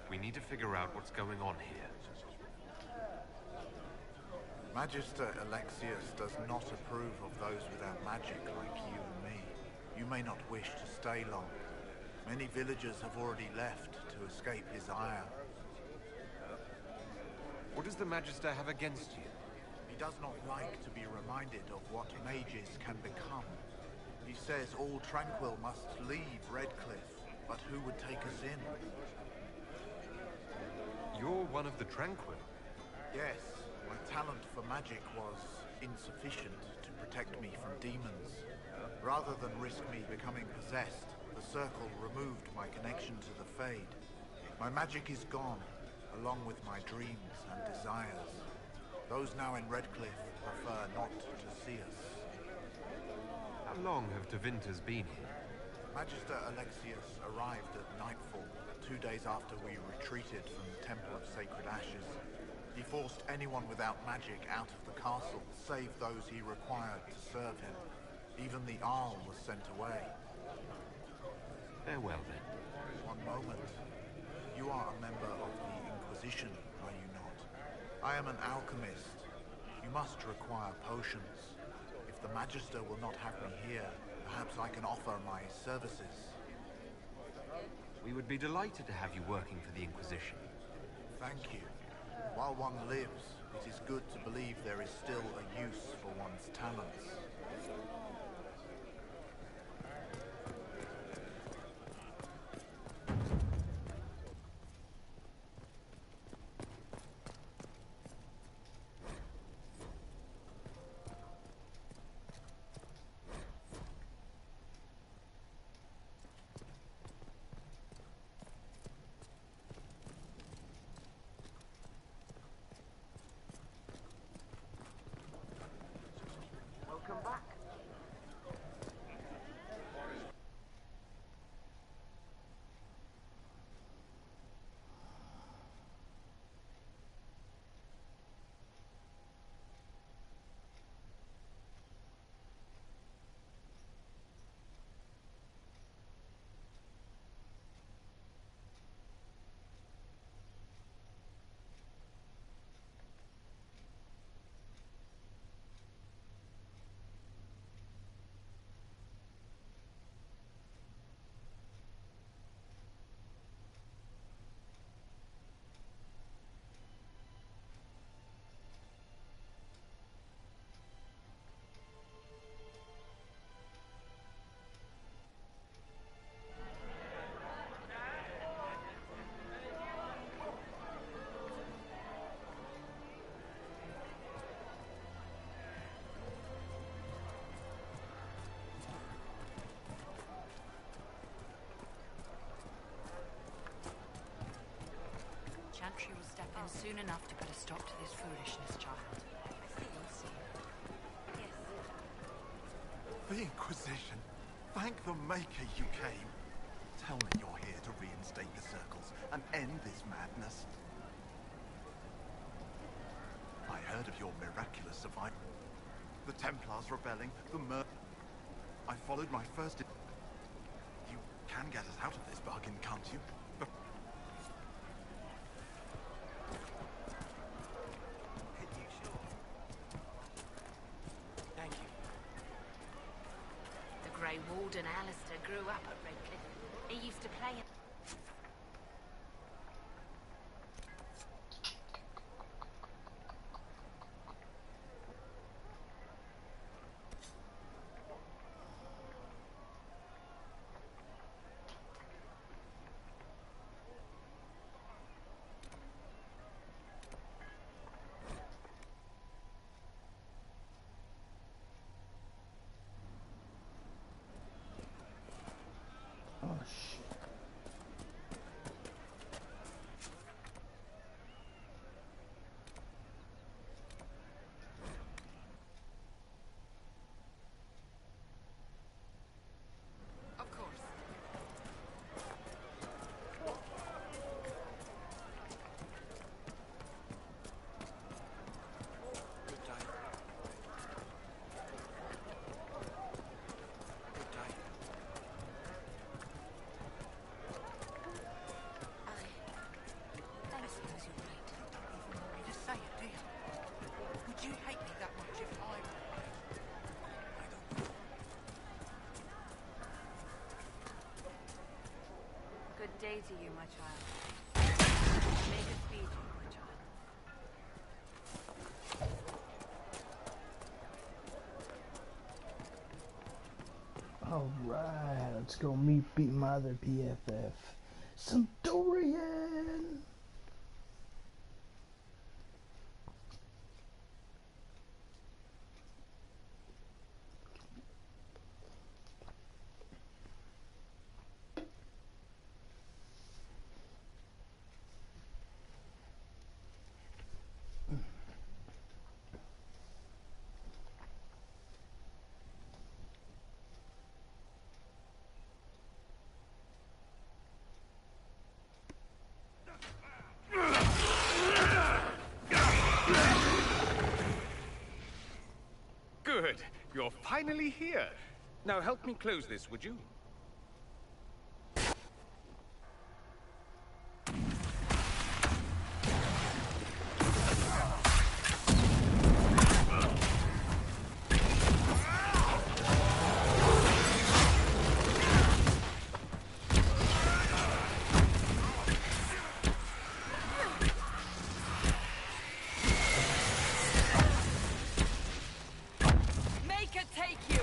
We need to figure out what's going on here. Magister Alexius does not approve of those without magic like you and me. You may not wish to stay long. Many villagers have already left to escape his ire. What does the Magister have against you? He does not like to be reminded of what mages can become. He says all Tranquil must leave Redcliffe, but who would take us in? You're one of the Tranquil? Yes, my talent for magic was insufficient to protect me from demons. Rather than risk me becoming possessed, the Circle removed my connection to the Fade. My magic is gone, along with my dreams and desires. Those now in Redcliffe prefer not to see us. How long have Tevinters been here? Magister Alexius arrived at nightfall, 2 days after we retreated from the Temple of Sacred Ashes. He forced anyone without magic out of the castle, save those he required to serve him. Even the Arl was sent away. Farewell, then. One moment. You are a member of the Inquisition, are you not? I am an alchemist. You must require potions. If the Magister will not have me here, perhaps I can offer my services. We would be delighted to have you working for the Inquisition. Thank you. While one lives, it is good to believe there is still a use for one's talents. She will step in soon enough to put a stop to this foolishness, child. I think you'll see. Yes. The Inquisition. Thank the Maker you came. Tell me you're here to reinstate the circles and end this madness. I heard of your miraculous survival. The Templars rebelling, I followed my first... You can get us out of this bargain, can't you? But... Thank you. The Grey Warden Alistair grew up at Redcliffe. He used to play... Oh, shit. Of course. Good day. Good day. I suppose you're right. You don't want me to say it, do you? Would you hate me that much if I... Good day to you, my child. May it feed you, my child. Alright, let's go beat my other PFF. Some Dorian! Good. You're finally here. Now help me close this, would you? Make her take you!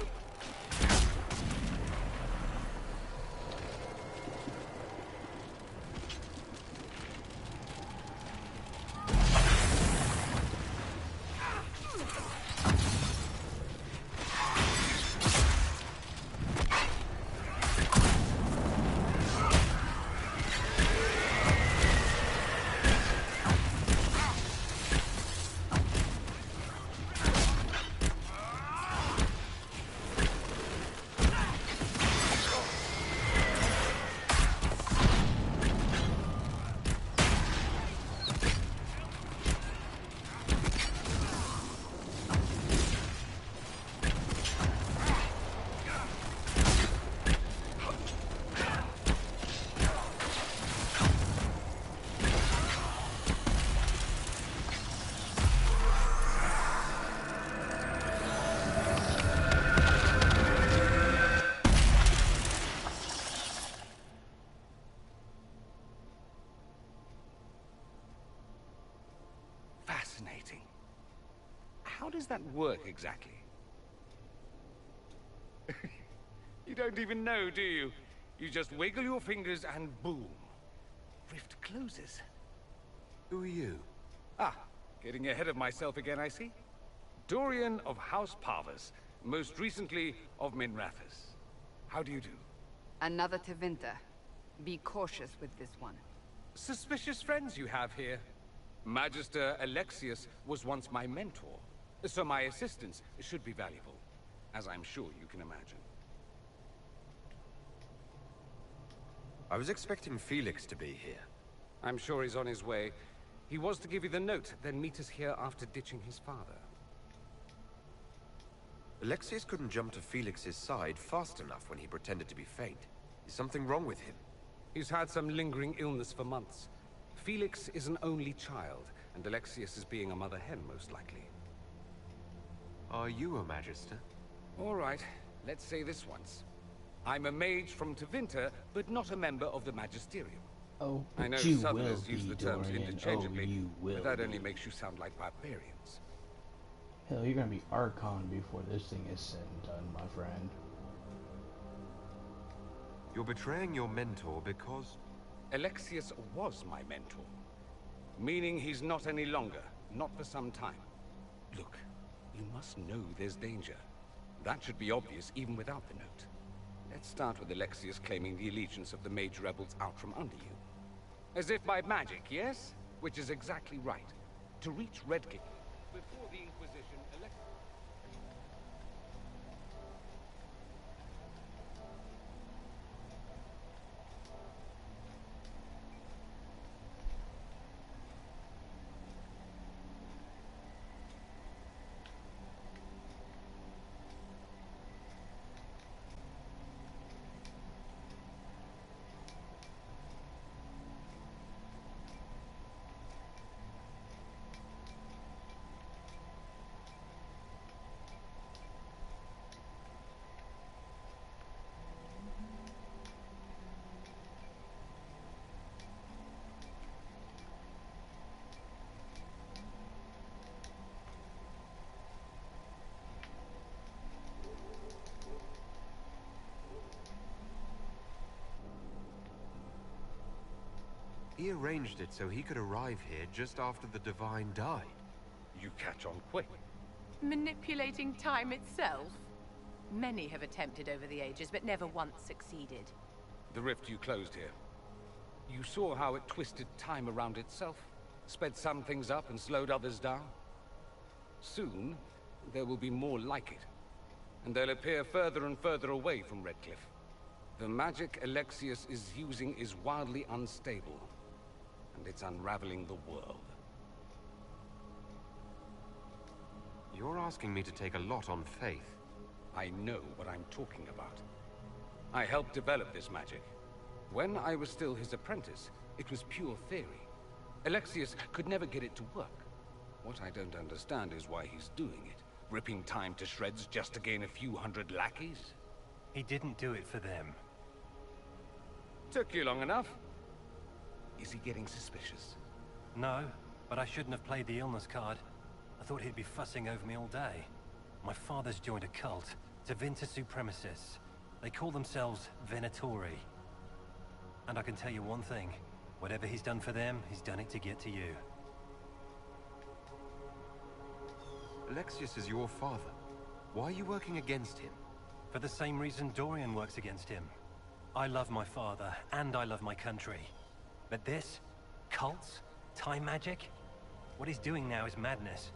Fascinating. How does that work exactly? You don't even know, do you? You just wiggle your fingers and boom. Rift closes. Who are you? Ah, getting ahead of myself again, I see. Dorian of House Parvus, most recently of Minrathous. How do you do? Another Tevinter. Be cautious with this one. Suspicious friends you have here. Magister Alexius was once my mentor, so my assistance should be valuable, as I'm sure you can imagine. I was expecting Felix to be here. I'm sure he's on his way. He was to give you the note, then meet us here after ditching his father. Alexius couldn't jump to Felix's side fast enough when he pretended to be faint. Is something wrong with him? He's had some lingering illness for months. Felix is an only child, and Alexius is being a mother hen, most likely. Are you a Magister? All right, let's say this once. I'm a mage from Tevinter, but not a member of the Magisterium. Oh, I know you Southerners will use be, the terms Dorian. interchangeably, Oh, you will but that be. only makes you sound like barbarians. Hell, you're gonna be Archon before this thing is said and done, my friend. You're betraying your mentor because... Alexius was my mentor. Meaning he's not any longer. Not for some time. Look, you must know there's danger. That should be obvious even without the note. Let's start with Alexius claiming the allegiance of the mage rebels out from under you. As if by magic, yes? Which is exactly right. To reach Redcliffe before the Inquisition, He arranged it so he could arrive here just after the Divine died. You catch on quick. Manipulating time itself? Many have attempted over the ages, but never once succeeded. The rift you closed here. You saw how it twisted time around itself, sped some things up and slowed others down. Soon, there will be more like it, and they'll appear further and further away from Redcliffe. The magic Alexius is using is wildly unstable, and it's unraveling the world. You're asking me to take a lot on faith. I know what I'm talking about. I helped develop this magic. When I was still his apprentice, it was pure theory. Alexius could never get it to work. What I don't understand is why he's doing it, ripping time to shreds just to gain a few hundred lackeys. He didn't do it for them. Took you long enough. Is he getting suspicious? No, but I shouldn't have played the illness card. I thought he'd be fussing over me all day. My father's joined a cult, Tevinter Supremacists. They call themselves Venatori. And I can tell you one thing. Whatever he's done for them, he's done it to get to you. Alexius is your father. Why are you working against him? For the same reason Dorian works against him. I love my father, and I love my country. But this? Cults? Time magic? What he's doing now is madness.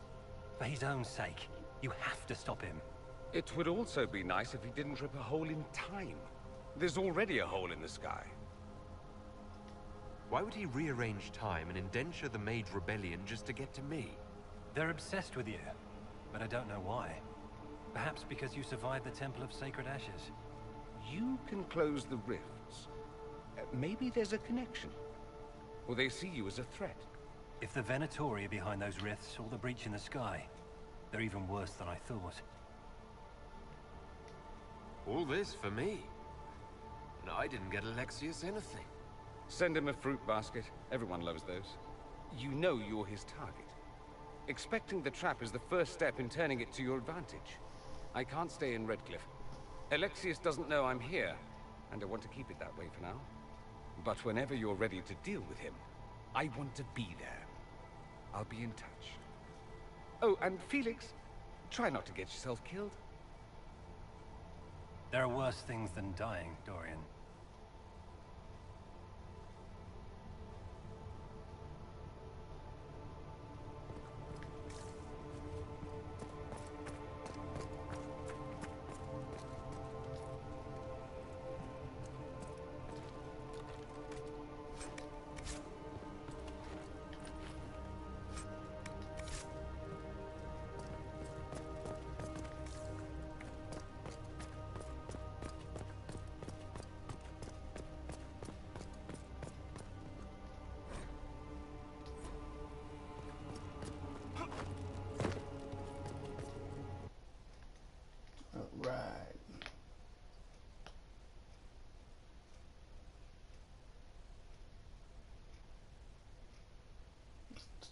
For his own sake, you have to stop him. It would also be nice if he didn't rip a hole in time. There's already a hole in the sky. Why would he rearrange time and indenture the Mage Rebellion just to get to me? They're obsessed with you, but I don't know why. Perhaps because you survived the Temple of Sacred Ashes. You can close the rifts. Maybe there's a connection. Or they see you as a threat. If the Venatori are behind those rifts or the breach in the sky, they're even worse than I thought. All this for me? And I didn't get Alexius anything. Send him a fruit basket. Everyone loves those. You know you're his target. Expecting the trap is the first step in turning it to your advantage. I can't stay in Redcliffe. Alexius doesn't know I'm here, and I want to keep it that way for now. But whenever you're ready to deal with him, I want to be there. I'll be in touch. Oh, and Felix, try not to get yourself killed. There are worse things than dying, Dorian.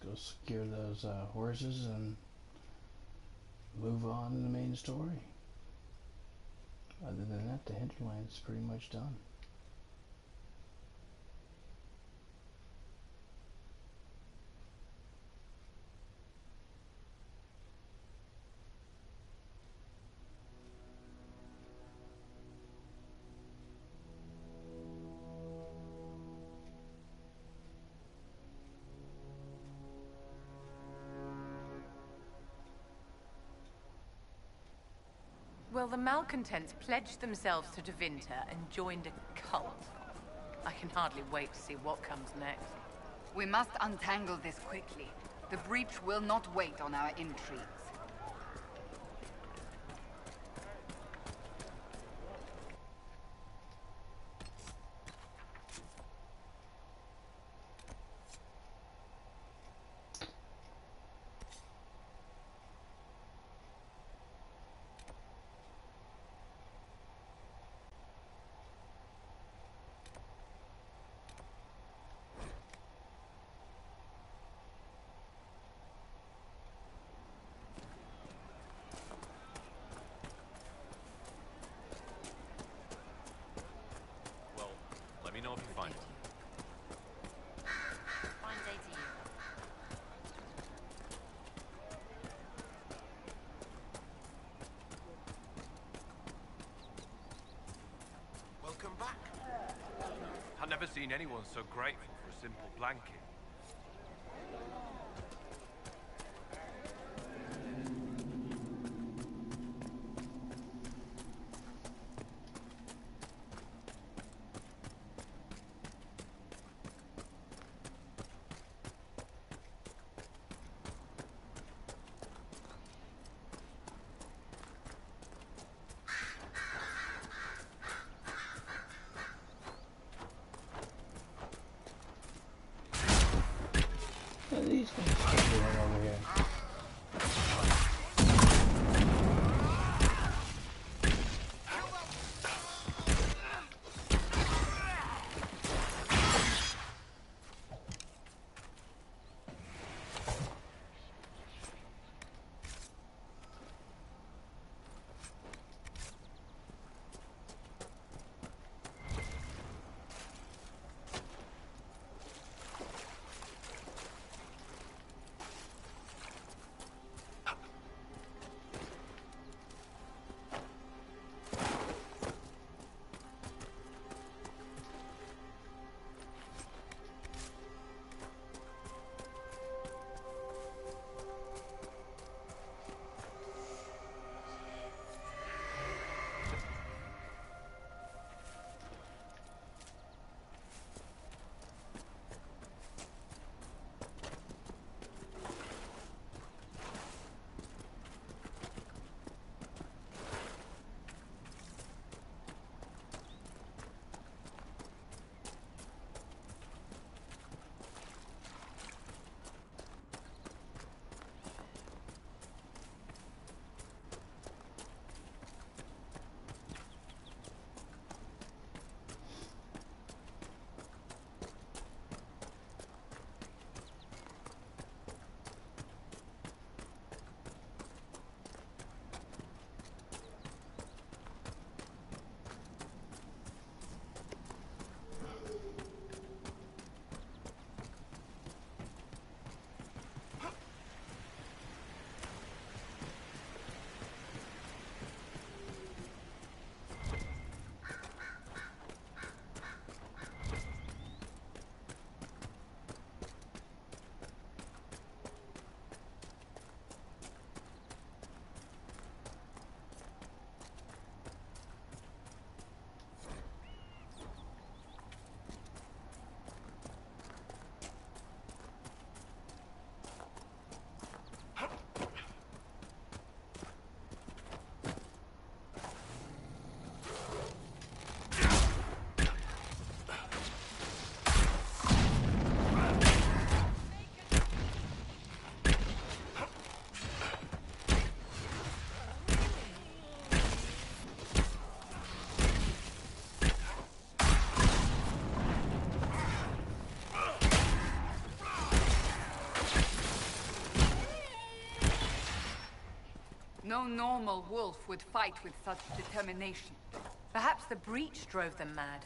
Go secure those horses and move on to the main story. Other than that, the Hinterlands is pretty much done. Well, the malcontents pledged themselves to Tevinter and joined a cult. I can hardly wait to see what comes next. We must untangle this quickly. The breach will not wait on our intrigues. Let me know if you find it. Fine day to you. Welcome back. I've never seen anyone so grateful for a simple blanket. No normal wolf would fight with such determination. Perhaps the breach drove them mad.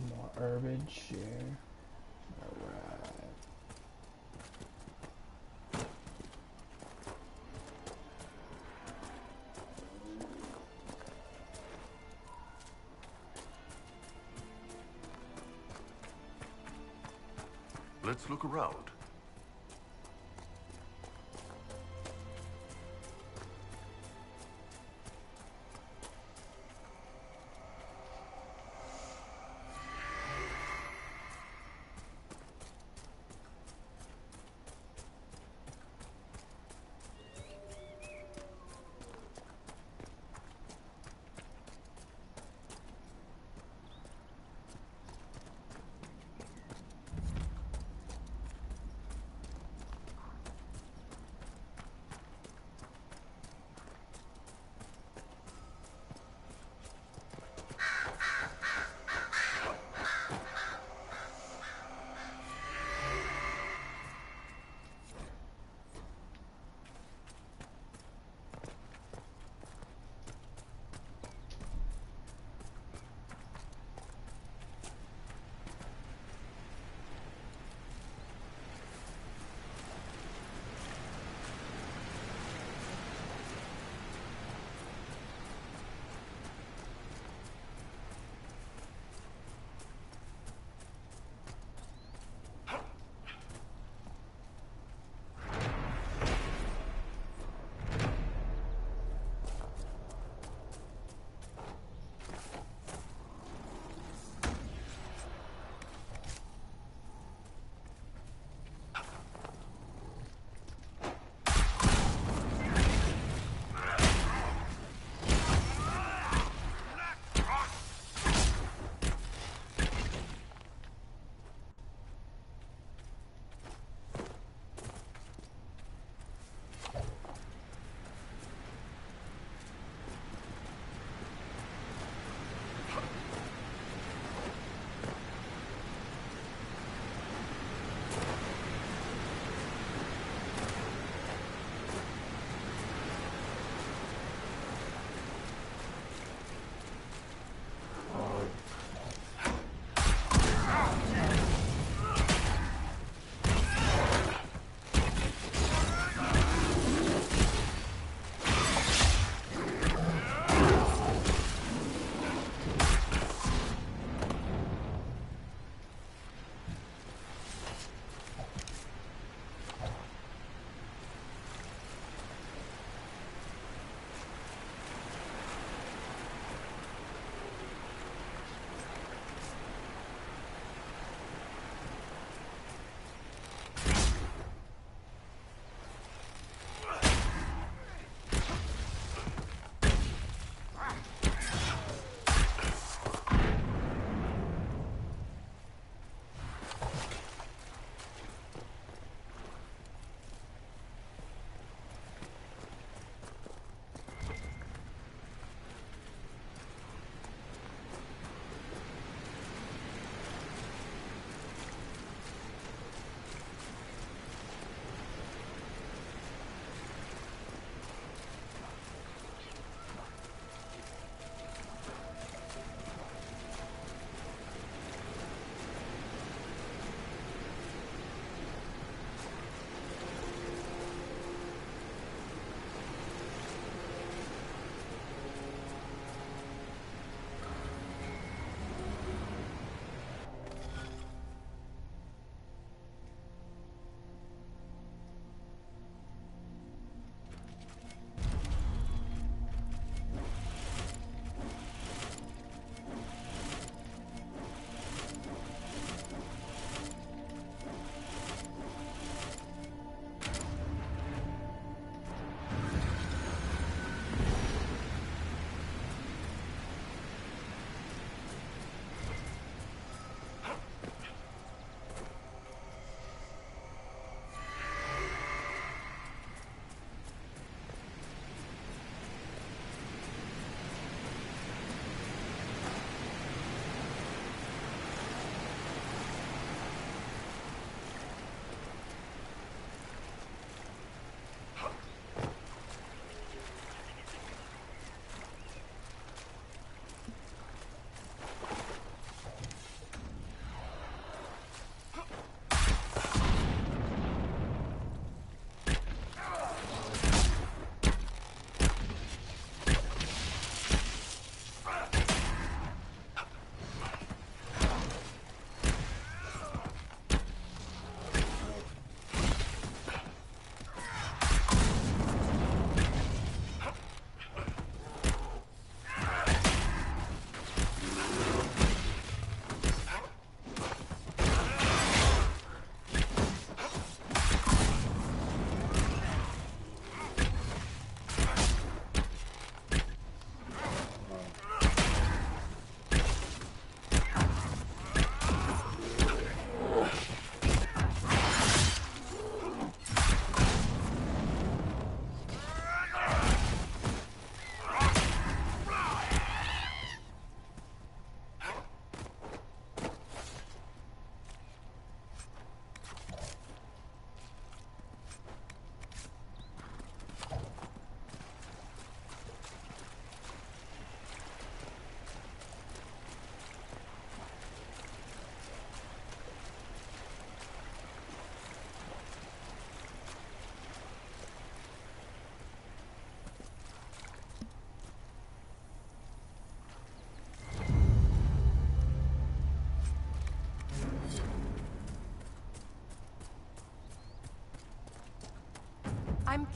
More herbage here. Alright. Let's look around.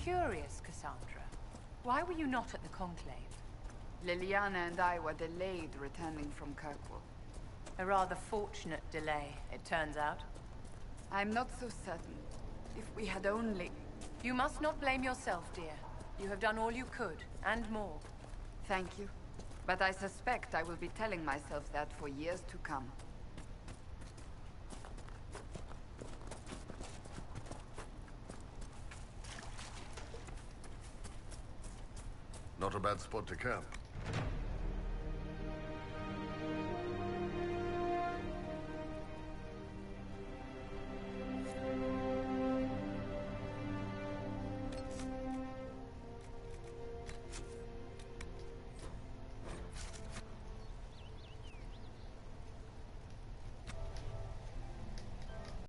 curious, Cassandra. Why were you not at the Conclave? Liliana and I were delayed returning from Kirkwall. A rather fortunate delay, it turns out. I'm not so certain. If we had only... You must not blame yourself, dear. You have done all you could, and more. Thank you. But I suspect I will be telling myself that for years to come. Not a bad spot to camp.